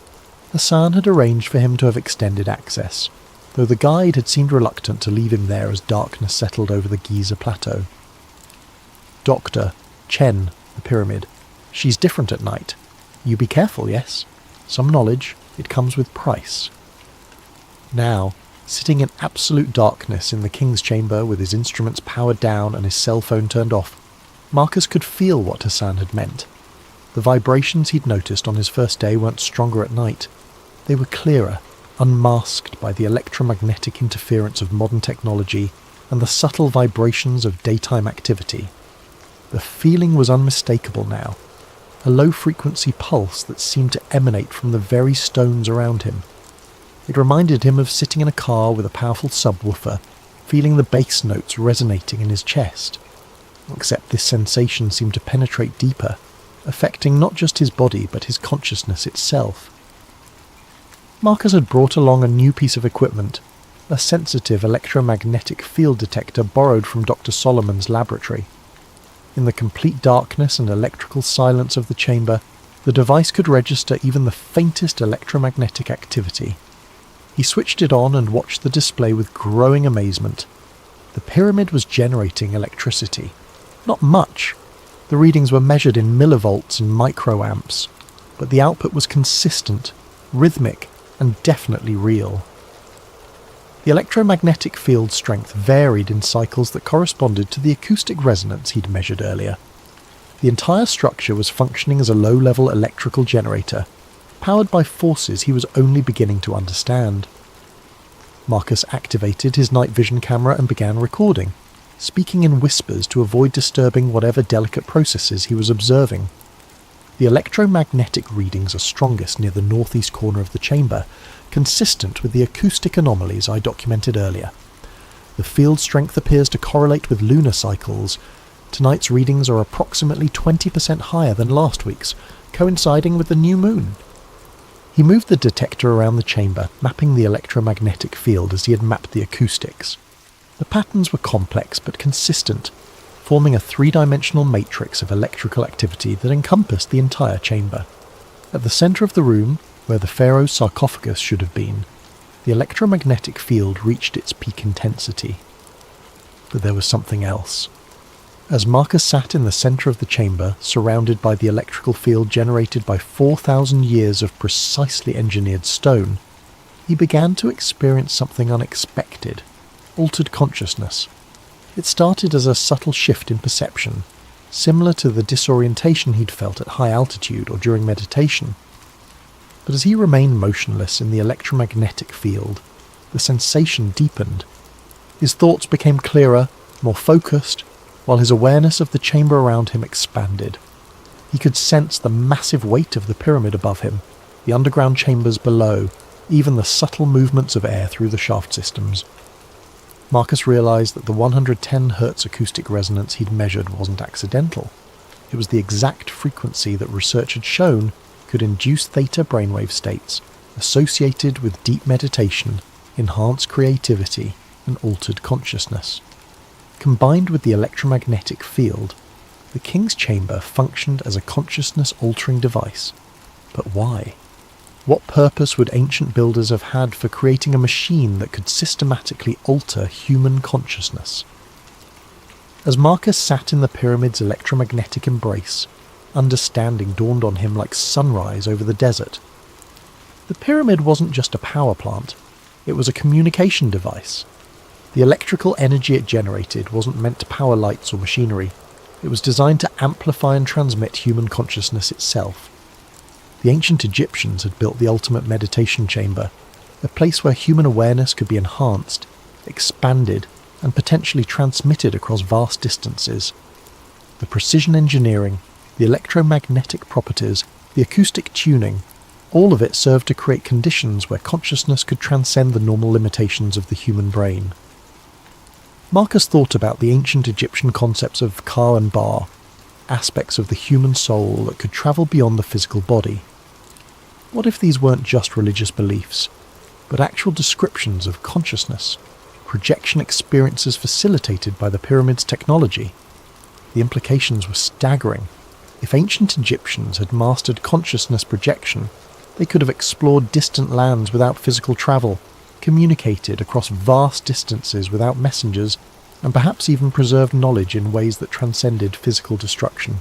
Hassan had arranged for him to have extended access, though the guide had seemed reluctant to leave him there as darkness settled over the Giza plateau. Doctor, Chen, the pyramid. She's different at night. You be careful, yes? Some knowledge, it comes with price. Now, sitting in absolute darkness in the king's chamber with his instruments powered down and his cell phone turned off, Marcus could feel what Hassan had meant. The vibrations he'd noticed on his first day weren't stronger at night. They were clearer, unmasked by the electromagnetic interference of modern technology and the subtle vibrations of daytime activity. The feeling was unmistakable now, a low-frequency pulse that seemed to emanate from the very stones around him. It reminded him of sitting in a car with a powerful subwoofer, feeling the bass notes resonating in his chest. Except this sensation seemed to penetrate deeper, affecting not just his body but his consciousness itself. Marcus had brought along a new piece of equipment, a sensitive electromagnetic field detector borrowed from Dr. Solomon's laboratory. In the complete darkness and electrical silence of the chamber, the device could register even the faintest electromagnetic activity. He switched it on and watched the display with growing amazement. The pyramid was generating electricity. Not much. The readings were measured in millivolts and microamps, but the output was consistent, rhythmic, and definitely real. The electromagnetic field strength varied in cycles that corresponded to the acoustic resonance he'd measured earlier. The entire structure was functioning as a low-level electrical generator, powered by forces he was only beginning to understand. Marcus activated his night vision camera and began recording, speaking in whispers to avoid disturbing whatever delicate processes he was observing. The electromagnetic readings are strongest near the northeast corner of the chamber, consistent with the acoustic anomalies I documented earlier. The field strength appears to correlate with lunar cycles. Tonight's readings are approximately 20% higher than last week's, coinciding with the new moon. He moved the detector around the chamber, mapping the electromagnetic field as he had mapped the acoustics. The patterns were complex but consistent, forming a three-dimensional matrix of electrical activity that encompassed the entire chamber. At the centre of the room, where the pharaoh's sarcophagus should have been, the electromagnetic field reached its peak intensity. But there was something else. As Marcus sat in the centre of the chamber, surrounded by the electrical field generated by 4,000 years of precisely engineered stone, he began to experience something unexpected, altered consciousness. It started as a subtle shift in perception, similar to the disorientation he'd felt at high altitude or during meditation. But as he remained motionless in the electromagnetic field, the sensation deepened. His thoughts became clearer, more focused, while his awareness of the chamber around him expanded. He could sense the massive weight of the pyramid above him, the underground chambers below, even the subtle movements of air through the shaft systems. Marcus realized that the 110 Hz acoustic resonance he'd measured wasn't accidental. It was the exact frequency that research had shown could induce theta brainwave states associated with deep meditation, enhanced creativity, and altered consciousness. Combined with the electromagnetic field, the king's chamber functioned as a consciousness-altering device. But why? What purpose would ancient builders have had for creating a machine that could systematically alter human consciousness? As Marcus sat in the pyramid's electromagnetic embrace, understanding dawned on him like sunrise over the desert. The pyramid wasn't just a power plant, it was a communication device. The electrical energy it generated wasn't meant to power lights or machinery. It was designed to amplify and transmit human consciousness itself. The ancient Egyptians had built the ultimate meditation chamber, a place where human awareness could be enhanced, expanded, and potentially transmitted across vast distances. The precision engineering, the electromagnetic properties, the acoustic tuning, all of it served to create conditions where consciousness could transcend the normal limitations of the human brain. Marcus thought about the ancient Egyptian concepts of Ka and Ba, aspects of the human soul that could travel beyond the physical body. What if these weren't just religious beliefs, but actual descriptions of consciousness, projection experiences facilitated by the pyramid's technology? The implications were staggering. If ancient Egyptians had mastered consciousness projection, They could have explored distant lands without physical travel, communicated across vast distances without messengers, and perhaps even preserved knowledge in ways that transcended physical destruction.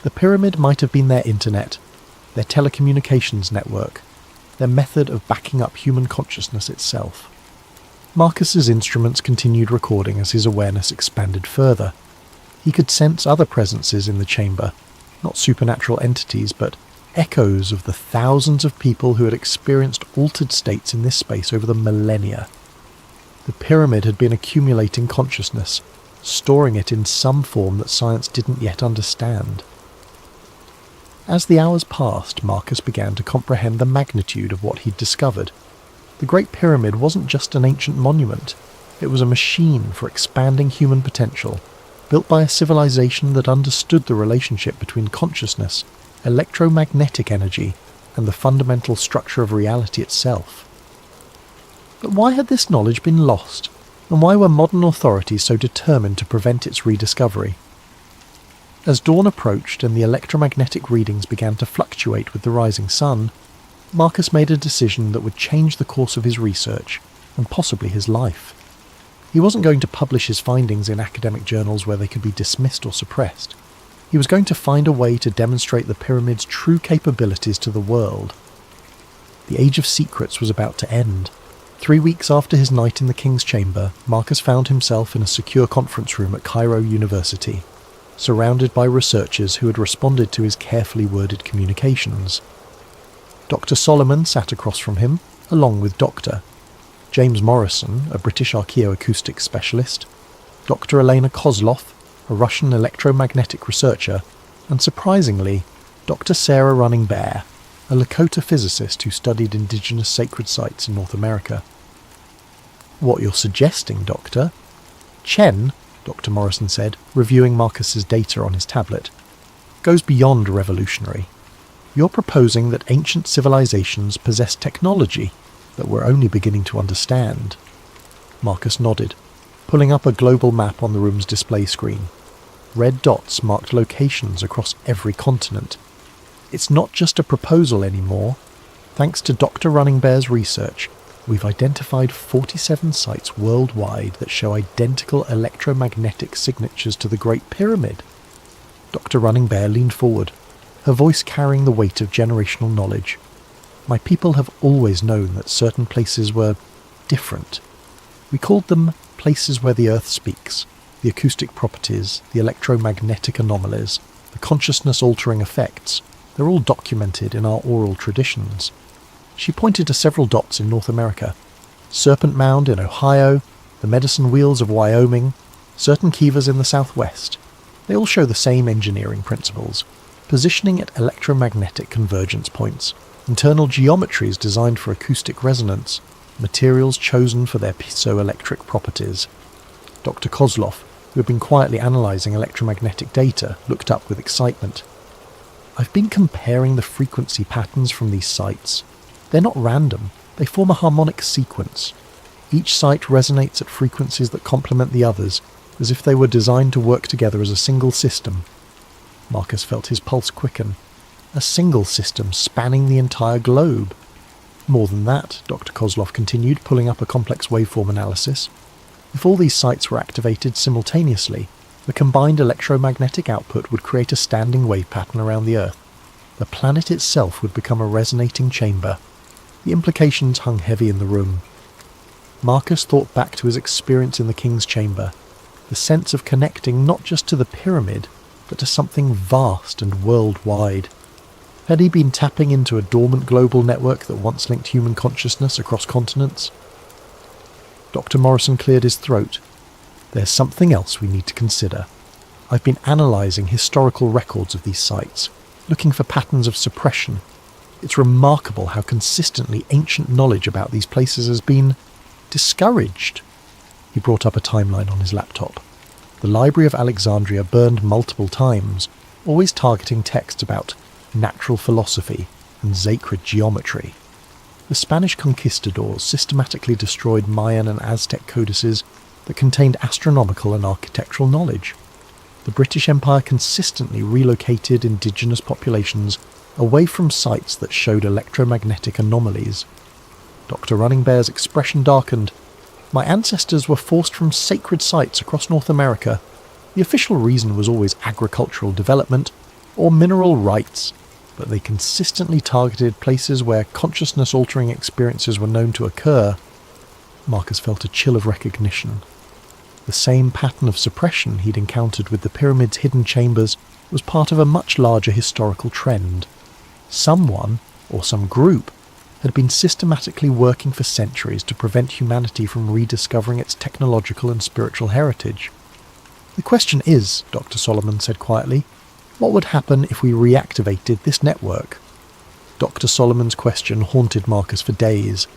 The pyramid might have been their internet, their telecommunications network, their method of backing up human consciousness itself. Marcus's instruments continued recording as his awareness expanded further. He could sense other presences in the chamber, not supernatural entities, but echoes of the thousands of people who had experienced altered states in this space over the millennia. The pyramid had been accumulating consciousness, storing it in some form that science didn't yet understand. As the hours passed, Marcus began to comprehend the magnitude of what he'd discovered. The Great Pyramid wasn't just an ancient monument, it was a machine for expanding human potential, built by a civilization that understood the relationship between consciousness, electromagnetic energy, and the fundamental structure of reality itself. But why had this knowledge been lost, and why were modern authorities so determined to prevent its rediscovery? As dawn approached and the electromagnetic readings began to fluctuate with the rising sun, Marcus made a decision that would change the course of his research, and possibly his life. He wasn't going to publish his findings in academic journals where they could be dismissed or suppressed. He was going to find a way to demonstrate the pyramid's true capabilities to the world. The Age of Secrets was about to end. 3 weeks after his night in the King's Chamber, Marcus found himself in a secure conference room at Cairo University, surrounded by researchers who had responded to his carefully worded communications. Dr. Solomon sat across from him, along with Dr. James Morrison, a British archaeoacoustic specialist, Dr. Elena Kozlov, a Russian electromagnetic researcher, and surprisingly, Dr. Sarah Running Bear, a Lakota physicist who studied indigenous sacred sites in North America. "What you're suggesting, Doctor?" "Chen," Dr. Morrison said, reviewing Marcus's data on his tablet, "goes beyond revolutionary. You're proposing that ancient civilizations possess technology that we're only beginning to understand." Marcus nodded, pulling up a global map on the room's display screen. Red dots marked locations across every continent. It's not just a proposal anymore. Thanks to Dr. Running Bear's research, we've identified 47 sites worldwide that show identical electromagnetic signatures to the Great Pyramid. Dr. Running Bear leaned forward, her voice carrying the weight of generational knowledge. "My people have always known that certain places were different. We called them places where the earth speaks, the acoustic properties, the electromagnetic anomalies, the consciousness-altering effects. They're all documented in our oral traditions." She pointed to several dots in North America. Serpent Mound in Ohio, the Medicine Wheels of Wyoming, certain kivas in the southwest. They all show the same engineering principles. Positioning at electromagnetic convergence points, internal geometries designed for acoustic resonance, materials chosen for their piezoelectric properties. Dr. Kozlov, who had been quietly analysing electromagnetic data, looked up with excitement. "I've been comparing the frequency patterns from these sites. They're not random, they form a harmonic sequence. Each site resonates at frequencies that complement the others, as if they were designed to work together as a single system." Marcus felt his pulse quicken. A single system spanning the entire globe. More than that, Dr. Kozlov continued, pulling up a complex waveform analysis. If all these sites were activated simultaneously, the combined electromagnetic output would create a standing wave pattern around the Earth. The planet itself would become a resonating chamber. The implications hung heavy in the room. Marcus thought back to his experience in the King's Chamber, the sense of connecting not just to the pyramid, but to something vast and worldwide. Had he been tapping into a dormant global network that once linked human consciousness across continents? Dr. Morrison cleared his throat. "There's something else we need to consider. I've been analysing historical records of these sites, looking for patterns of suppression. It's remarkable how consistently ancient knowledge about these places has been discouraged." He brought up a timeline on his laptop. The Library of Alexandria burned multiple times, always targeting texts about natural philosophy and sacred geometry. The Spanish conquistadors systematically destroyed Mayan and Aztec codices that contained astronomical and architectural knowledge. The British Empire consistently relocated indigenous populations away from sites that showed electromagnetic anomalies. Dr. Running Bear's expression darkened. My ancestors were forced from sacred sites across North America. The official reason was always agricultural development or mineral rights, but they consistently targeted places where consciousness-altering experiences were known to occur. Marcus felt a chill of recognition. The same pattern of suppression he'd encountered with the pyramid's hidden chambers was part of a much larger historical trend. Someone, or some group, had been systematically working for centuries to prevent humanity from rediscovering its technological and spiritual heritage. The question is, Dr. Solomon said quietly, what would happen if we reactivated this network? Dr. Solomon's question haunted Marcus for days.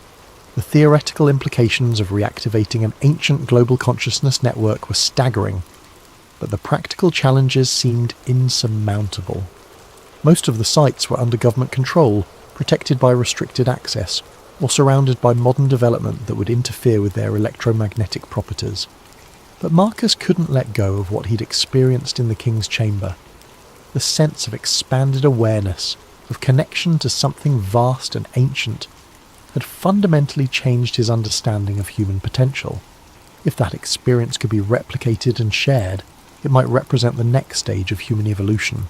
The theoretical implications of reactivating an ancient global consciousness network were staggering, but the practical challenges seemed insurmountable. Most of the sites were under government control, protected by restricted access, or surrounded by modern development that would interfere with their electromagnetic properties. But Marcus couldn't let go of what he'd experienced in the King's Chamber. The sense of expanded awareness, of connection to something vast and ancient, had fundamentally changed his understanding of human potential. If that experience could be replicated and shared, it might represent the next stage of human evolution.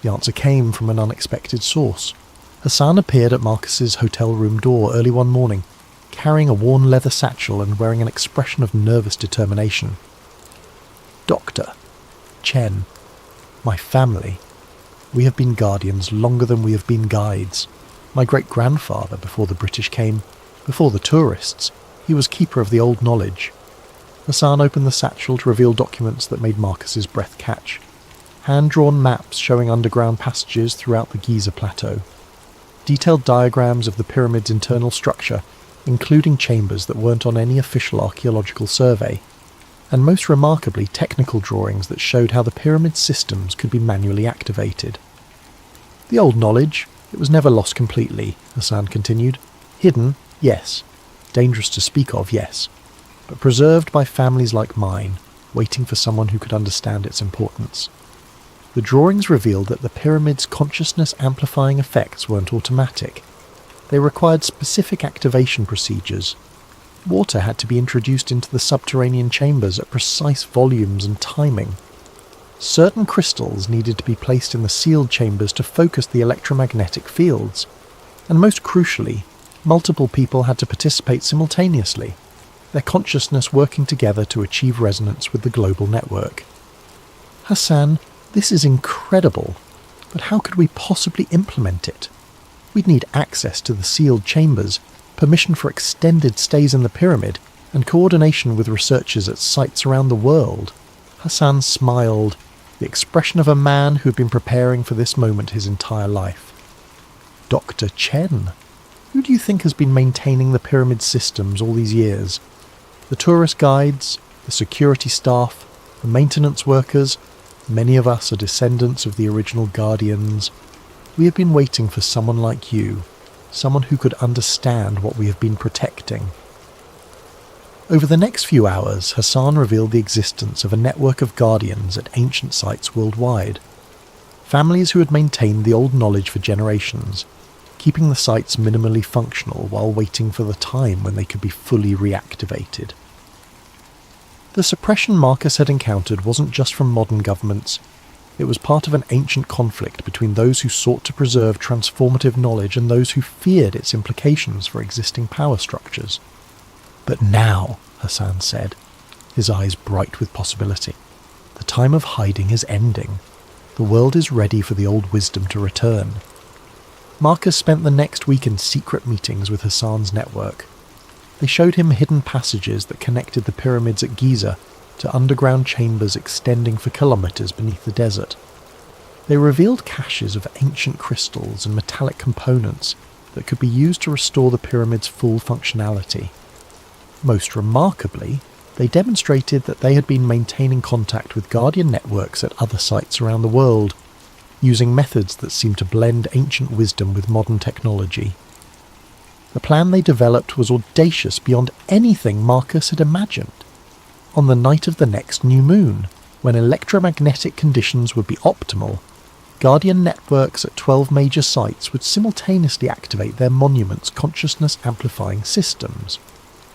The answer came from an unexpected source. Hassan appeared at Marcus's hotel room door early one morning, carrying a worn leather satchel and wearing an expression of nervous determination. "Doctor, Chen, my family, we have been guardians longer than we have been guides. My great-grandfather, before the British came, before the tourists, he was keeper of the old knowledge." Hassan opened the satchel to reveal documents that made Marcus's breath catch. Hand-drawn maps showing underground passages throughout the Giza Plateau. Detailed diagrams of the pyramid's internal structure, including chambers that weren't on any official archaeological survey, and most remarkably technical drawings that showed how the pyramid's systems could be manually activated. "The old knowledge, it was never lost completely," Hassan continued. "Hidden, yes. Dangerous to speak of, yes. But preserved by families like mine, waiting for someone who could understand its importance." The drawings revealed that the pyramid's consciousness-amplifying effects weren't automatic. They required specific activation procedures. Water had to be introduced into the subterranean chambers at precise volumes and timing. Certain crystals needed to be placed in the sealed chambers to focus the electromagnetic fields. And most crucially, multiple people had to participate simultaneously, their consciousness working together to achieve resonance with the global network. "Hassan, this is incredible, but how could we possibly implement it? We'd need access to the sealed chambers, permission for extended stays in the pyramid, and coordination with researchers at sites around the world." Hassan smiled, the expression of a man who had been preparing for this moment his entire life. "Dr. Chen, who do you think has been maintaining the pyramid systems all these years? The tourist guides, the security staff, the maintenance workers. Many of us are descendants of the original guardians. We have been waiting for someone like you, someone who could understand what we have been protecting." Over the next few hours, Hassan revealed the existence of a network of guardians at ancient sites worldwide. Families who had maintained the old knowledge for generations, keeping the sites minimally functional while waiting for the time when they could be fully reactivated. The suppression Marcus had encountered wasn't just from modern governments. It was part of an ancient conflict between those who sought to preserve transformative knowledge and those who feared its implications for existing power structures. "But now," Hassan said, his eyes bright with possibility, "the time of hiding is ending. The world is ready for the old wisdom to return." Marcus spent the next week in secret meetings with Hassan's network. They showed him hidden passages that connected the pyramids at Giza to underground chambers extending for kilometers beneath the desert. They revealed caches of ancient crystals and metallic components that could be used to restore the pyramid's full functionality. Most remarkably, they demonstrated that they had been maintaining contact with Guardian networks at other sites around the world, using methods that seemed to blend ancient wisdom with modern technology. The plan they developed was audacious beyond anything Marcus had imagined. On the night of the next new moon, when electromagnetic conditions would be optimal, Guardian networks at 12 major sites would simultaneously activate their monuments' consciousness-amplifying systems.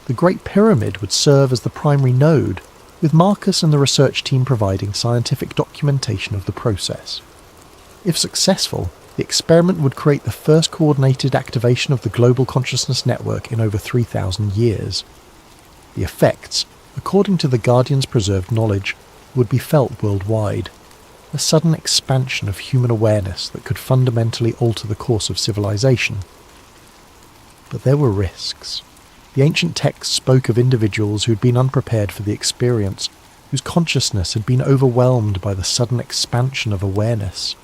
The Great Pyramid would serve as the primary node, with Marcus and the research team providing scientific documentation of the process. If successful, the experiment would create the first coordinated activation of the global consciousness network in over 3,000 years. The effects, according to the Guardian's preserved knowledge, would be felt worldwide. A sudden expansion of human awareness that could fundamentally alter the course of civilization. But there were risks. The ancient texts spoke of individuals who'd been unprepared for the experience, whose consciousness had been overwhelmed by the sudden expansion of awareness.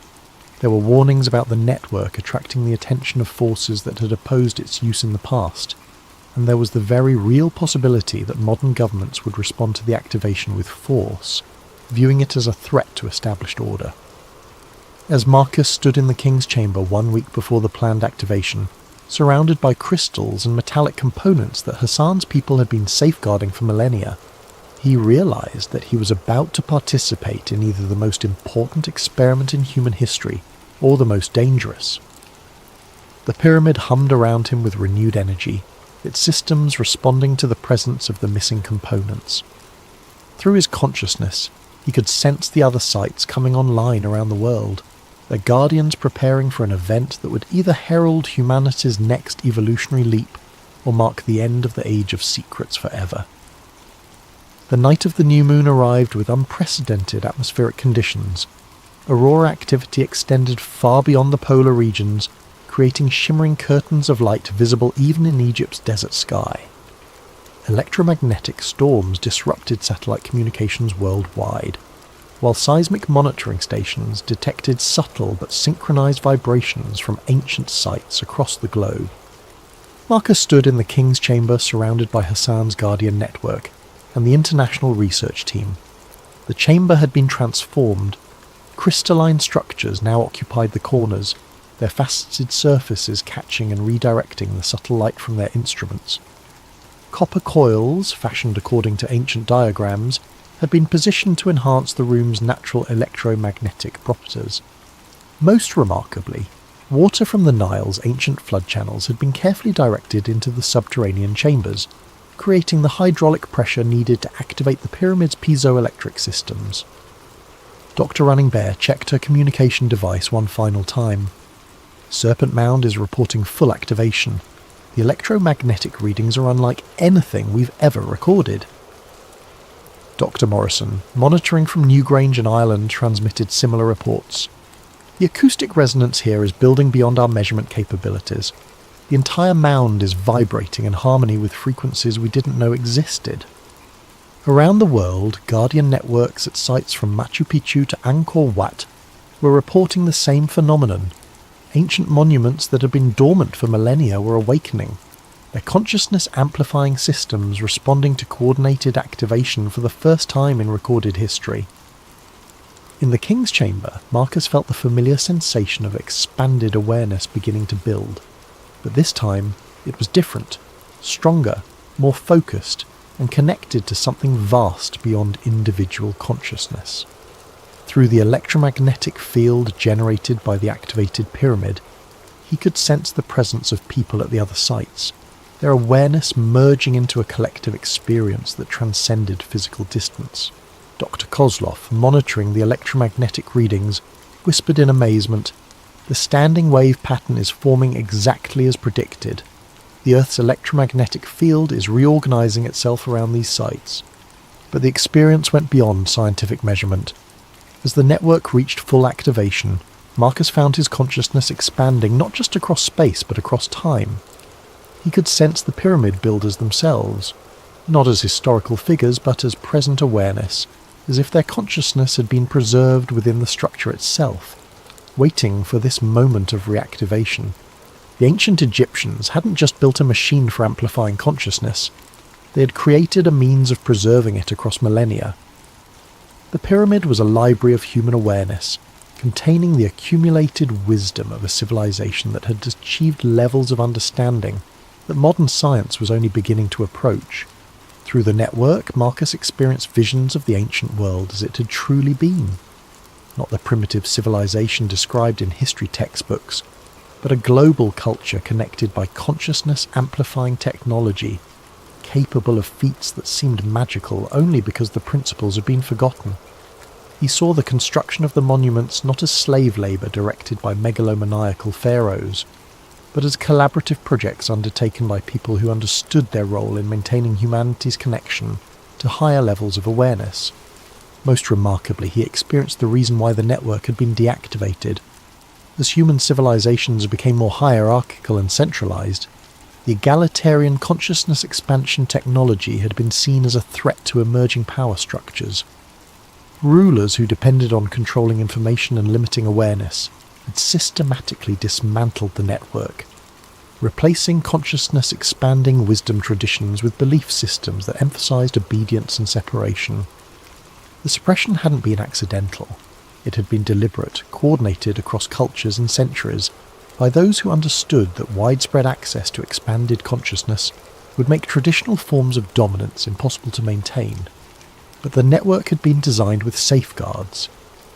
There were warnings about the network attracting the attention of forces that had opposed its use in the past, and there was the very real possibility that modern governments would respond to the activation with force, viewing it as a threat to established order. As Marcus stood in the king's chamber 1 week before the planned activation, surrounded by crystals and metallic components that Hassan's people had been safeguarding for millennia, he realized that he was about to participate in either the most important experiment in human history or the most dangerous. The pyramid hummed around him with renewed energy, its systems responding to the presence of the missing components. Through his consciousness, he could sense the other sites coming online around the world, their guardians preparing for an event that would either herald humanity's next evolutionary leap or mark the end of the Age of Secrets forever. The night of the new moon arrived with unprecedented atmospheric conditions. Aurora activity extended far beyond the polar regions, creating shimmering curtains of light visible even in Egypt's desert sky. Electromagnetic storms disrupted satellite communications worldwide, while seismic monitoring stations detected subtle but synchronized vibrations from ancient sites across the globe. Marcus stood in the king's chamber surrounded by Hassan's Guardian network and the international research team. The chamber had been transformed. Crystalline structures now occupied the corners, their faceted surfaces catching and redirecting the subtle light from their instruments. Copper coils, fashioned according to ancient diagrams, had been positioned to enhance the room's natural electromagnetic properties. Most remarkably, water from the Nile's ancient flood channels had been carefully directed into the subterranean chambers, creating the hydraulic pressure needed to activate the pyramid's piezoelectric systems. Dr. Running Bear checked her communication device one final time. Serpent Mound is reporting full activation. The electromagnetic readings are unlike anything we've ever recorded. Dr. Morrison, monitoring from Newgrange and Ireland, transmitted similar reports. The acoustic resonance here is building beyond our measurement capabilities. The entire mound is vibrating in harmony with frequencies we didn't know existed. Around the world, Guardian networks at sites from Machu Picchu to Angkor Wat were reporting the same phenomenon. Ancient monuments that had been dormant for millennia were awakening, their consciousness-amplifying systems responding to coordinated activation for the first time in recorded history. In the King's Chamber, Marcus felt the familiar sensation of expanded awareness beginning to build. But this time, it was different, stronger, more focused, and connected to something vast beyond individual consciousness. Through the electromagnetic field generated by the activated pyramid, he could sense the presence of people at the other sites, their awareness merging into a collective experience that transcended physical distance. Dr. Kozlov, monitoring the electromagnetic readings, whispered in amazement, "The standing wave pattern is forming exactly as predicted. The Earth's electromagnetic field is reorganizing itself around these sites." But the experience went beyond scientific measurement. As the network reached full activation, Marcus found his consciousness expanding not just across space but across time. He could sense the pyramid builders themselves, not as historical figures but as present awareness, as if their consciousness had been preserved within the structure itself, waiting for this moment of reactivation. The ancient Egyptians hadn't just built a machine for amplifying consciousness, they had created a means of preserving it across millennia. The pyramid was a library of human awareness, containing the accumulated wisdom of a civilization that had achieved levels of understanding that modern science was only beginning to approach. Through the network, Marcus experienced visions of the ancient world as it had truly been. not the primitive civilization described in history textbooks, but a global culture connected by consciousness-amplifying technology, capable of feats that seemed magical only because the principles had been forgotten. He saw the construction of the monuments not as slave labour directed by megalomaniacal pharaohs, but as collaborative projects undertaken by people who understood their role in maintaining humanity's connection to higher levels of awareness. Most remarkably, he experienced the reason why the network had been deactivated. As human civilizations became more hierarchical and centralized, the egalitarian consciousness expansion technology had been seen as a threat to emerging power structures. Rulers who depended on controlling information and limiting awareness had systematically dismantled the network, replacing consciousness expanding wisdom traditions with belief systems that emphasized obedience and separation. The suppression hadn't been accidental. It had been deliberate, coordinated across cultures and centuries by those who understood that widespread access to expanded consciousness would make traditional forms of dominance impossible to maintain. But the network had been designed with safeguards.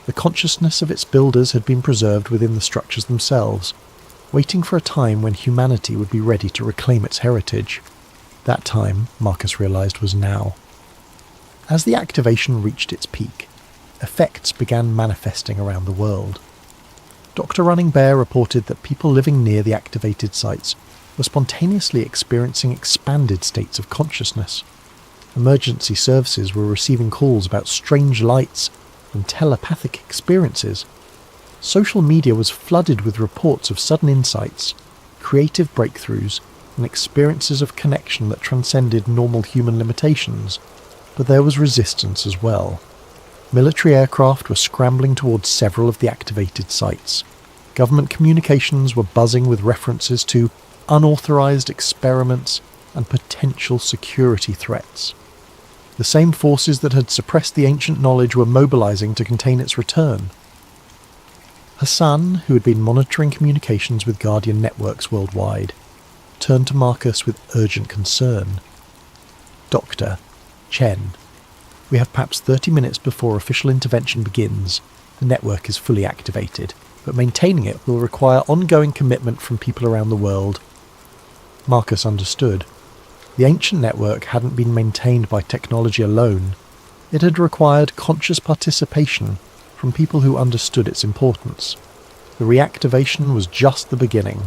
The consciousness of its builders had been preserved within the structures themselves, waiting for a time when humanity would be ready to reclaim its heritage. That time, Marcus realized, was now. As the activation reached its peak, effects began manifesting around the world. Dr. Running Bear reported that people living near the activated sites were spontaneously experiencing expanded states of consciousness. Emergency services were receiving calls about strange lights and telepathic experiences. Social media was flooded with reports of sudden insights, creative breakthroughs, and experiences of connection that transcended normal human limitations. But there was resistance as well. Military aircraft were scrambling towards several of the activated sites. Government communications were buzzing with references to unauthorized experiments and potential security threats. The same forces that had suppressed the ancient knowledge were mobilizing to contain its return. Hassan, who had been monitoring communications with Guardian networks worldwide, turned to Marcus with urgent concern. Doctor, Chen, we have perhaps 30 minutes before official intervention begins. The network is fully activated, but maintaining it will require ongoing commitment from people around the world. Marcus understood. The ancient network hadn't been maintained by technology alone. It had required conscious participation from people who understood its importance. The reactivation was just the beginning.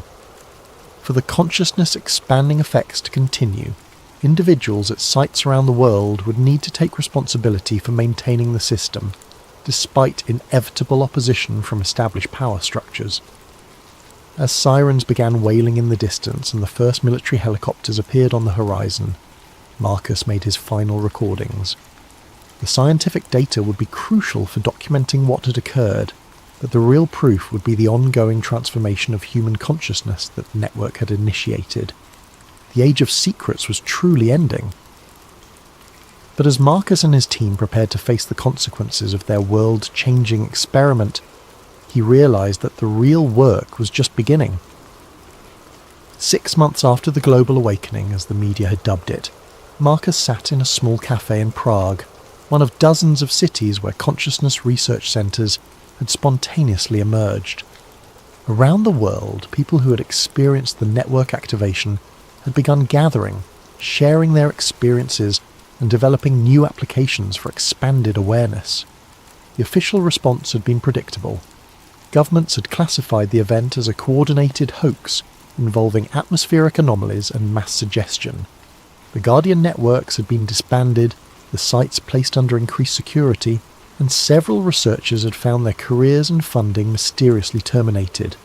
For the consciousness expanding effects to continue, individuals at sites around the world would need to take responsibility for maintaining the system, despite inevitable opposition from established power structures. As sirens began wailing in the distance and the first military helicopters appeared on the horizon, Marcus made his final recordings. The scientific data would be crucial for documenting what had occurred, but the real proof would be the ongoing transformation of human consciousness that the network had initiated. The age of secrets was truly ending. But as Marcus and his team prepared to face the consequences of their world-changing experiment, he realized that the real work was just beginning. 6 months after the global awakening, as the media had dubbed it, Marcus sat in a small cafe in Prague, one of dozens of cities where consciousness research centers had spontaneously emerged. Around the world, people who had experienced the network activation had begun gathering, sharing their experiences, and developing new applications for expanded awareness. The official response had been predictable. Governments had classified the event as a coordinated hoax involving atmospheric anomalies and mass suggestion. The Guardian networks had been disbanded, the sites placed under increased security, and several researchers had found their careers and funding mysteriously terminated.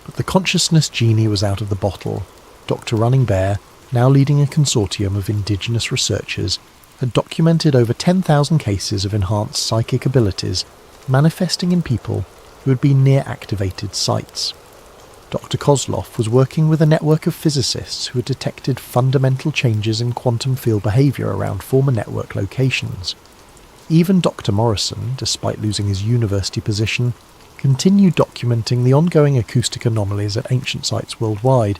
But the consciousness genie was out of the bottle. Dr. Running Bear, now leading a consortium of indigenous researchers, had documented over 10,000 cases of enhanced psychic abilities manifesting in people who had been near activated sites. Dr. Kozlov was working with a network of physicists who had detected fundamental changes in quantum field behavior around former network locations. Even Dr. Morrison, despite losing his university position, continued documenting the ongoing acoustic anomalies at ancient sites worldwide.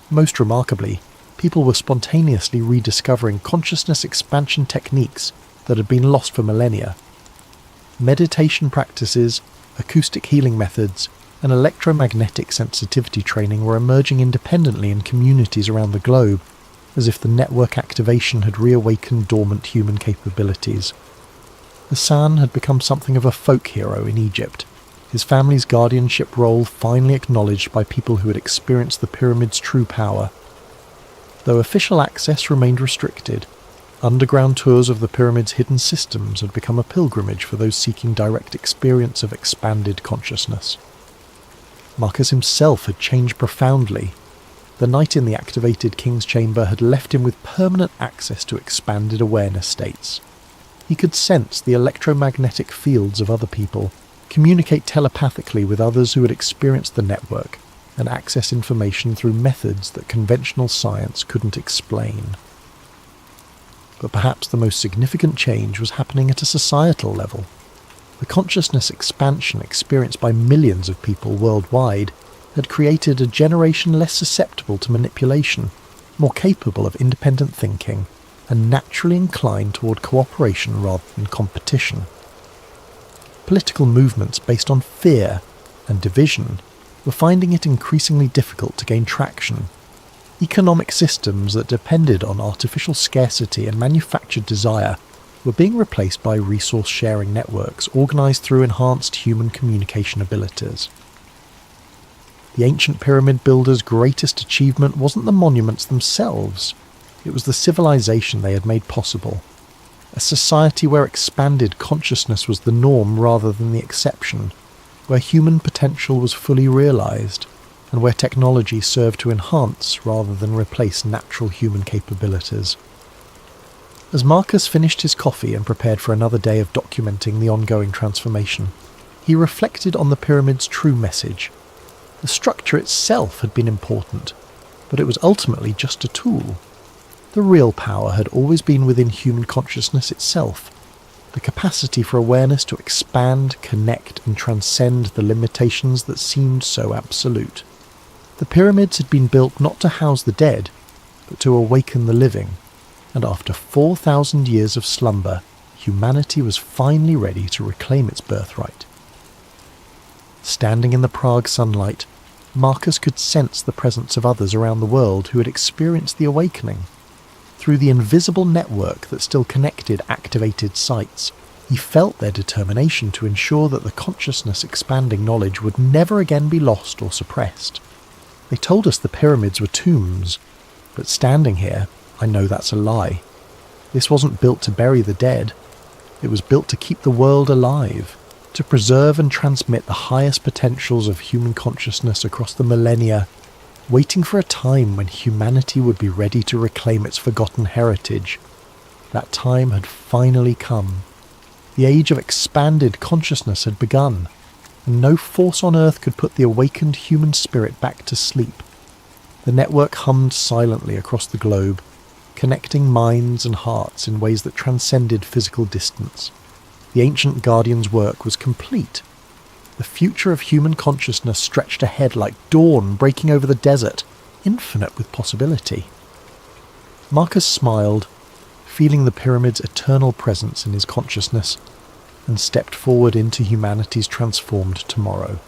Most remarkably, people were spontaneously rediscovering consciousness expansion techniques that had been lost for millennia. Meditation practices, acoustic healing methods, and electromagnetic sensitivity training were emerging independently in communities around the globe, as if the network activation had reawakened dormant human capabilities. Hassan had become something of a folk hero in Egypt, his family's guardianship role finally acknowledged by people who had experienced the pyramid's true power. Though official access remained restricted, underground tours of the pyramid's hidden systems had become a pilgrimage for those seeking direct experience of expanded consciousness. Marcus himself had changed profoundly. The night in the activated King's Chamber had left him with permanent access to expanded awareness states. He could sense the electromagnetic fields of other people, communicate telepathically with others who had experienced the network, and access information through methods that conventional science couldn't explain. But perhaps the most significant change was happening at a societal level. The consciousness expansion experienced by millions of people worldwide had created a generation less susceptible to manipulation, more capable of independent thinking, and naturally inclined toward cooperation rather than competition. Political movements based on fear and division were finding it increasingly difficult to gain traction. Economic systems that depended on artificial scarcity and manufactured desire were being replaced by resource-sharing networks organised through enhanced human communication abilities. The ancient pyramid builders' greatest achievement wasn't the monuments themselves, it was the civilization they had made possible. A society where expanded consciousness was the norm rather than the exception, where human potential was fully realised, and where technology served to enhance rather than replace natural human capabilities. As Marcus finished his coffee and prepared for another day of documenting the ongoing transformation, he reflected on the pyramid's true message. The structure itself had been important, but it was ultimately just a tool. The real power had always been within human consciousness itself, the capacity for awareness to expand, connect, and transcend the limitations that seemed so absolute. The pyramids had been built not to house the dead, but to awaken the living, and after 4,000 years of slumber, humanity was finally ready to reclaim its birthright. Standing in the Prague sunlight, Marcus could sense the presence of others around the world who had experienced the awakening. Through the invisible network that still connected activated sites, he felt their determination to ensure that the consciousness-expanding knowledge would never again be lost or suppressed. They told us the pyramids were tombs, but standing here, I know that's a lie. This wasn't built to bury the dead. It was built to keep the world alive, to preserve and transmit the highest potentials of human consciousness across the millennia, waiting for a time when humanity would be ready to reclaim its forgotten heritage. That time had finally come. The age of expanded consciousness had begun, and no force on earth could put the awakened human spirit back to sleep. The network hummed silently across the globe, connecting minds and hearts in ways that transcended physical distance. The ancient guardian's work was complete. The future of human consciousness stretched ahead like dawn breaking over the desert, infinite with possibility. Marcus smiled, feeling the pyramid's eternal presence in his consciousness, and stepped forward into humanity's transformed tomorrow.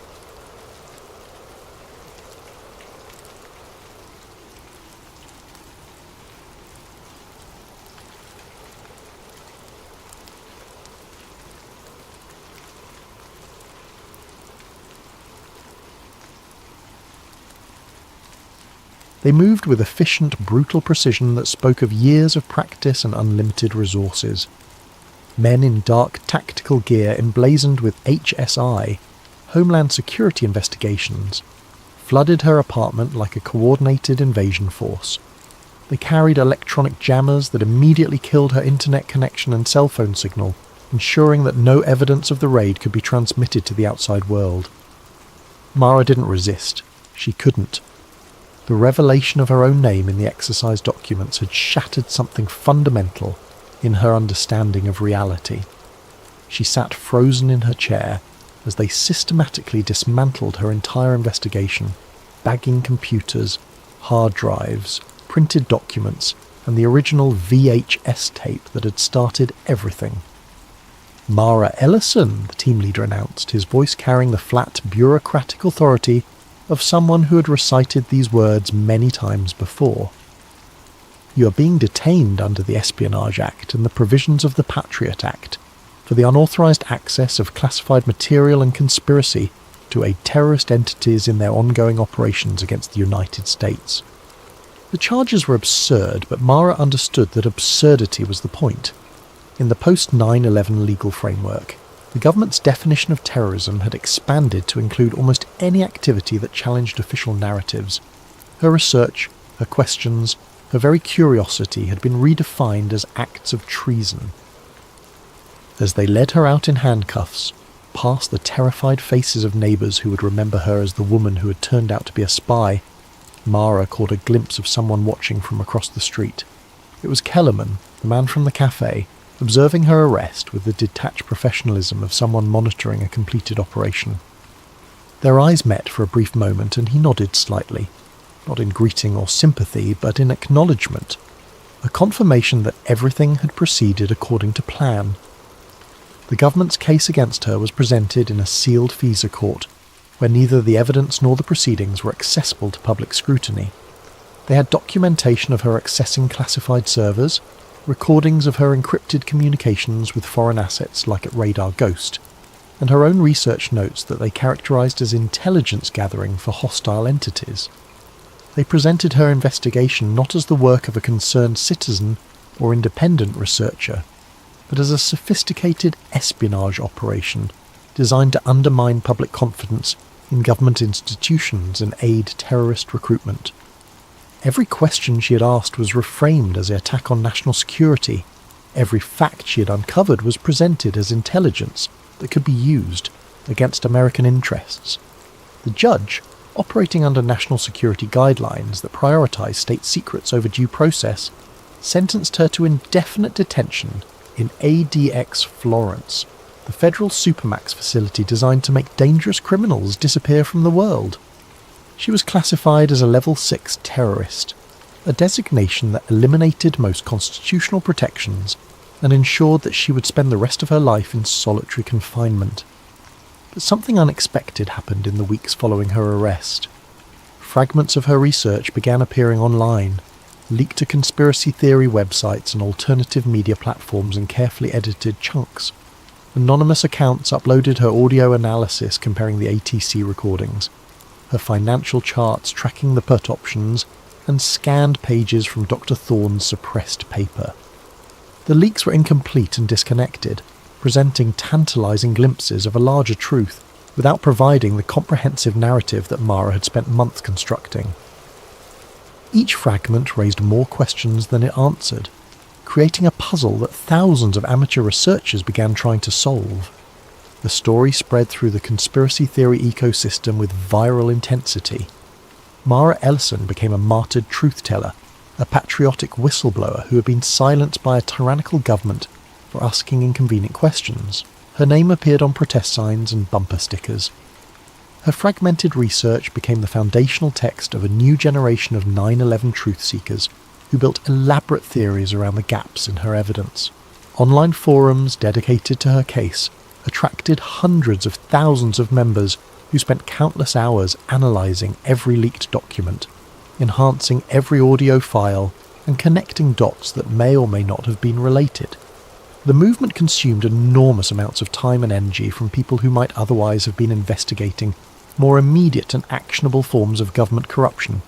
They moved with efficient, brutal precision that spoke of years of practice and unlimited resources. Men in dark tactical gear emblazoned with HSI, Homeland Security Investigations, flooded her apartment like a coordinated invasion force. They carried electronic jammers that immediately killed her internet connection and cell phone signal, ensuring that no evidence of the raid could be transmitted to the outside world. Mara didn't resist. She couldn't. The revelation of her own name in the exercise documents had shattered something fundamental in her understanding of reality. She sat frozen in her chair as they systematically dismantled her entire investigation, bagging computers, hard drives, printed documents, and the original VHS tape that had started everything. Mara Ellison, the team leader announced, his voice carrying the flat, bureaucratic authority of someone who had recited these words many times before. You are being detained under the Espionage Act and the provisions of the Patriot Act for the unauthorized access of classified material and conspiracy to aid terrorist entities in their ongoing operations against the United States. The charges were absurd, but Mara understood that absurdity was the point. In the post-9/11 legal framework, the government's definition of terrorism had expanded to include almost any activity that challenged official narratives. Her research, her questions, her very curiosity had been redefined as acts of treason. As they led her out in handcuffs, past the terrified faces of neighbours who would remember her as the woman who had turned out to be a spy, Mara caught a glimpse of someone watching from across the street. It was Kellerman, the man from the cafe, observing her arrest with the detached professionalism of someone monitoring a completed operation. Their eyes met for a brief moment and he nodded slightly, not in greeting or sympathy, but in acknowledgement, a confirmation that everything had proceeded according to plan. The government's case against her was presented in a sealed FISA court, where neither the evidence nor the proceedings were accessible to public scrutiny. They had documentation of her accessing classified servers, recordings of her encrypted communications with foreign assets like at Radar Ghost, and her own research notes that they characterized as intelligence gathering for hostile entities. They presented her investigation not as the work of a concerned citizen or independent researcher, but as a sophisticated espionage operation designed to undermine public confidence in government institutions and aid terrorist recruitment. Every question she had asked was reframed as an attack on national security. Every fact she had uncovered was presented as intelligence that could be used against American interests. The judge, operating under national security guidelines that prioritise state secrets over due process, sentenced her to indefinite detention in ADX Florence, the federal supermax facility designed to make dangerous criminals disappear from the world. She was classified as a Level 6 terrorist, a designation that eliminated most constitutional protections and ensured that she would spend the rest of her life in solitary confinement. But something unexpected happened in the weeks following her arrest. Fragments of her research began appearing online, leaked to conspiracy theory websites and alternative media platforms in carefully edited chunks. Anonymous accounts uploaded her audio analysis comparing the ATC recordings, her financial charts tracking the put options, and scanned pages from Dr. Thorne's suppressed paper. The leaks were incomplete and disconnected, presenting tantalizing glimpses of a larger truth without providing the comprehensive narrative that Mara had spent months constructing. Each fragment raised more questions than it answered, creating a puzzle that thousands of amateur researchers began trying to solve. The story spread through the conspiracy theory ecosystem with viral intensity. Mara Ellison became a martyred truth-teller, a patriotic whistleblower who had been silenced by a tyrannical government for asking inconvenient questions. Her name appeared on protest signs and bumper stickers. Her fragmented research became the foundational text of a new generation of 9/11 truth-seekers who built elaborate theories around the gaps in her evidence. Online forums dedicated to her case attracted hundreds of thousands of members who spent countless hours analysing every leaked document, enhancing every audio file, and connecting dots that may or may not have been related. The movement consumed enormous amounts of time and energy from people who might otherwise have been investigating more immediate and actionable forms of government corruption.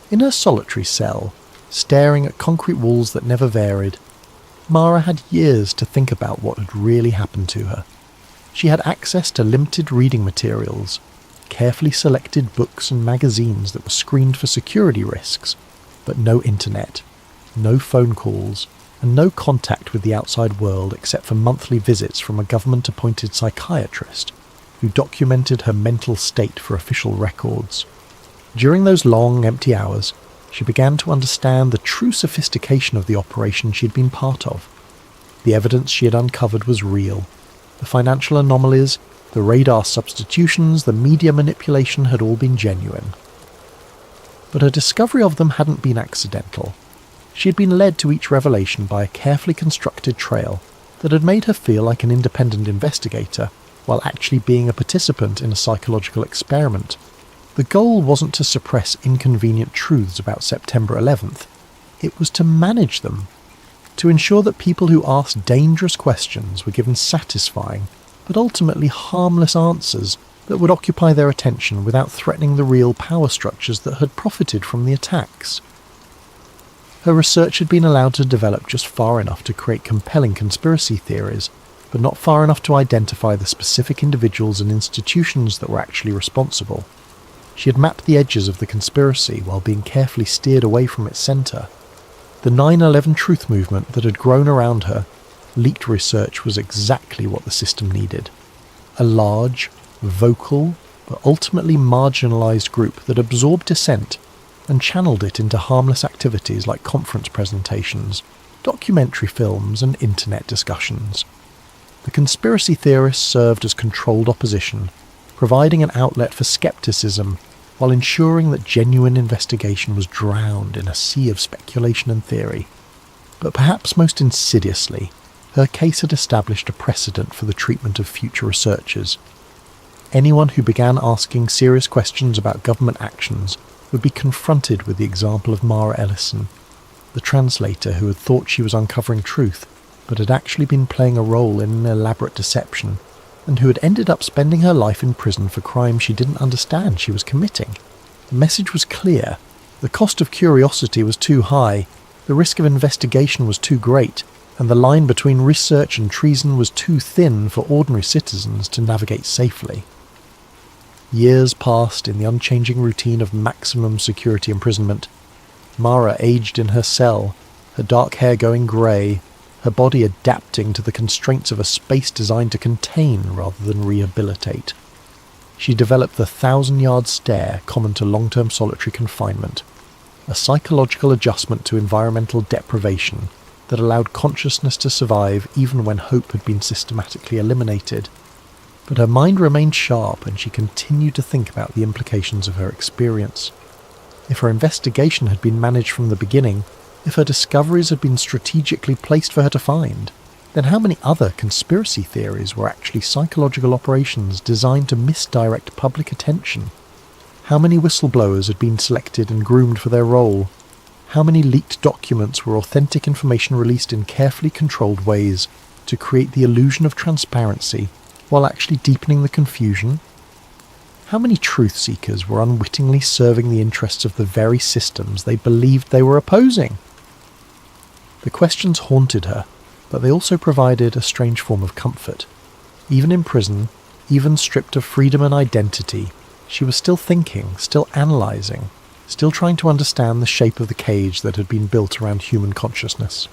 In her solitary cell, staring at concrete walls that never varied, Mara had years to think about what had really happened to her. She had access to limited reading materials, carefully selected books and magazines that were screened for security risks, but no internet, no phone calls, and no contact with the outside world except for monthly visits from a government-appointed psychiatrist who documented her mental state for official records. During those long, empty hours, she began to understand the true sophistication of the operation she had been part of. The evidence she had uncovered was real. The financial anomalies, the radar substitutions, the media manipulation had all been genuine. But her discovery of them hadn't been accidental. She had been led to each revelation by a carefully constructed trail, that had made her feel like an independent investigator while actually being a participant in a psychological experiment. The goal wasn't to suppress inconvenient truths about September 11th, it was to manage them, to ensure that people who asked dangerous questions were given satisfying, but ultimately harmless answers that would occupy their attention without threatening the real power structures that had profited from the attacks. Her research had been allowed to develop just far enough to create compelling conspiracy theories, but not far enough to identify the specific individuals and institutions that were actually responsible. She had mapped the edges of the conspiracy while being carefully steered away from its centre. The 9/11 truth movement that had grown around her, leaked research was exactly what the system needed. A large, vocal, but ultimately marginalised group that absorbed dissent and channeled it into harmless activities like conference presentations, documentary films and internet discussions. The conspiracy theorists served as controlled opposition, providing an outlet for scepticism while ensuring that genuine investigation was drowned in a sea of speculation and theory. But perhaps most insidiously, her case had established a precedent for the treatment of future researchers. Anyone who began asking serious questions about government actions would be confronted with the example of Mara Ellison, the translator who had thought she was uncovering truth, but had actually been playing a role in an elaborate deception, and who had ended up spending her life in prison for crimes she didn't understand she was committing. The message was clear. The cost of curiosity was too high, the risk of investigation was too great, and the line between research and treason was too thin for ordinary citizens to navigate safely. Years passed in the unchanging routine of maximum security imprisonment. Mara aged in her cell, her dark hair going grey, her body adapting to the constraints of a space designed to contain rather than rehabilitate. She developed the 1,000-yard stare common to long-term solitary confinement, a psychological adjustment to environmental deprivation that allowed consciousness to survive even when hope had been systematically eliminated. But her mind remained sharp and she continued to think about the implications of her experience. If her investigation had been managed from the beginning, if her discoveries had been strategically placed for her to find, then how many other conspiracy theories were actually psychological operations designed to misdirect public attention? How many whistleblowers had been selected and groomed for their role? How many leaked documents were authentic information released in carefully controlled ways to create the illusion of transparency while actually deepening the confusion? How many truth seekers were unwittingly serving the interests of the very systems they believed they were opposing? The questions haunted her, but they also provided a strange form of comfort. Even in prison, even stripped of freedom and identity, she was still thinking, still analysing, still trying to understand the shape of the cage that had been built around human consciousness.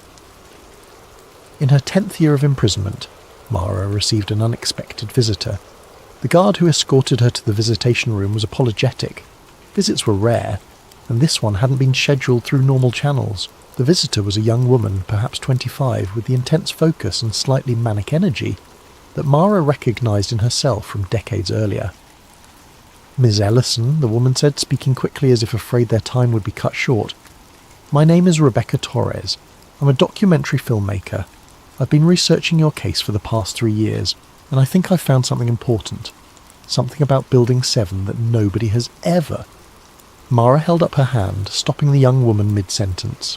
In her 10th year of imprisonment, Mara received an unexpected visitor. The guard who escorted her to the visitation room was apologetic. Visits were rare, and this one hadn't been scheduled through normal channels. The visitor was a young woman, perhaps 25, with the intense focus and slightly manic energy that Mara recognised in herself from decades earlier. "Ms. Ellison," the woman said, speaking quickly as if afraid their time would be cut short. "My name is Rebecca Torres. I'm a documentary filmmaker. I've been researching your case for the past 3 years, and I think I've found something important. Something about Building 7 that nobody has ever..." Mara held up her hand, stopping the young woman mid-sentence.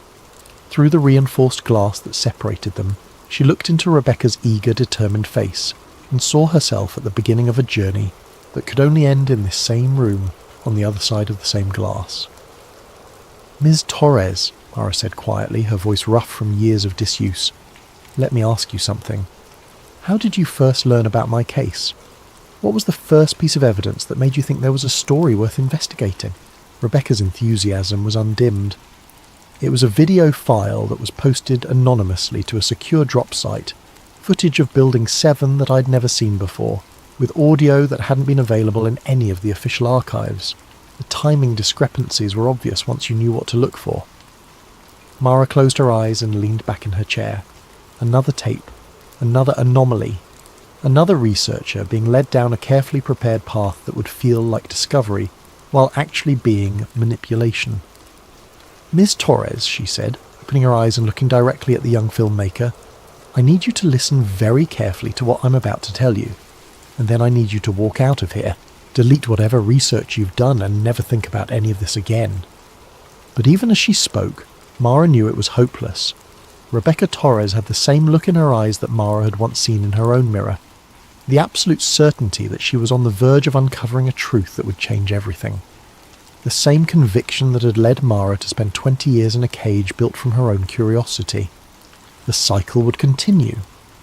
Through the reinforced glass that separated them, she looked into Rebecca's eager, determined face and saw herself at the beginning of a journey that could only end in this same room on the other side of the same glass. "Ms. Torres," Mara said quietly, her voice rough from years of disuse, "let me ask you something. How did you first learn about my case? What was the first piece of evidence that made you think there was a story worth investigating?" Rebecca's enthusiasm was undimmed. It was a video file that was posted anonymously to a secure drop site, footage of Building 7 that I'd never seen before, with audio that hadn't been available in any of the official archives. The timing discrepancies were obvious once you knew what to look for. Mara closed her eyes and leaned back in her chair. Another tape, another anomaly, another researcher being led down a carefully prepared path that would feel like discovery, while actually being manipulation. "Ms. Torres," she said, opening her eyes and looking directly at the young filmmaker, I need you to listen very carefully to what I'm about to tell you, and then I need you to walk out of here, delete whatever research you've done, and never think about any of this again." But even as she spoke, Mara knew it was hopeless. Rebecca Torres had the same look in her eyes that Mara had once seen in her own mirror, the absolute certainty that she was on the verge of uncovering a truth that would change everything. The same conviction that had led Mara to spend 20 years in a cage built from her own curiosity. The cycle would continue.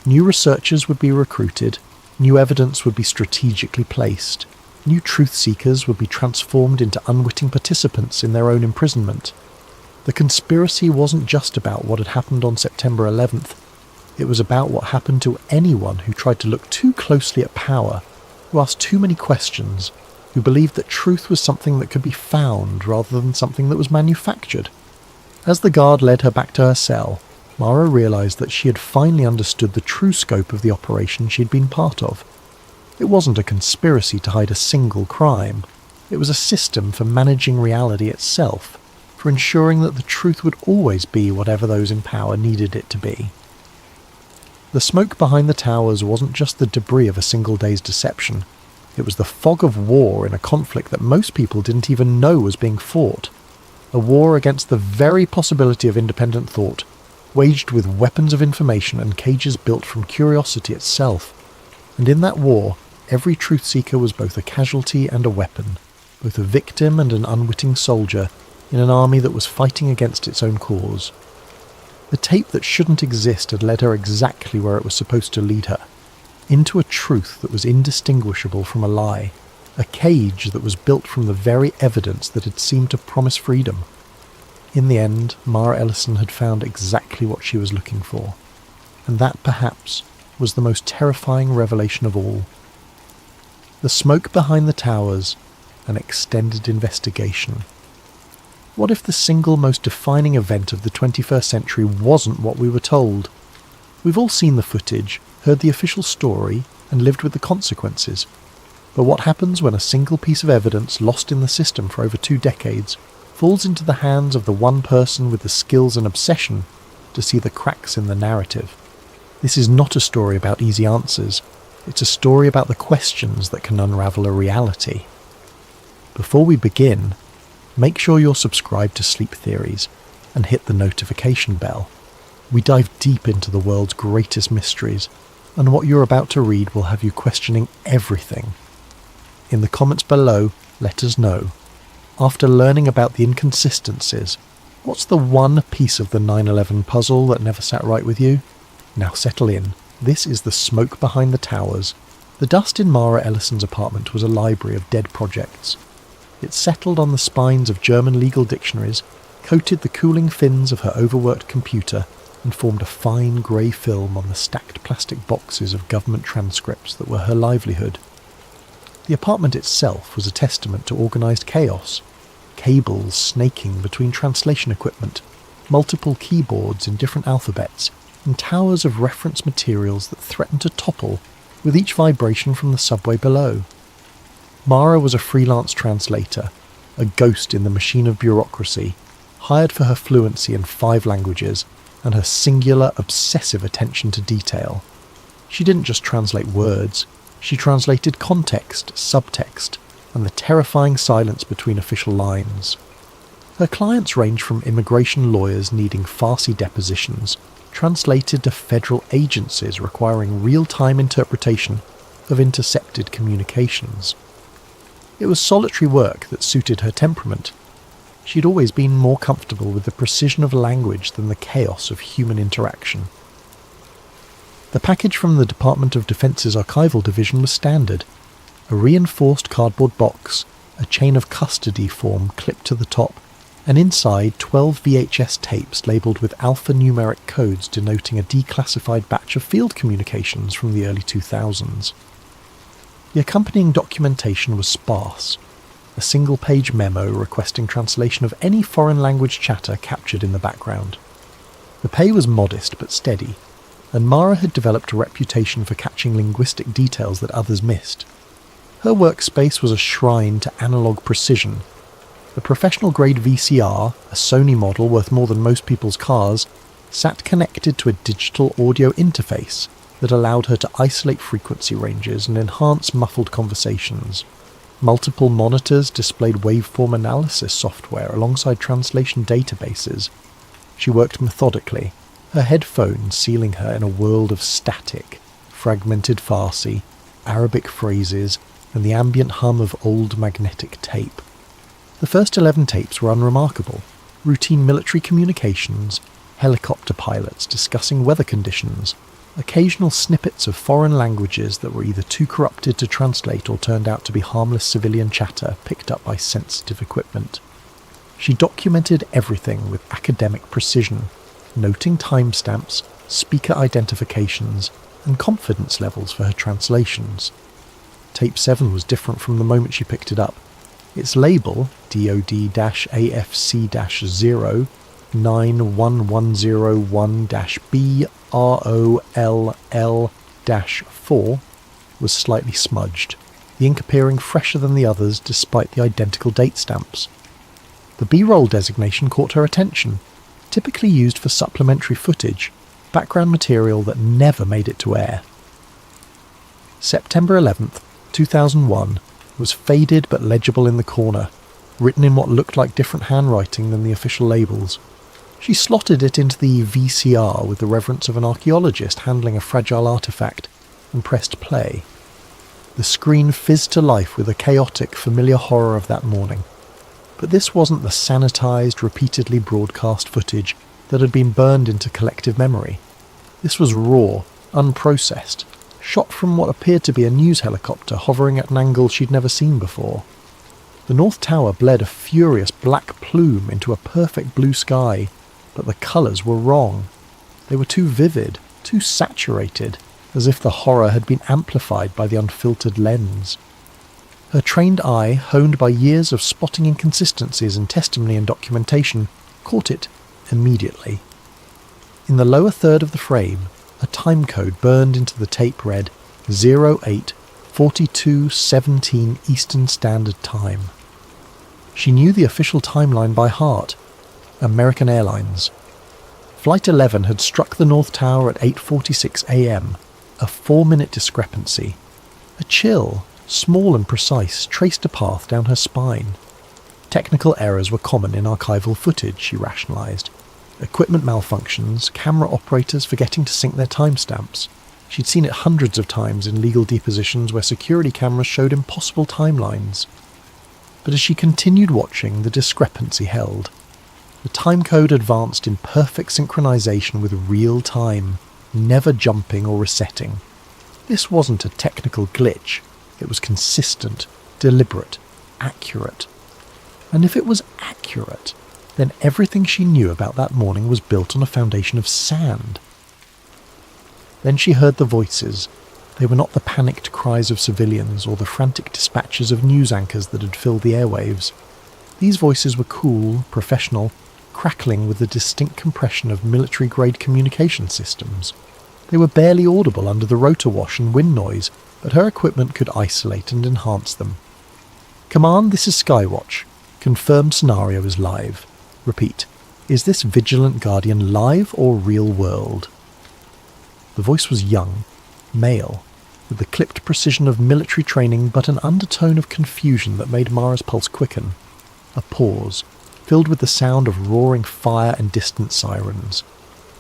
New researchers would be recruited, new evidence would be strategically placed, new truth seekers would be transformed into unwitting participants in their own imprisonment. The conspiracy wasn't just about what had happened on September 11th, it was about what happened to anyone who tried to look too closely at power, who asked too many questions, who believed that truth was something that could be found rather than something that was manufactured. As the guard led her back to her cell, Mara realised that she had finally understood the true scope of the operation she'd been part of. It wasn't a conspiracy to hide a single crime, it was a system for managing reality itself, for ensuring that the truth would always be whatever those in power needed it to be. The smoke behind the towers wasn't just the debris of a single day's deception, it was the fog of war in a conflict that most people didn't even know was being fought. A war against the very possibility of independent thought, waged with weapons of information and cages built from curiosity itself. And in that war, every truth seeker was both a casualty and a weapon, both a victim and an unwitting soldier in an army that was fighting against its own cause. The tape that shouldn't exist had led her exactly where it was supposed to lead her, into a truth that was indistinguishable from a lie, a cage that was built from the very evidence that had seemed to promise freedom. In the end, Mara Ellison had found exactly what she was looking for, and that perhaps was the most terrifying revelation of all. The smoke behind the towers, an extended investigation. What if the single most defining event of the 21st century wasn't what we were told? We've all seen the footage, heard the official story, and lived with the consequences. But what happens when a single piece of evidence lost in the system for over 2 decades falls into the hands of the one person with the skills and obsession to see the cracks in the narrative? This is not a story about easy answers. It's a story about the questions that can unravel a reality. Before we begin, make sure you're subscribed to Sleep Theories and hit the notification bell. We dive deep into the world's greatest mysteries, and what you're about to read will have you questioning everything. In the comments below, let us know. After learning about the inconsistencies, what's the one piece of the 9/11 puzzle that never sat right with you? Now settle in. This is the smoke behind the towers. The dust in Mara Ellison's apartment was a library of dead projects. It settled on the spines of German legal dictionaries, coated the cooling fins of her overworked computer, and formed a fine grey film on the stacked plastic boxes of government transcripts that were her livelihood. The apartment itself was a testament to organised chaos. Cables snaking between translation equipment, multiple keyboards in different alphabets, and towers of reference materials that threatened to topple with each vibration from the subway below. Mara was a freelance translator, a ghost in the machine of bureaucracy, hired for her fluency in 5 languages and her singular, obsessive attention to detail. She didn't just translate words, she translated context, subtext, and the terrifying silence between official lines. Her clients range from immigration lawyers needing farcy depositions, translated to federal agencies requiring real-time interpretation of intercepted communications. It was solitary work that suited her temperament. She'd always been more comfortable with the precision of language than the chaos of human interaction. The package from the Department of Defense's Archival Division was standard. A reinforced cardboard box, a chain of custody form clipped to the top, and inside 12 VHS tapes labelled with alphanumeric codes denoting a declassified batch of field communications from the early 2000s. The accompanying documentation was sparse, a single-page memo requesting translation of any foreign language chatter captured in the background. The pay was modest but steady, and Mara had developed a reputation for catching linguistic details that others missed. Her workspace was a shrine to analogue precision. The professional-grade VCR, a Sony model worth more than most people's cars, sat connected to a digital audio interface that allowed her to isolate frequency ranges and enhance muffled conversations. Multiple monitors displayed waveform analysis software alongside translation databases. She worked methodically, her headphones sealing her in a world of static, fragmented Farsi, Arabic phrases, and the ambient hum of old magnetic tape. The first 11 tapes were unremarkable. Routine military communications, helicopter pilots discussing weather conditions, occasional snippets of foreign languages that were either too corrupted to translate or turned out to be harmless civilian chatter picked up by sensitive equipment. She documented everything with academic precision, noting timestamps, speaker identifications, and confidence levels for her translations. Tape 7 was different from the moment she picked it up. Its label, DOD-AFC-0 91101-BROLL-4, was slightly smudged, the ink appearing fresher than the others despite the identical date stamps. The B-roll designation caught her attention, typically used for supplementary footage, background material that never made it to air. September 11th, 2001 was faded but legible in the corner, written in what looked like different handwriting than the official labels. She slotted it into the VCR with the reverence of an archaeologist handling a fragile artifact, and pressed play. The screen fizzed to life with a chaotic, familiar horror of that morning. But this wasn't the sanitized, repeatedly broadcast footage that had been burned into collective memory. This was raw, unprocessed, shot from what appeared to be a news helicopter hovering at an angle she'd never seen before. The North Tower bled a furious black plume into a perfect blue sky, but the colours were wrong. They were too vivid, too saturated, as if the horror had been amplified by the unfiltered lens. Her trained eye, honed by years of spotting inconsistencies in testimony and documentation, caught it immediately. In the lower third of the frame, a time code burned into the tape read 08:42:17 Eastern Standard Time. She knew the official timeline by heart. American Airlines. Flight 11 had struck the North Tower at 8:46 a.m, a 4-minute discrepancy. A chill, small and precise, traced a path down her spine. Technical errors were common in archival footage, she rationalised. Equipment malfunctions, camera operators forgetting to sync their timestamps. She'd seen it hundreds of times in legal depositions where security cameras showed impossible timelines. But as she continued watching, the discrepancy held. The timecode advanced in perfect synchronization with real time, never jumping or resetting. This wasn't a technical glitch. It was consistent, deliberate, accurate. And if it was accurate, then everything she knew about that morning was built on a foundation of sand. Then she heard the voices. They were not the panicked cries of civilians or the frantic dispatches of news anchors that had filled the airwaves. These voices were cool, professional, crackling with the distinct compression of military-grade communication systems. They were barely audible under the rotor wash and wind noise, but her equipment could isolate and enhance them. "Command, this is Skywatch. Confirmed scenario is live. Repeat, is this Vigilant Guardian live or real world?" The voice was young, male, with the clipped precision of military training but an undertone of confusion that made Mara's pulse quicken. A pause, filled with the sound of roaring fire and distant sirens.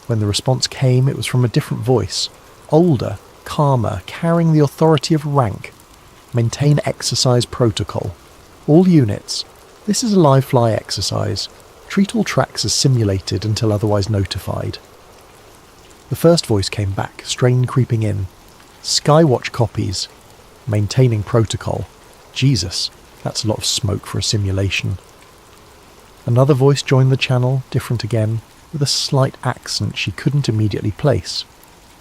When the response came, it was from a different voice, older, calmer, carrying the authority of rank. "Maintain exercise protocol. All units. This is a live fly exercise. Treat all tracks as simulated until otherwise notified." The first voice came back, strain creeping in. "Skywatch copies. Maintaining protocol. Jesus, that's a lot of smoke for a simulation." Another voice joined the channel, different again, with a slight accent she couldn't immediately place.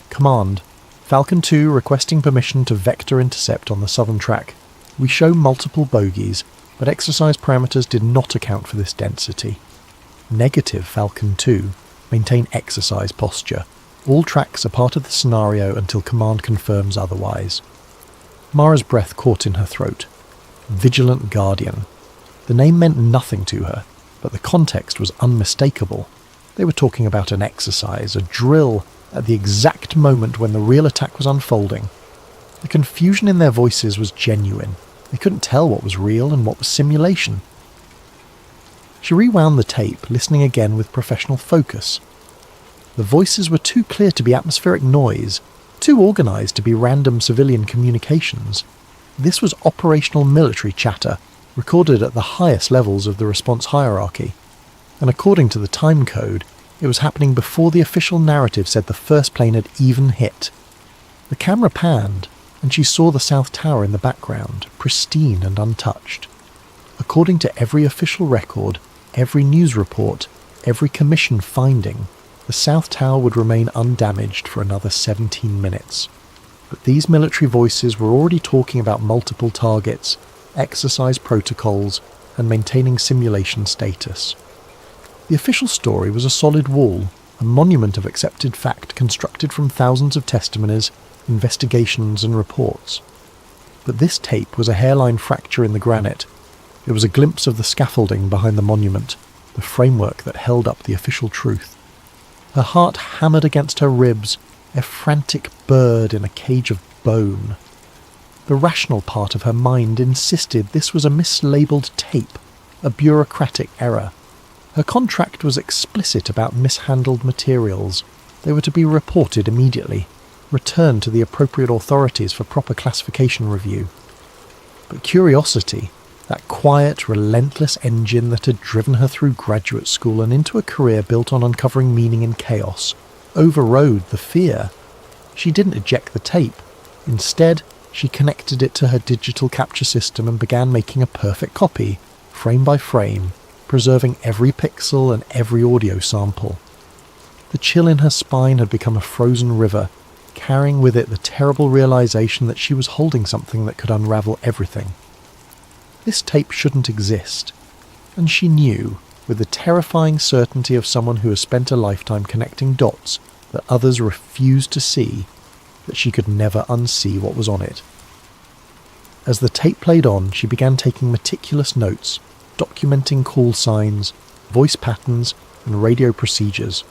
"Command, Falcon 2 requesting permission to vector intercept on the southern track. We show multiple bogies, but exercise parameters did not account for this density. Negative Falcon 2, maintain exercise posture. All tracks are part of the scenario until command confirms otherwise." Mara's breath caught in her throat. Vigilant Guardian. The name meant nothing to her, but the context was unmistakable. They were talking about an exercise, a drill, at the exact moment when the real attack was unfolding. The confusion in their voices was genuine. They couldn't tell what was real and what was simulation. She rewound the tape, listening again with professional focus. The voices were too clear to be atmospheric noise, too organised to be random civilian communications. This was operational military chatter, recorded at the highest levels of the response hierarchy. And according to the time code, it was happening before the official narrative said the first plane had even hit. The camera panned, and she saw the South Tower in the background, pristine and untouched. According to every official record, every news report, every commission finding, the South Tower would remain undamaged for another 17 minutes. But these military voices were already talking about multiple targets, exercise protocols, and maintaining simulation status. The official story was a solid wall, a monument of accepted fact constructed from thousands of testimonies, investigations and reports. But this tape was a hairline fracture in the granite. It was a glimpse of the scaffolding behind the monument, the framework that held up the official truth. Her heart hammered against her ribs, a frantic bird in a cage of bone. The rational part of her mind insisted this was a mislabeled tape, a bureaucratic error. Her contract was explicit about mishandled materials. They were to be reported immediately, returned to the appropriate authorities for proper classification review. But curiosity, that quiet, relentless engine that had driven her through graduate school and into a career built on uncovering meaning in chaos, overrode the fear. She didn't eject the tape. Instead, she connected it to her digital capture system and began making a perfect copy, frame by frame, preserving every pixel and every audio sample. The chill in her spine had become a frozen river, carrying with it the terrible realization that she was holding something that could unravel everything. This tape shouldn't exist, and she knew, with the terrifying certainty of someone who has spent a lifetime connecting dots that others refused to see, that she could never unsee what was on it. As the tape played on, she began taking meticulous notes, documenting call signs, voice patterns, and radio procedures.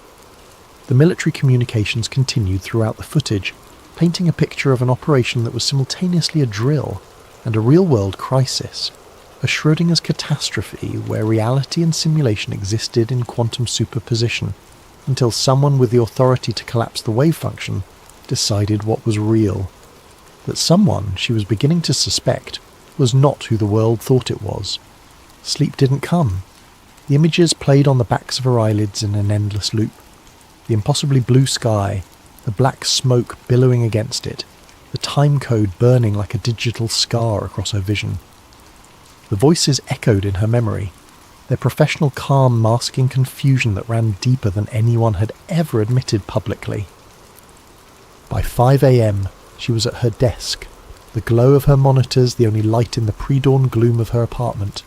The military communications continued throughout the footage, painting a picture of an operation that was simultaneously a drill and a real-world crisis, a Schrödinger's catastrophe where reality and simulation existed in quantum superposition, until someone with the authority to collapse the wave function decided what was real. That someone, she was beginning to suspect, was not who the world thought it was. Sleep didn't come. The images played on the backs of her eyelids in an endless loop. The impossibly blue sky, the black smoke billowing against it, the time code burning like a digital scar across her vision. The voices echoed in her memory, their professional calm masking confusion that ran deeper than anyone had ever admitted publicly. By 5 a.m, she was at her desk, the glow of her monitors the only light in the pre-dawn gloom of her apartment.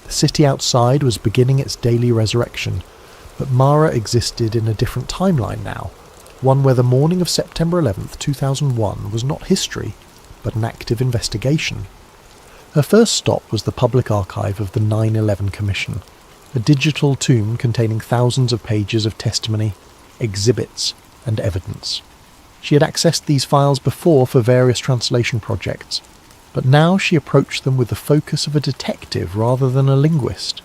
The city outside was beginning its daily resurrection, but Mara existed in a different timeline now, one where the morning of September 11th, 2001 was not history, but an active investigation. Her first stop was the public archive of the 9/11 Commission, a digital tomb containing thousands of pages of testimony, exhibits, and evidence. She had accessed these files before for various translation projects, but now she approached them with the focus of a detective rather than a linguist.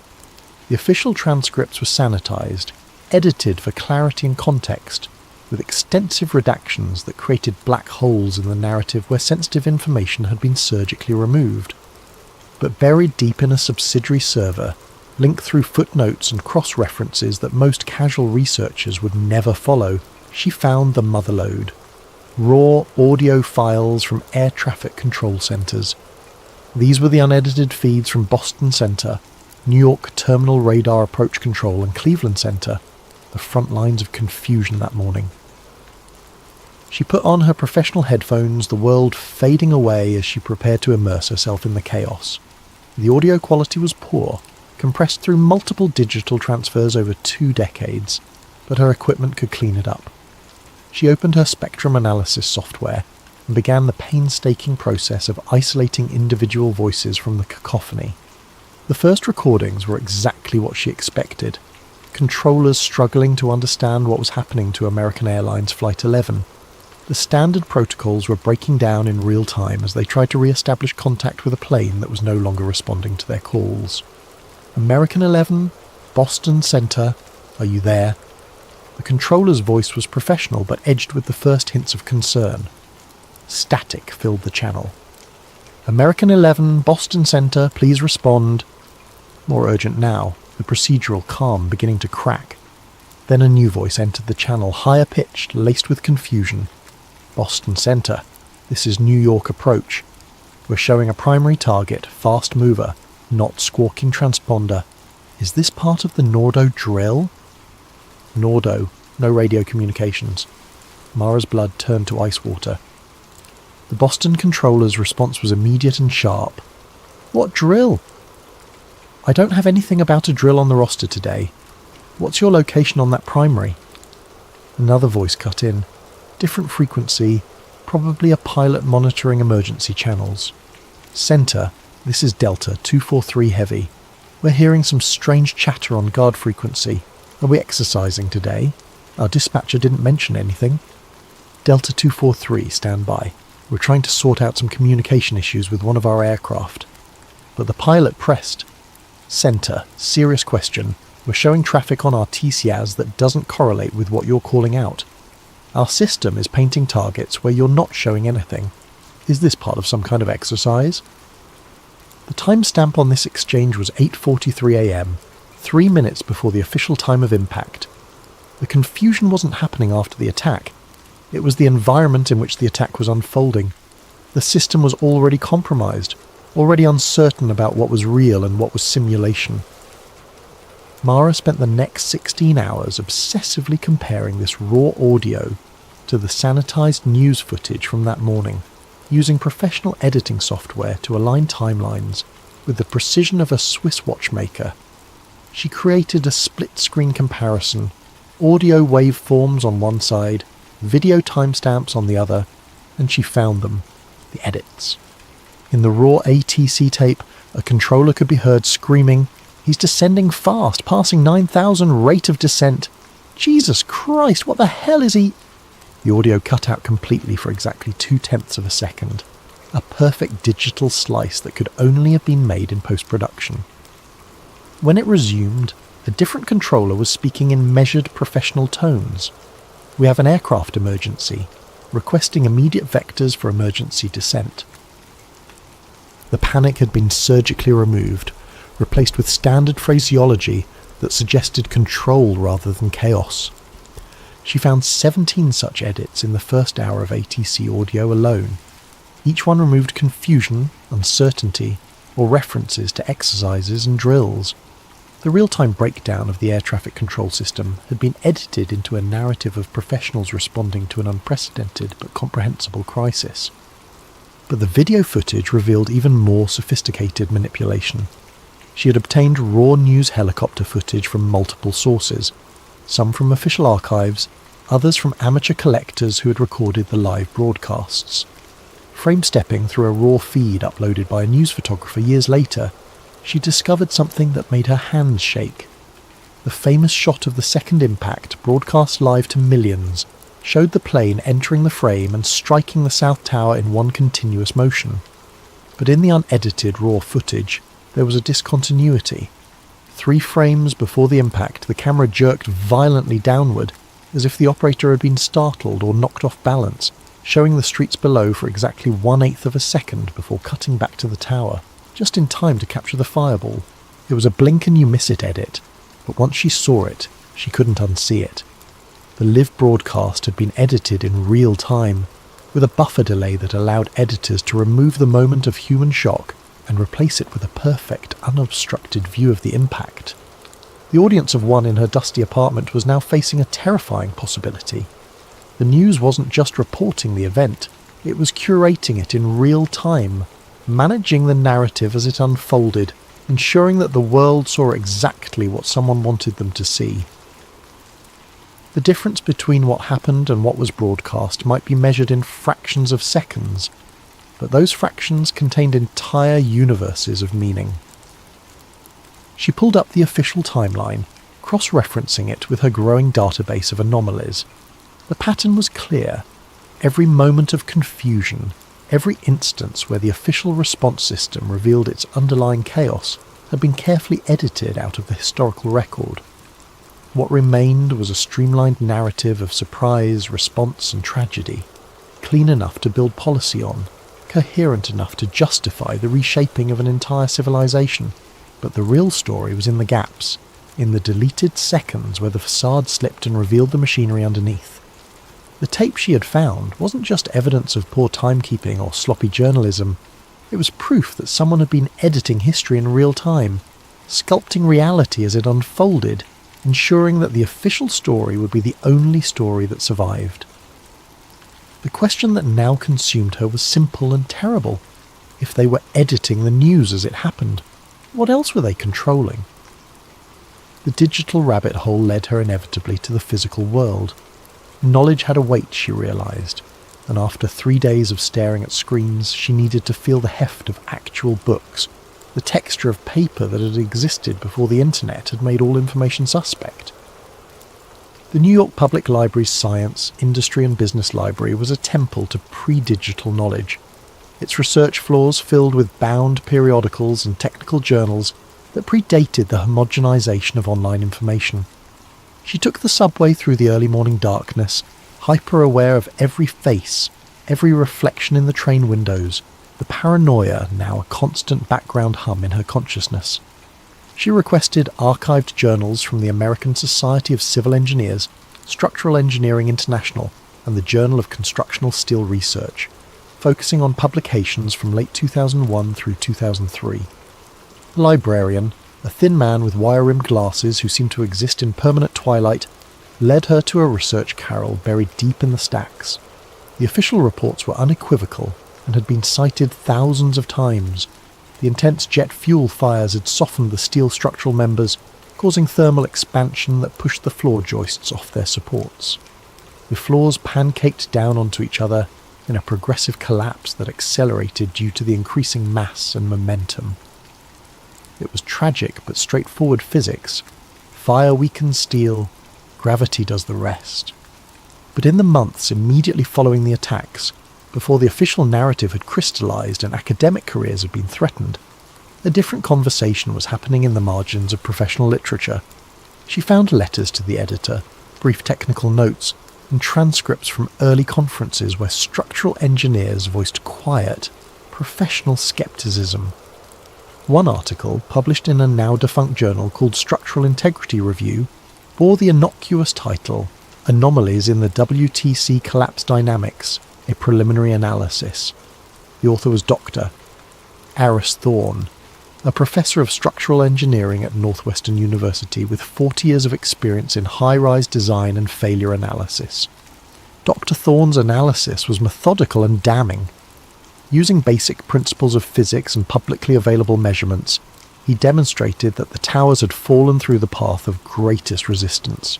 The official transcripts were sanitized, edited for clarity and context, with extensive redactions that created black holes in the narrative where sensitive information had been surgically removed. But buried deep in a subsidiary server, linked through footnotes and cross-references that most casual researchers would never follow, she found the motherlode. Raw audio files from air traffic control centers. These were the unedited feeds from Boston Center, New York Terminal Radar Approach Control, and Cleveland Center, the front lines of confusion that morning. She put on her professional headphones, the world fading away as she prepared to immerse herself in the chaos. The audio quality was poor, compressed through multiple digital transfers over 2 decades, but her equipment could clean it up. She opened her spectrum analysis software and began the painstaking process of isolating individual voices from the cacophony. The first recordings were exactly what she expected, controllers struggling to understand what was happening to American Airlines Flight 11. The standard protocols were breaking down in real time as they tried to re-establish contact with a plane that was no longer responding to their calls. American 11, Boston Center, are you there? The controller's voice was professional but edged with the first hints of concern. Static filled the channel. American 11, Boston Center, please respond. More urgent now, the procedural calm beginning to crack. Then a new voice entered the channel, higher pitched, laced with confusion. Boston Center, this is New York approach. We're showing a primary target, fast mover, not squawking transponder. Is this part of the Nordo drill? Nordo, no radio communications. Mara's blood turned to ice water. The Boston controller's response was immediate and sharp. What drill? I don't have anything about a drill on the roster today. What's your location on that primary? Another voice cut in. Different frequency, probably a pilot monitoring emergency channels. Center, this is Delta 243 Heavy. We're hearing some strange chatter on guard frequency. Are we exercising today? Our dispatcher didn't mention anything. Delta 243, stand by. We're trying to sort out some communication issues with one of our aircraft. But the pilot pressed. Center, serious question. We're showing traffic on our TCAS that doesn't correlate with what you're calling out. Our system is painting targets where you're not showing anything. Is this part of some kind of exercise? The timestamp on this exchange was 8:43 a.m., 3 minutes before the official time of impact. The confusion wasn't happening after the attack. It was the environment in which the attack was unfolding. The system was already compromised, already uncertain about what was real and what was simulation. Mara spent the next 16 hours obsessively comparing this raw audio to the sanitized news footage from that morning, using professional editing software to align timelines with the precision of a Swiss watchmaker. She created a split-screen comparison, audio waveforms on one side, video timestamps on the other, and she found them, the edits. In the raw ATC tape, a controller could be heard screaming, "He's descending fast, passing 9,000 rate of descent. Jesus Christ, what the hell is he?" The audio cut out completely for exactly 0.2 of a second. A perfect digital slice that could only have been made in post-production. When it resumed, a different controller was speaking in measured professional tones. "We have an aircraft emergency, requesting immediate vectors for emergency descent." The panic had been surgically removed, replaced with standard phraseology that suggested control rather than chaos. She found 17 such edits in the first hour of ATC audio alone. Each one removed confusion, uncertainty, or references to exercises and drills. The real-time breakdown of the air traffic control system had been edited into a narrative of professionals responding to an unprecedented but comprehensible crisis. But the video footage revealed even more sophisticated manipulation. She had obtained raw news helicopter footage from multiple sources, some from official archives, others from amateur collectors who had recorded the live broadcasts. Frame-stepping through a raw feed uploaded by a news photographer years later, she discovered something that made her hands shake. The famous shot of the second impact, broadcast live to millions, showed the plane entering the frame and striking the South Tower in one continuous motion. But in the unedited raw footage, there was a discontinuity. 3 frames before the impact, the camera jerked violently downward, as if the operator had been startled or knocked off balance, showing the streets below for exactly 1/8 of a second before cutting back to the tower, just in time to capture the fireball. It was a blink and you miss it edit, but once she saw it, she couldn't unsee it. The live broadcast had been edited in real time, with a buffer delay that allowed editors to remove the moment of human shock and replace it with a perfect, unobstructed view of the impact. The audience of one in her dusty apartment was now facing a terrifying possibility. The news wasn't just reporting the event, it was curating it in real time, managing the narrative as it unfolded, ensuring that the world saw exactly what someone wanted them to see. The difference between what happened and what was broadcast might be measured in fractions of seconds, but those fractions contained entire universes of meaning. She pulled up the official timeline, cross-referencing it with her growing database of anomalies. The pattern was clear. Every moment of confusion, every instance where the official response system revealed its underlying chaos, had been carefully edited out of the historical record. What remained was a streamlined narrative of surprise, response, and tragedy, clean enough to build policy on, coherent enough to justify the reshaping of an entire civilization. But the real story was in the gaps, in the deleted seconds where the facade slipped and revealed the machinery underneath. The tape she had found wasn't just evidence of poor timekeeping or sloppy journalism. It was proof that someone had been editing history in real time, sculpting reality as it unfolded, ensuring that the official story would be the only story that survived. The question that now consumed her was simple and terrible. If they were editing the news as it happened, what else were they controlling? The digital rabbit hole led her inevitably to the physical world. Knowledge had a weight, she realised, and after 3 days of staring at screens, she needed to feel the heft of actual books, the texture of paper that had existed before the internet had made all information suspect. The New York Public Library's Science, Industry and Business Library was a temple to pre-digital knowledge, its research floors filled with bound periodicals and technical journals that predated the homogenization of online information. She took the subway through the early morning darkness, hyper-aware of every face, every reflection in the train windows, the paranoia now a constant background hum in her consciousness. She requested archived journals from the American Society of Civil Engineers, Structural Engineering International, and the Journal of Constructional Steel Research, focusing on publications from late 2001 through 2003. The librarian, a thin man with wire-rimmed glasses who seemed to exist in permanent twilight, led her to a research carrel buried deep in the stacks. The official reports were unequivocal and had been cited thousands of times. The intense jet fuel fires had softened the steel structural members, causing thermal expansion that pushed the floor joists off their supports. The floors pancaked down onto each other in a progressive collapse that accelerated due to the increasing mass and momentum. It was tragic but straightforward physics. Fire weakens steel, gravity does the rest. But in the months immediately following the attacks, before the official narrative had crystallized and academic careers had been threatened, a different conversation was happening in the margins of professional literature. She found letters to the editor, brief technical notes, and transcripts from early conferences where structural engineers voiced quiet, professional skepticism. One article, published in a now-defunct journal called Structural Integrity Review, bore the innocuous title, Anomalies in the WTC Collapse Dynamics, a Preliminary Analysis. The author was Dr. Aris Thorn, a professor of structural engineering at Northwestern University with 40 years of experience in high-rise design and failure analysis. Dr. Thorn's analysis was methodical and damning. Using basic principles of physics and publicly available measurements, he demonstrated that the towers had fallen through the path of greatest resistance,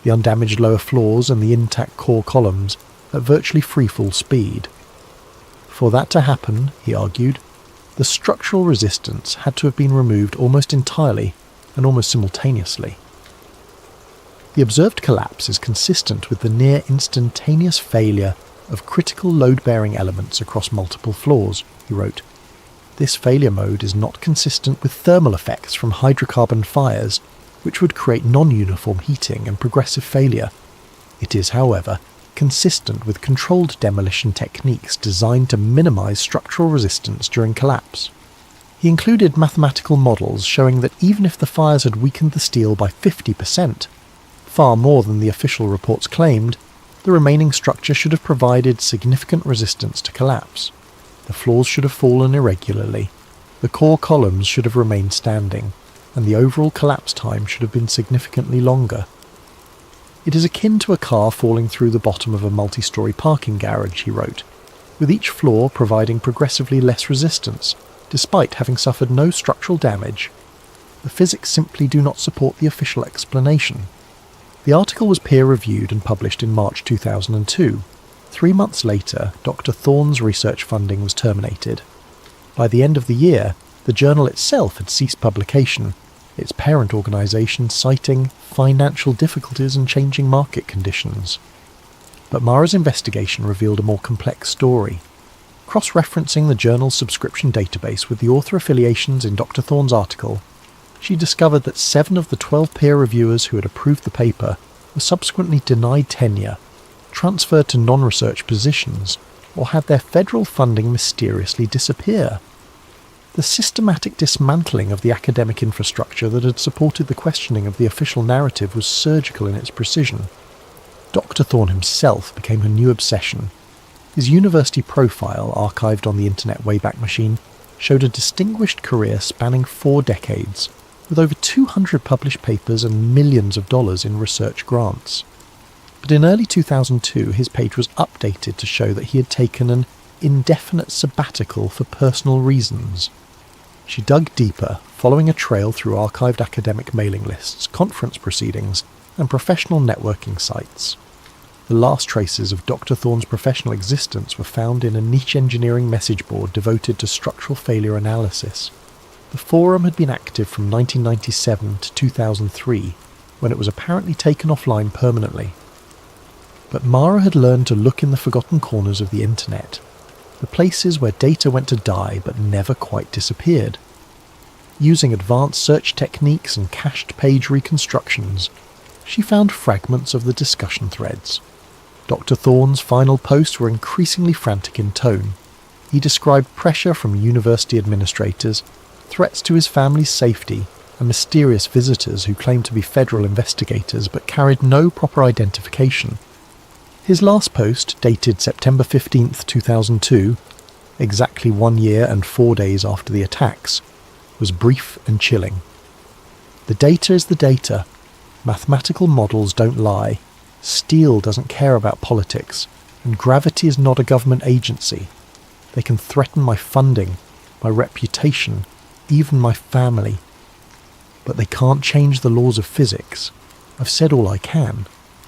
the undamaged lower floors and the intact core columns at virtually freefall speed. For that to happen, he argued, the structural resistance had to have been removed almost entirely and almost simultaneously. The observed collapse is consistent with the near instantaneous failure of critical load-bearing elements across multiple floors, he wrote. This failure mode is not consistent with thermal effects from hydrocarbon fires, which would create non-uniform heating and progressive failure. It is, however, consistent with controlled demolition techniques designed to minimize structural resistance during collapse. He included mathematical models showing that even if the fires had weakened the steel by 50%, far more than the official reports claimed, the remaining structure should have provided significant resistance to collapse. The floors should have fallen irregularly, the core columns should have remained standing, and the overall collapse time should have been significantly longer. It is akin to a car falling through the bottom of a multi-storey parking garage, he wrote, with each floor providing progressively less resistance, despite having suffered no structural damage. The physics simply do not support the official explanation. The article was peer-reviewed and published in March 2002. 3 months later, Dr. Thorn's research funding was terminated. By the end of the year, the journal itself had ceased publication, its parent organisation citing financial difficulties and changing market conditions. But Mara's investigation revealed a more complex story. Cross-referencing the journal's subscription database with the author affiliations in Dr. Thorne's article, she discovered that 7 of the 12 peer reviewers who had approved the paper were subsequently denied tenure, transferred to non-research positions, or had their federal funding mysteriously disappear. The systematic dismantling of the academic infrastructure that had supported the questioning of the official narrative was surgical in its precision. Dr. Thorne himself became her new obsession. His university profile, archived on the Internet Wayback Machine, showed a distinguished career spanning 4 decades, with over 200 published papers and millions of dollars in research grants. But in early 2002, his page was updated to show that he had taken an indefinite sabbatical for personal reasons. She dug deeper, following a trail through archived academic mailing lists, conference proceedings, and professional networking sites. The last traces of Dr. Thorne's professional existence were found in a niche engineering message board devoted to structural failure analysis. The forum had been active from 1997 to 2003, when it was apparently taken offline permanently. But Mara had learned to look in the forgotten corners of the internet, the places where data went to die but never quite disappeared. Using advanced search techniques and cached page reconstructions, she found fragments of the discussion threads. Dr. Thorne's final posts were increasingly frantic in tone. He described pressure from university administrators, threats to his family's safety, and mysterious visitors who claimed to be federal investigators but carried no proper identification. His last post, dated September 15, 2002, exactly 1 year and 4 days after the attacks, was brief and chilling. The data is the data. Mathematical models don't lie. Steel doesn't care about politics, and gravity is not a government agency. They can threaten my funding, my reputation, even my family. But they can't change the laws of physics. I've said all I can.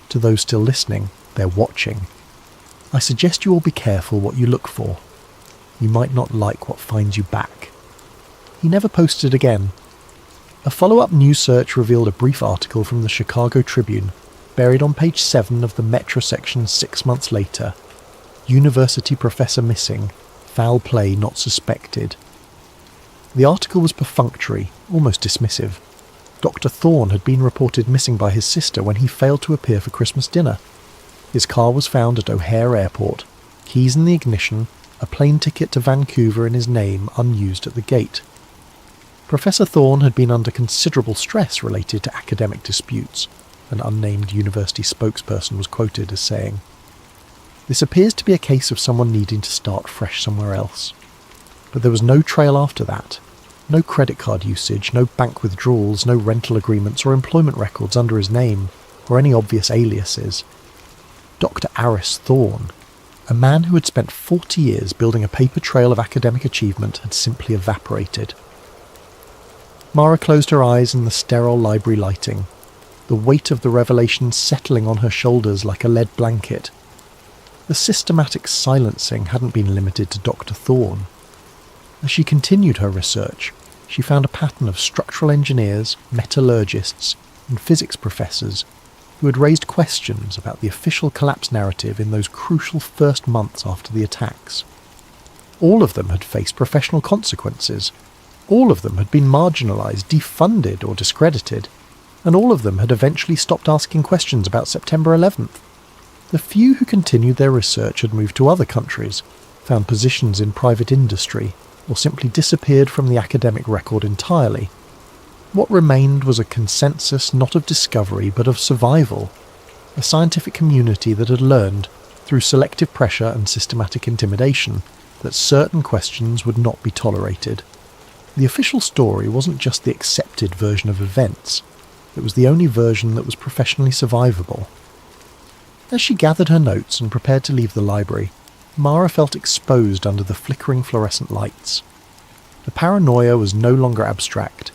To those still listening, they're watching. I suggest you all be careful what you look for. You might not like what finds you back. He never posted again. A follow-up news search revealed a brief article from the Chicago Tribune, buried on page 7 of the Metro section 6 months later. University professor missing. Foul play not suspected. The article was perfunctory, almost dismissive. Dr. Thorne had been reported missing by his sister when he failed to appear for Christmas dinner. His car was found at O'Hare Airport, keys in the ignition, a plane ticket to Vancouver in his name unused at the gate. Professor Thorne had been under considerable stress related to academic disputes, an unnamed university spokesperson was quoted as saying. This appears to be a case of someone needing to start fresh somewhere else. But there was no trail after that. No credit card usage, no bank withdrawals, no rental agreements or employment records under his name, or any obvious aliases. Dr. Aris Thorne, a man who had spent 40 years building a paper trail of academic achievement, had simply evaporated. Mara closed her eyes in the sterile library lighting, the weight of the revelation settling on her shoulders like a lead blanket. The systematic silencing hadn't been limited to Dr. Thorne. As she continued her research, she found a pattern of structural engineers, metallurgists, and physics professors who had raised questions about the official collapse narrative in those crucial first months after the attacks. All of them had faced professional consequences. All of them had been marginalised, defunded or discredited, and all of them had eventually stopped asking questions about September 11th. The few who continued their research had moved to other countries, found positions in private industry, or simply disappeared from the academic record entirely. What remained was a consensus not of discovery but of survival, a scientific community that had learned, through selective pressure and systematic intimidation, that certain questions would not be tolerated. The official story wasn't just the accepted version of events, it was the only version that was professionally survivable. As she gathered her notes and prepared to leave the library, Mara felt exposed under the flickering fluorescent lights. The paranoia was no longer abstract.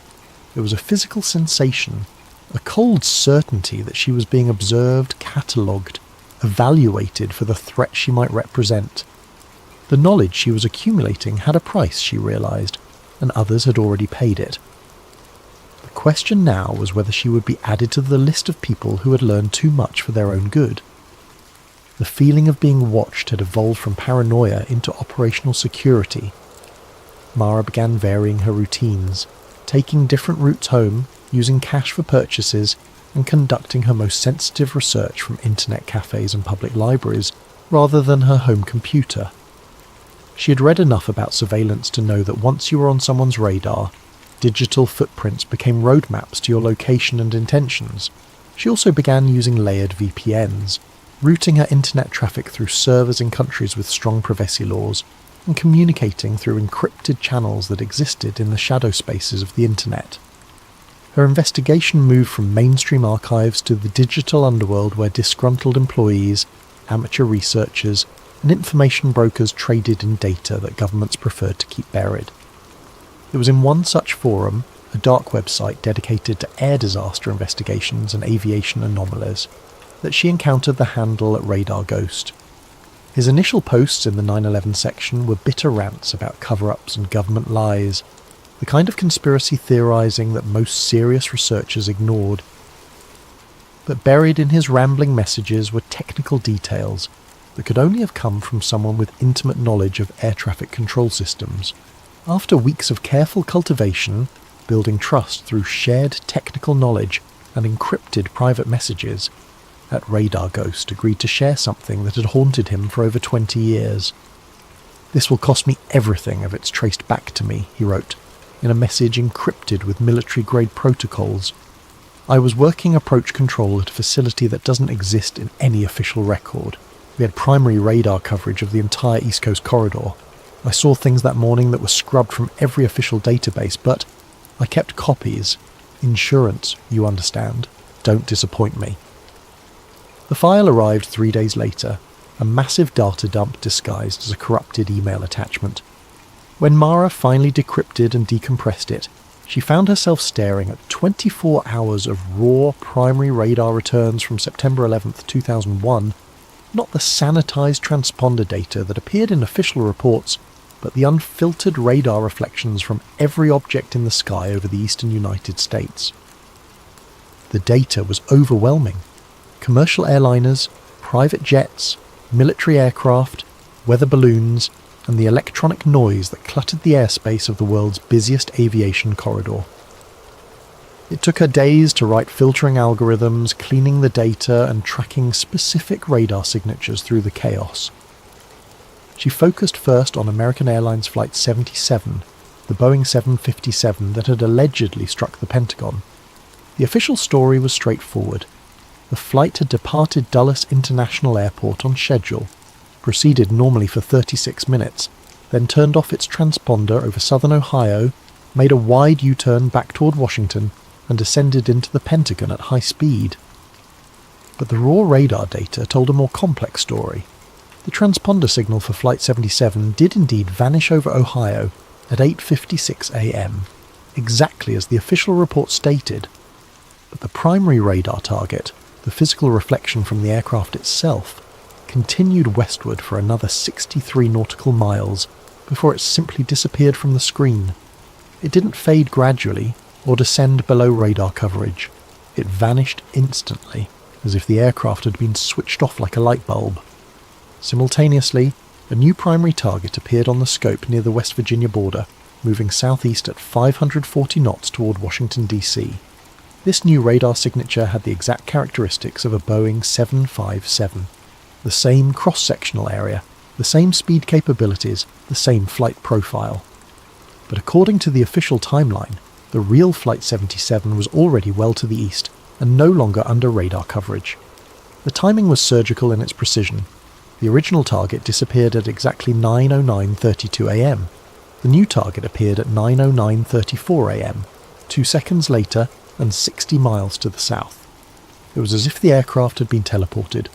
It was a physical sensation, a cold certainty that she was being observed, catalogued, evaluated for the threat she might represent. The knowledge she was accumulating had a price, she realised, and others had already paid it. The question now was whether she would be added to the list of people who had learned too much for their own good. The feeling of being watched had evolved from paranoia into operational security. Mara began varying her routines, taking different routes home, using cash for purchases, and conducting her most sensitive research from internet cafes and public libraries, rather than her home computer. She had read enough about surveillance to know that once you were on someone's radar, digital footprints became roadmaps to your location and intentions. She also began using layered VPNs, routing her internet traffic through servers in countries with strong privacy laws, and communicating through encrypted channels that existed in the shadow spaces of the internet. Her investigation moved from mainstream archives to the digital underworld where disgruntled employees, amateur researchers, and information brokers traded in data that governments preferred to keep buried. It was in one such forum, a dark website dedicated to air disaster investigations and aviation anomalies, that she encountered the handle at Radar Ghost. His initial posts in the 9/11 section were bitter rants about cover-ups and government lies, the kind of conspiracy theorizing that most serious researchers ignored. But buried in his rambling messages were technical details that could only have come from someone with intimate knowledge of air traffic control systems. After weeks of careful cultivation, building trust through shared technical knowledge and encrypted private messages, at Radar Ghost agreed to share something that had haunted him for over 20 years. "This will cost me everything if it's traced back to me," he wrote, in a message encrypted with military-grade protocols. "I was working approach control at a facility that doesn't exist in any official record. We had primary radar coverage of the entire East Coast corridor. I saw things that morning that were scrubbed from every official database, but I kept copies. Insurance, you understand. Don't disappoint me." The file arrived 3 days later, a massive data dump disguised as a corrupted email attachment. When Mara finally decrypted and decompressed it, she found herself staring at 24 hours of raw primary radar returns from September 11th, 2001, not the sanitized transponder data that appeared in official reports, but the unfiltered radar reflections from every object in the sky over the eastern United States. The data was overwhelming. Commercial airliners, private jets, military aircraft, weather balloons, and the electronic noise that cluttered the airspace of the world's busiest aviation corridor. It took her days to write filtering algorithms, cleaning the data, and tracking specific radar signatures through the chaos. She focused first on American Airlines Flight 77, the Boeing 757 that had allegedly struck the Pentagon. The official story was straightforward. The flight had departed Dulles International Airport on schedule, proceeded normally for 36 minutes, then turned off its transponder over southern Ohio, made a wide U-turn back toward Washington, and descended into the Pentagon at high speed. But the raw radar data told a more complex story. The transponder signal for Flight 77 did indeed vanish over Ohio at 8:56 a.m., exactly as the official report stated. But the primary radar target, the physical reflection from the aircraft itself, continued westward for another 63 nautical miles before it simply disappeared from the screen. It didn't fade gradually or descend below radar coverage. It vanished instantly, as if the aircraft had been switched off like a light bulb. Simultaneously, a new primary target appeared on the scope near the West Virginia border, moving southeast at 540 knots toward Washington, D.C. This new radar signature had the exact characteristics of a Boeing 757. The same cross-sectional area, the same speed capabilities, the same flight profile. But according to the official timeline, the real Flight 77 was already well to the east and no longer under radar coverage. The timing was surgical in its precision. The original target disappeared at exactly 9:09:32 a.m. The new target appeared at 9:09:34 a.m., 2 seconds later and 60 miles to the south. It was as if the aircraft had been teleported,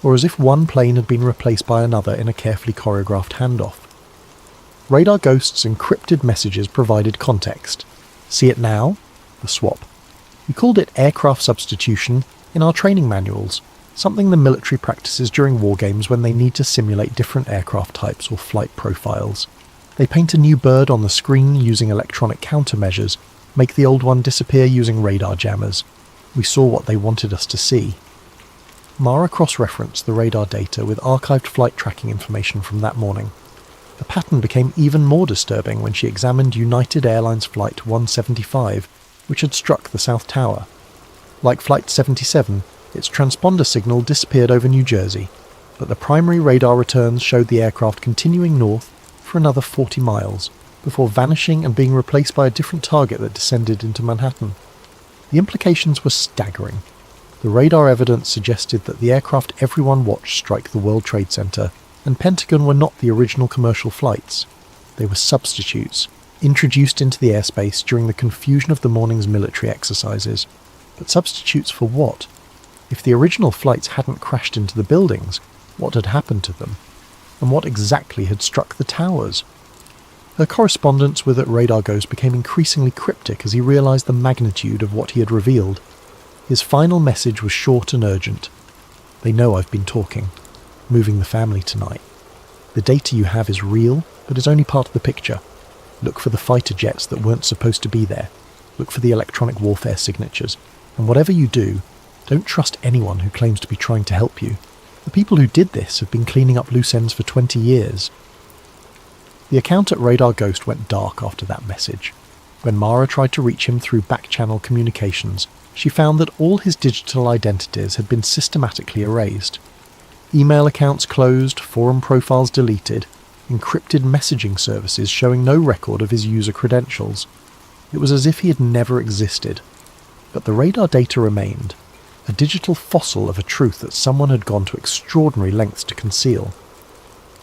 or as if one plane had been replaced by another in a carefully choreographed handoff. Radar Ghost's encrypted messages provided context. See it now? The swap. We called it aircraft substitution in our training manuals, something the military practices during war games when they need to simulate different aircraft types or flight profiles. They paint a new bird on the screen using electronic countermeasures, make the old one disappear using radar jammers. We saw what they wanted us to see. Mara cross-referenced the radar data with archived flight tracking information from that morning. The pattern became even more disturbing when she examined United Airlines Flight 175, which had struck the South Tower. Like Flight 77, its transponder signal disappeared over New Jersey, but the primary radar returns showed the aircraft continuing north for another 40 miles, before vanishing and being replaced by a different target that descended into Manhattan. The implications were staggering. The radar evidence suggested that the aircraft everyone watched strike the World Trade Center and Pentagon were not the original commercial flights. They were substitutes, introduced into the airspace during the confusion of the morning's military exercises. But substitutes for what? If the original flights hadn't crashed into the buildings, what had happened to them? And what exactly had struck the towers? Her correspondence with Radar Ghost became increasingly cryptic as he realised the magnitude of what he had revealed. His final message was short and urgent. They know I've been talking. Moving the family tonight. The data you have is real, but is only part of the picture. Look for the fighter jets that weren't supposed to be there. Look for the electronic warfare signatures. And whatever you do, don't trust anyone who claims to be trying to help you. The people who did this have been cleaning up loose ends for 20 years. The account at Radar Ghost went dark after that message. When Mara tried to reach him through back-channel communications, she found that all his digital identities had been systematically erased. Email accounts closed, forum profiles deleted, encrypted messaging services showing no record of his user credentials. It was as if he had never existed. But the radar data remained, a digital fossil of a truth that someone had gone to extraordinary lengths to conceal.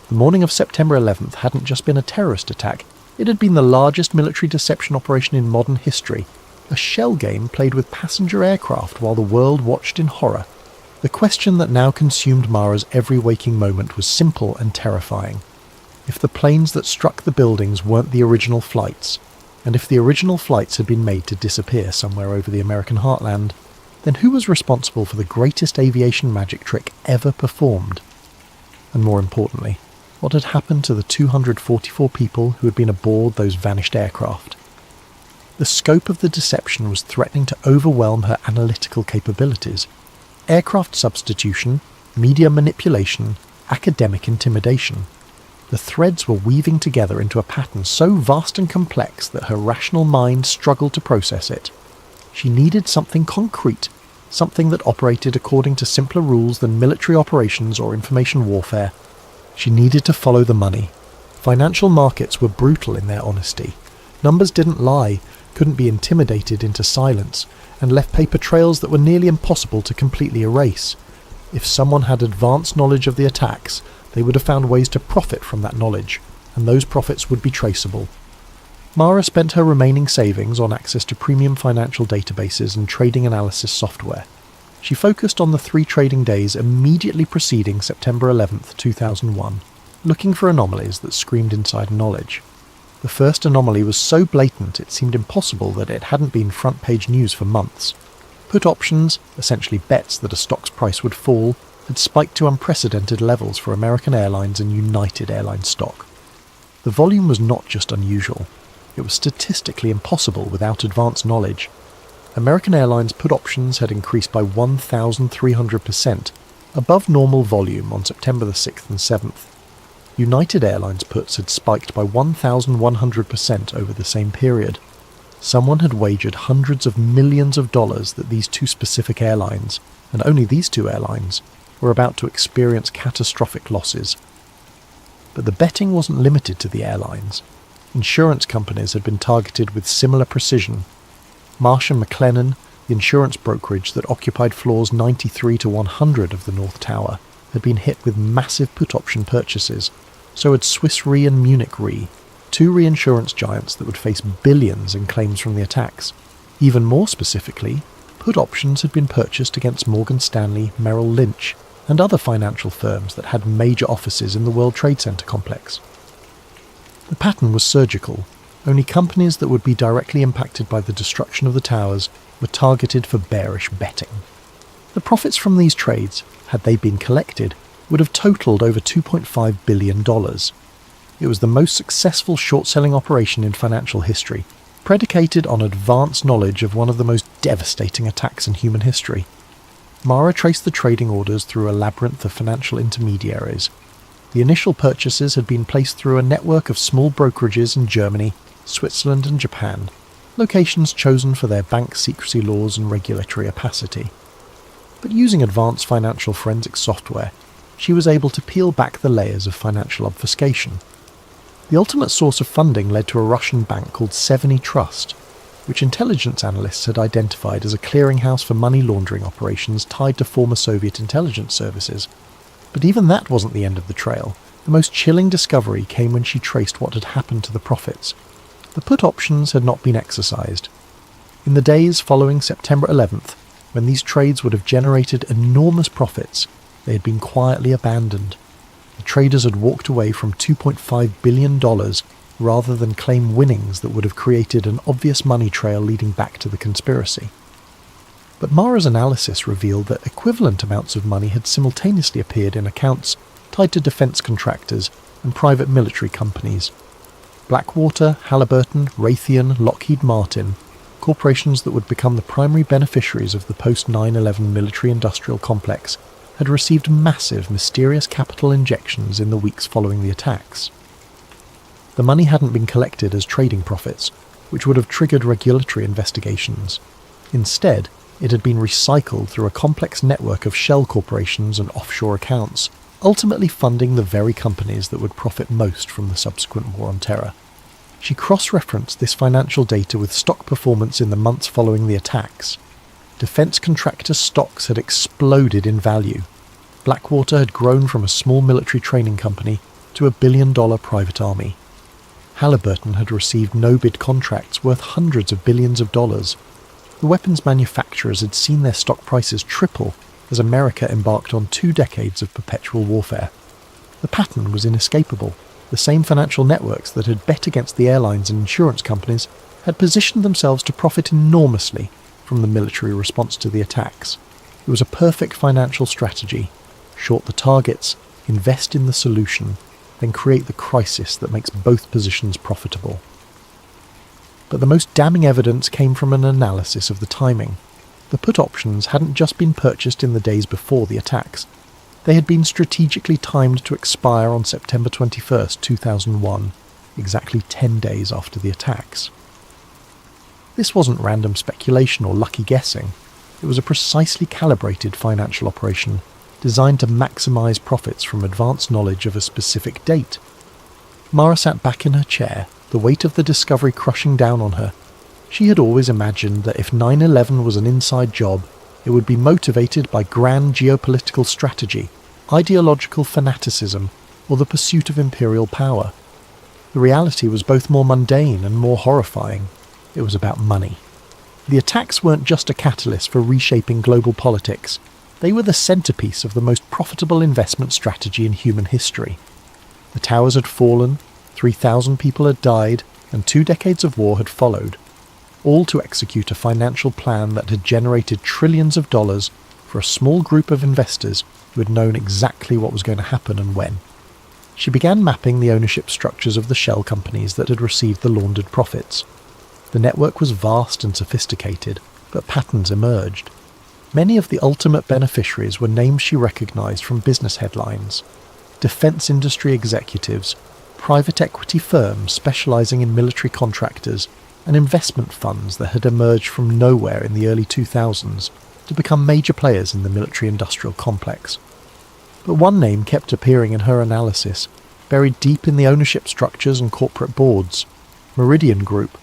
The morning of September 11th hadn't just been a terrorist attack, it had been the largest military deception operation in modern history, a shell game played with passenger aircraft while the world watched in horror. The question that now consumed Mara's every waking moment was simple and terrifying. If the planes that struck the buildings weren't the original flights, and if the original flights had been made to disappear somewhere over the American heartland, then who was responsible for the greatest aviation magic trick ever performed? And more importantly, what had happened to the 244 people who had been aboard those vanished aircraft? The scope of the deception was threatening to overwhelm her analytical capabilities. Aircraft substitution, media manipulation, academic intimidation. The threads were weaving together into a pattern so vast and complex that her rational mind struggled to process it. She needed something concrete, something that operated according to simpler rules than military operations or information warfare. She needed to follow the money. Financial markets were brutal in their honesty. Numbers didn't lie, couldn't be intimidated into silence, and left paper trails that were nearly impossible to completely erase. If someone had advanced knowledge of the attacks, they would have found ways to profit from that knowledge, and those profits would be traceable. Mara spent her remaining savings on access to premium financial databases and trading analysis software. She focused on the 3 trading days immediately preceding September 11th, 2001, looking for anomalies that screamed insider knowledge. The first anomaly was so blatant it seemed impossible that it hadn't been front-page news for months. Put options, essentially bets that a stock's price would fall, had spiked to unprecedented levels for American Airlines and United Airlines stock. The volume was not just unusual, it was statistically impossible without advanced knowledge. American Airlines put options had increased by 1,300%, above normal volume on September the 6th and 7th. United Airlines puts had spiked by 1,100% over the same period. Someone had wagered hundreds of millions of dollars that these 2 specific airlines, and only these 2 airlines, were about to experience catastrophic losses. But the betting wasn't limited to the airlines. Insurance companies had been targeted with similar precision. Marsh & McLennan, the insurance brokerage that occupied floors 93 to 100 of the North Tower, had been hit with massive put option purchases. So had Swiss Re and Munich Re, 2 reinsurance giants that would face billions in claims from the attacks. Even more specifically, put options had been purchased against Morgan Stanley, Merrill Lynch, and other financial firms that had major offices in the World Trade Center complex. The pattern was surgical. Only companies that would be directly impacted by the destruction of the towers were targeted for bearish betting. The profits from these trades, had they been collected, would have totaled over $2.5 billion. It was the most successful short-selling operation in financial history, predicated on advanced knowledge of one of the most devastating attacks in human history. Mara traced the trading orders through a labyrinth of financial intermediaries. The initial purchases had been placed through a network of small brokerages in Germany, Switzerland and Japan, locations chosen for their bank secrecy laws and regulatory opacity. But using advanced financial forensic software, she was able to peel back the layers of financial obfuscation. The ultimate source of funding led to a Russian bank called Seveny Trust, which intelligence analysts had identified as a clearinghouse for money laundering operations tied to former Soviet intelligence services. But even that wasn't the end of the trail. The most chilling discovery came when she traced what had happened to the profits. The put options had not been exercised. In the days following September 11th, when these trades would have generated enormous profits, they had been quietly abandoned. The traders had walked away from $2.5 billion rather than claim winnings that would have created an obvious money trail leading back to the conspiracy. But Mara's analysis revealed that equivalent amounts of money had simultaneously appeared in accounts tied to defence contractors and private military companies. Blackwater, Halliburton, Raytheon, Lockheed Martin, corporations that would become the primary beneficiaries of the post-9/11 military-industrial complex, had received massive, mysterious capital injections in the weeks following the attacks. The money hadn't been collected as trading profits, which would have triggered regulatory investigations. Instead, it had been recycled through a complex network of shell corporations and offshore accounts, ultimately funding the very companies that would profit most from the subsequent war on terror. She cross-referenced this financial data with stock performance in the months following the attacks. Defence contractor stocks had exploded in value. Blackwater had grown from a small military training company to a billion-dollar private army. Halliburton had received no-bid contracts worth hundreds of billions of dollars. The weapons manufacturers had seen their stock prices triple as America embarked on 2 decades of perpetual warfare. The pattern was inescapable. The same financial networks that had bet against the airlines and insurance companies had positioned themselves to profit enormously from the military response to the attacks. It was a perfect financial strategy. Short the targets, invest in the solution, then create the crisis that makes both positions profitable. But the most damning evidence came from an analysis of the timing. The put options hadn't just been purchased in the days before the attacks. They had been strategically timed to expire on September 21st, 2001, exactly 10 days after the attacks. This wasn't random speculation or lucky guessing. It was a precisely calibrated financial operation designed to maximize profits from advanced knowledge of a specific date. Mara sat back in her chair, the weight of the discovery crushing down on her. She had always imagined that if 9/11 was an inside job, it would be motivated by grand geopolitical strategy, ideological fanaticism, or the pursuit of imperial power. The reality was both more mundane and more horrifying. It was about money. The attacks weren't just a catalyst for reshaping global politics. They were the centerpiece of the most profitable investment strategy in human history. The towers had fallen, 3,000 people had died, and 2 decades of war had followed, all to execute a financial plan that had generated trillions of dollars for a small group of investors who had known exactly what was going to happen and when. She began mapping the ownership structures of the shell companies that had received the laundered profits. The network was vast and sophisticated, but patterns emerged. Many of the ultimate beneficiaries were names she recognized from business headlines. Defense industry executives, private equity firms specializing in military contractors, and investment funds that had emerged from nowhere in the early 2000s to become major players in the military-industrial complex. But one name kept appearing in her analysis, buried deep in the ownership structures and corporate boards: Meridian Group,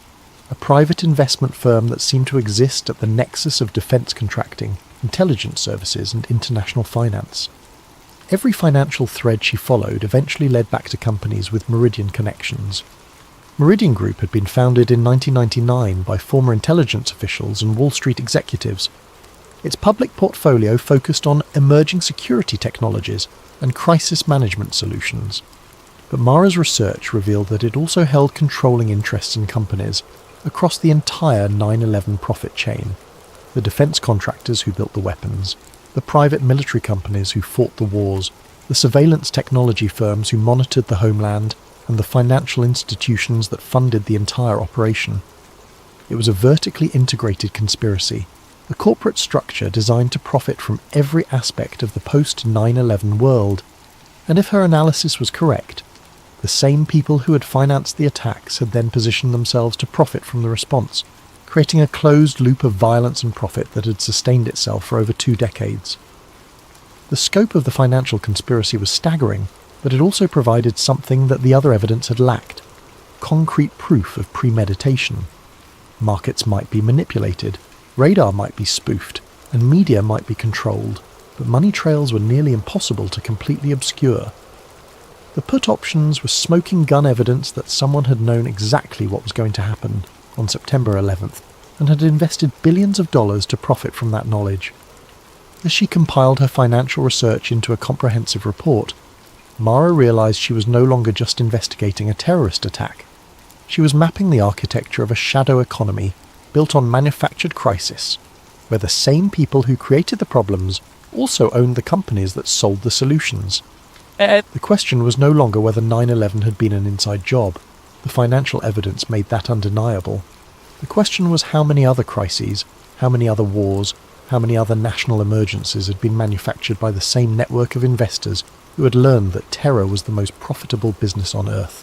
a private investment firm that seemed to exist at the nexus of defense contracting, intelligence services, and international finance. Every financial thread she followed eventually led back to companies with Meridian connections. Meridian Group had been founded in 1999 by former intelligence officials and Wall Street executives. Its public portfolio focused on emerging security technologies and crisis management solutions. But Mara's research revealed that it also held controlling interests in companies across the entire 9/11 profit chain: the defense contractors who built the weapons, the private military companies who fought the wars, the surveillance technology firms who monitored the homeland, and the financial institutions that funded the entire operation. It was a vertically integrated conspiracy, a corporate structure designed to profit from every aspect of the post-9/11 world. And if her analysis was correct, the same people who had financed the attacks had then positioned themselves to profit from the response, creating a closed loop of violence and profit that had sustained itself for over 2 decades. The scope of the financial conspiracy was staggering, but it also provided something that the other evidence had lacked: concrete proof of premeditation. Markets might be manipulated, radar might be spoofed, and media might be controlled, but money trails were nearly impossible to completely obscure. The put options were smoking gun evidence that someone had known exactly what was going to happen on September 11th and had invested billions of dollars to profit from that knowledge. As she compiled her financial research into a comprehensive report, Mara realized she was no longer just investigating a terrorist attack. She was mapping the architecture of a shadow economy built on manufactured crisis, where the same people who created the problems also owned the companies that sold the solutions. The question was no longer whether 9/11 had been an inside job. The financial evidence made that undeniable. The question was how many other crises, how many other wars, how many other national emergencies had been manufactured by the same network of investors who had learned that terror was the most profitable business on Earth.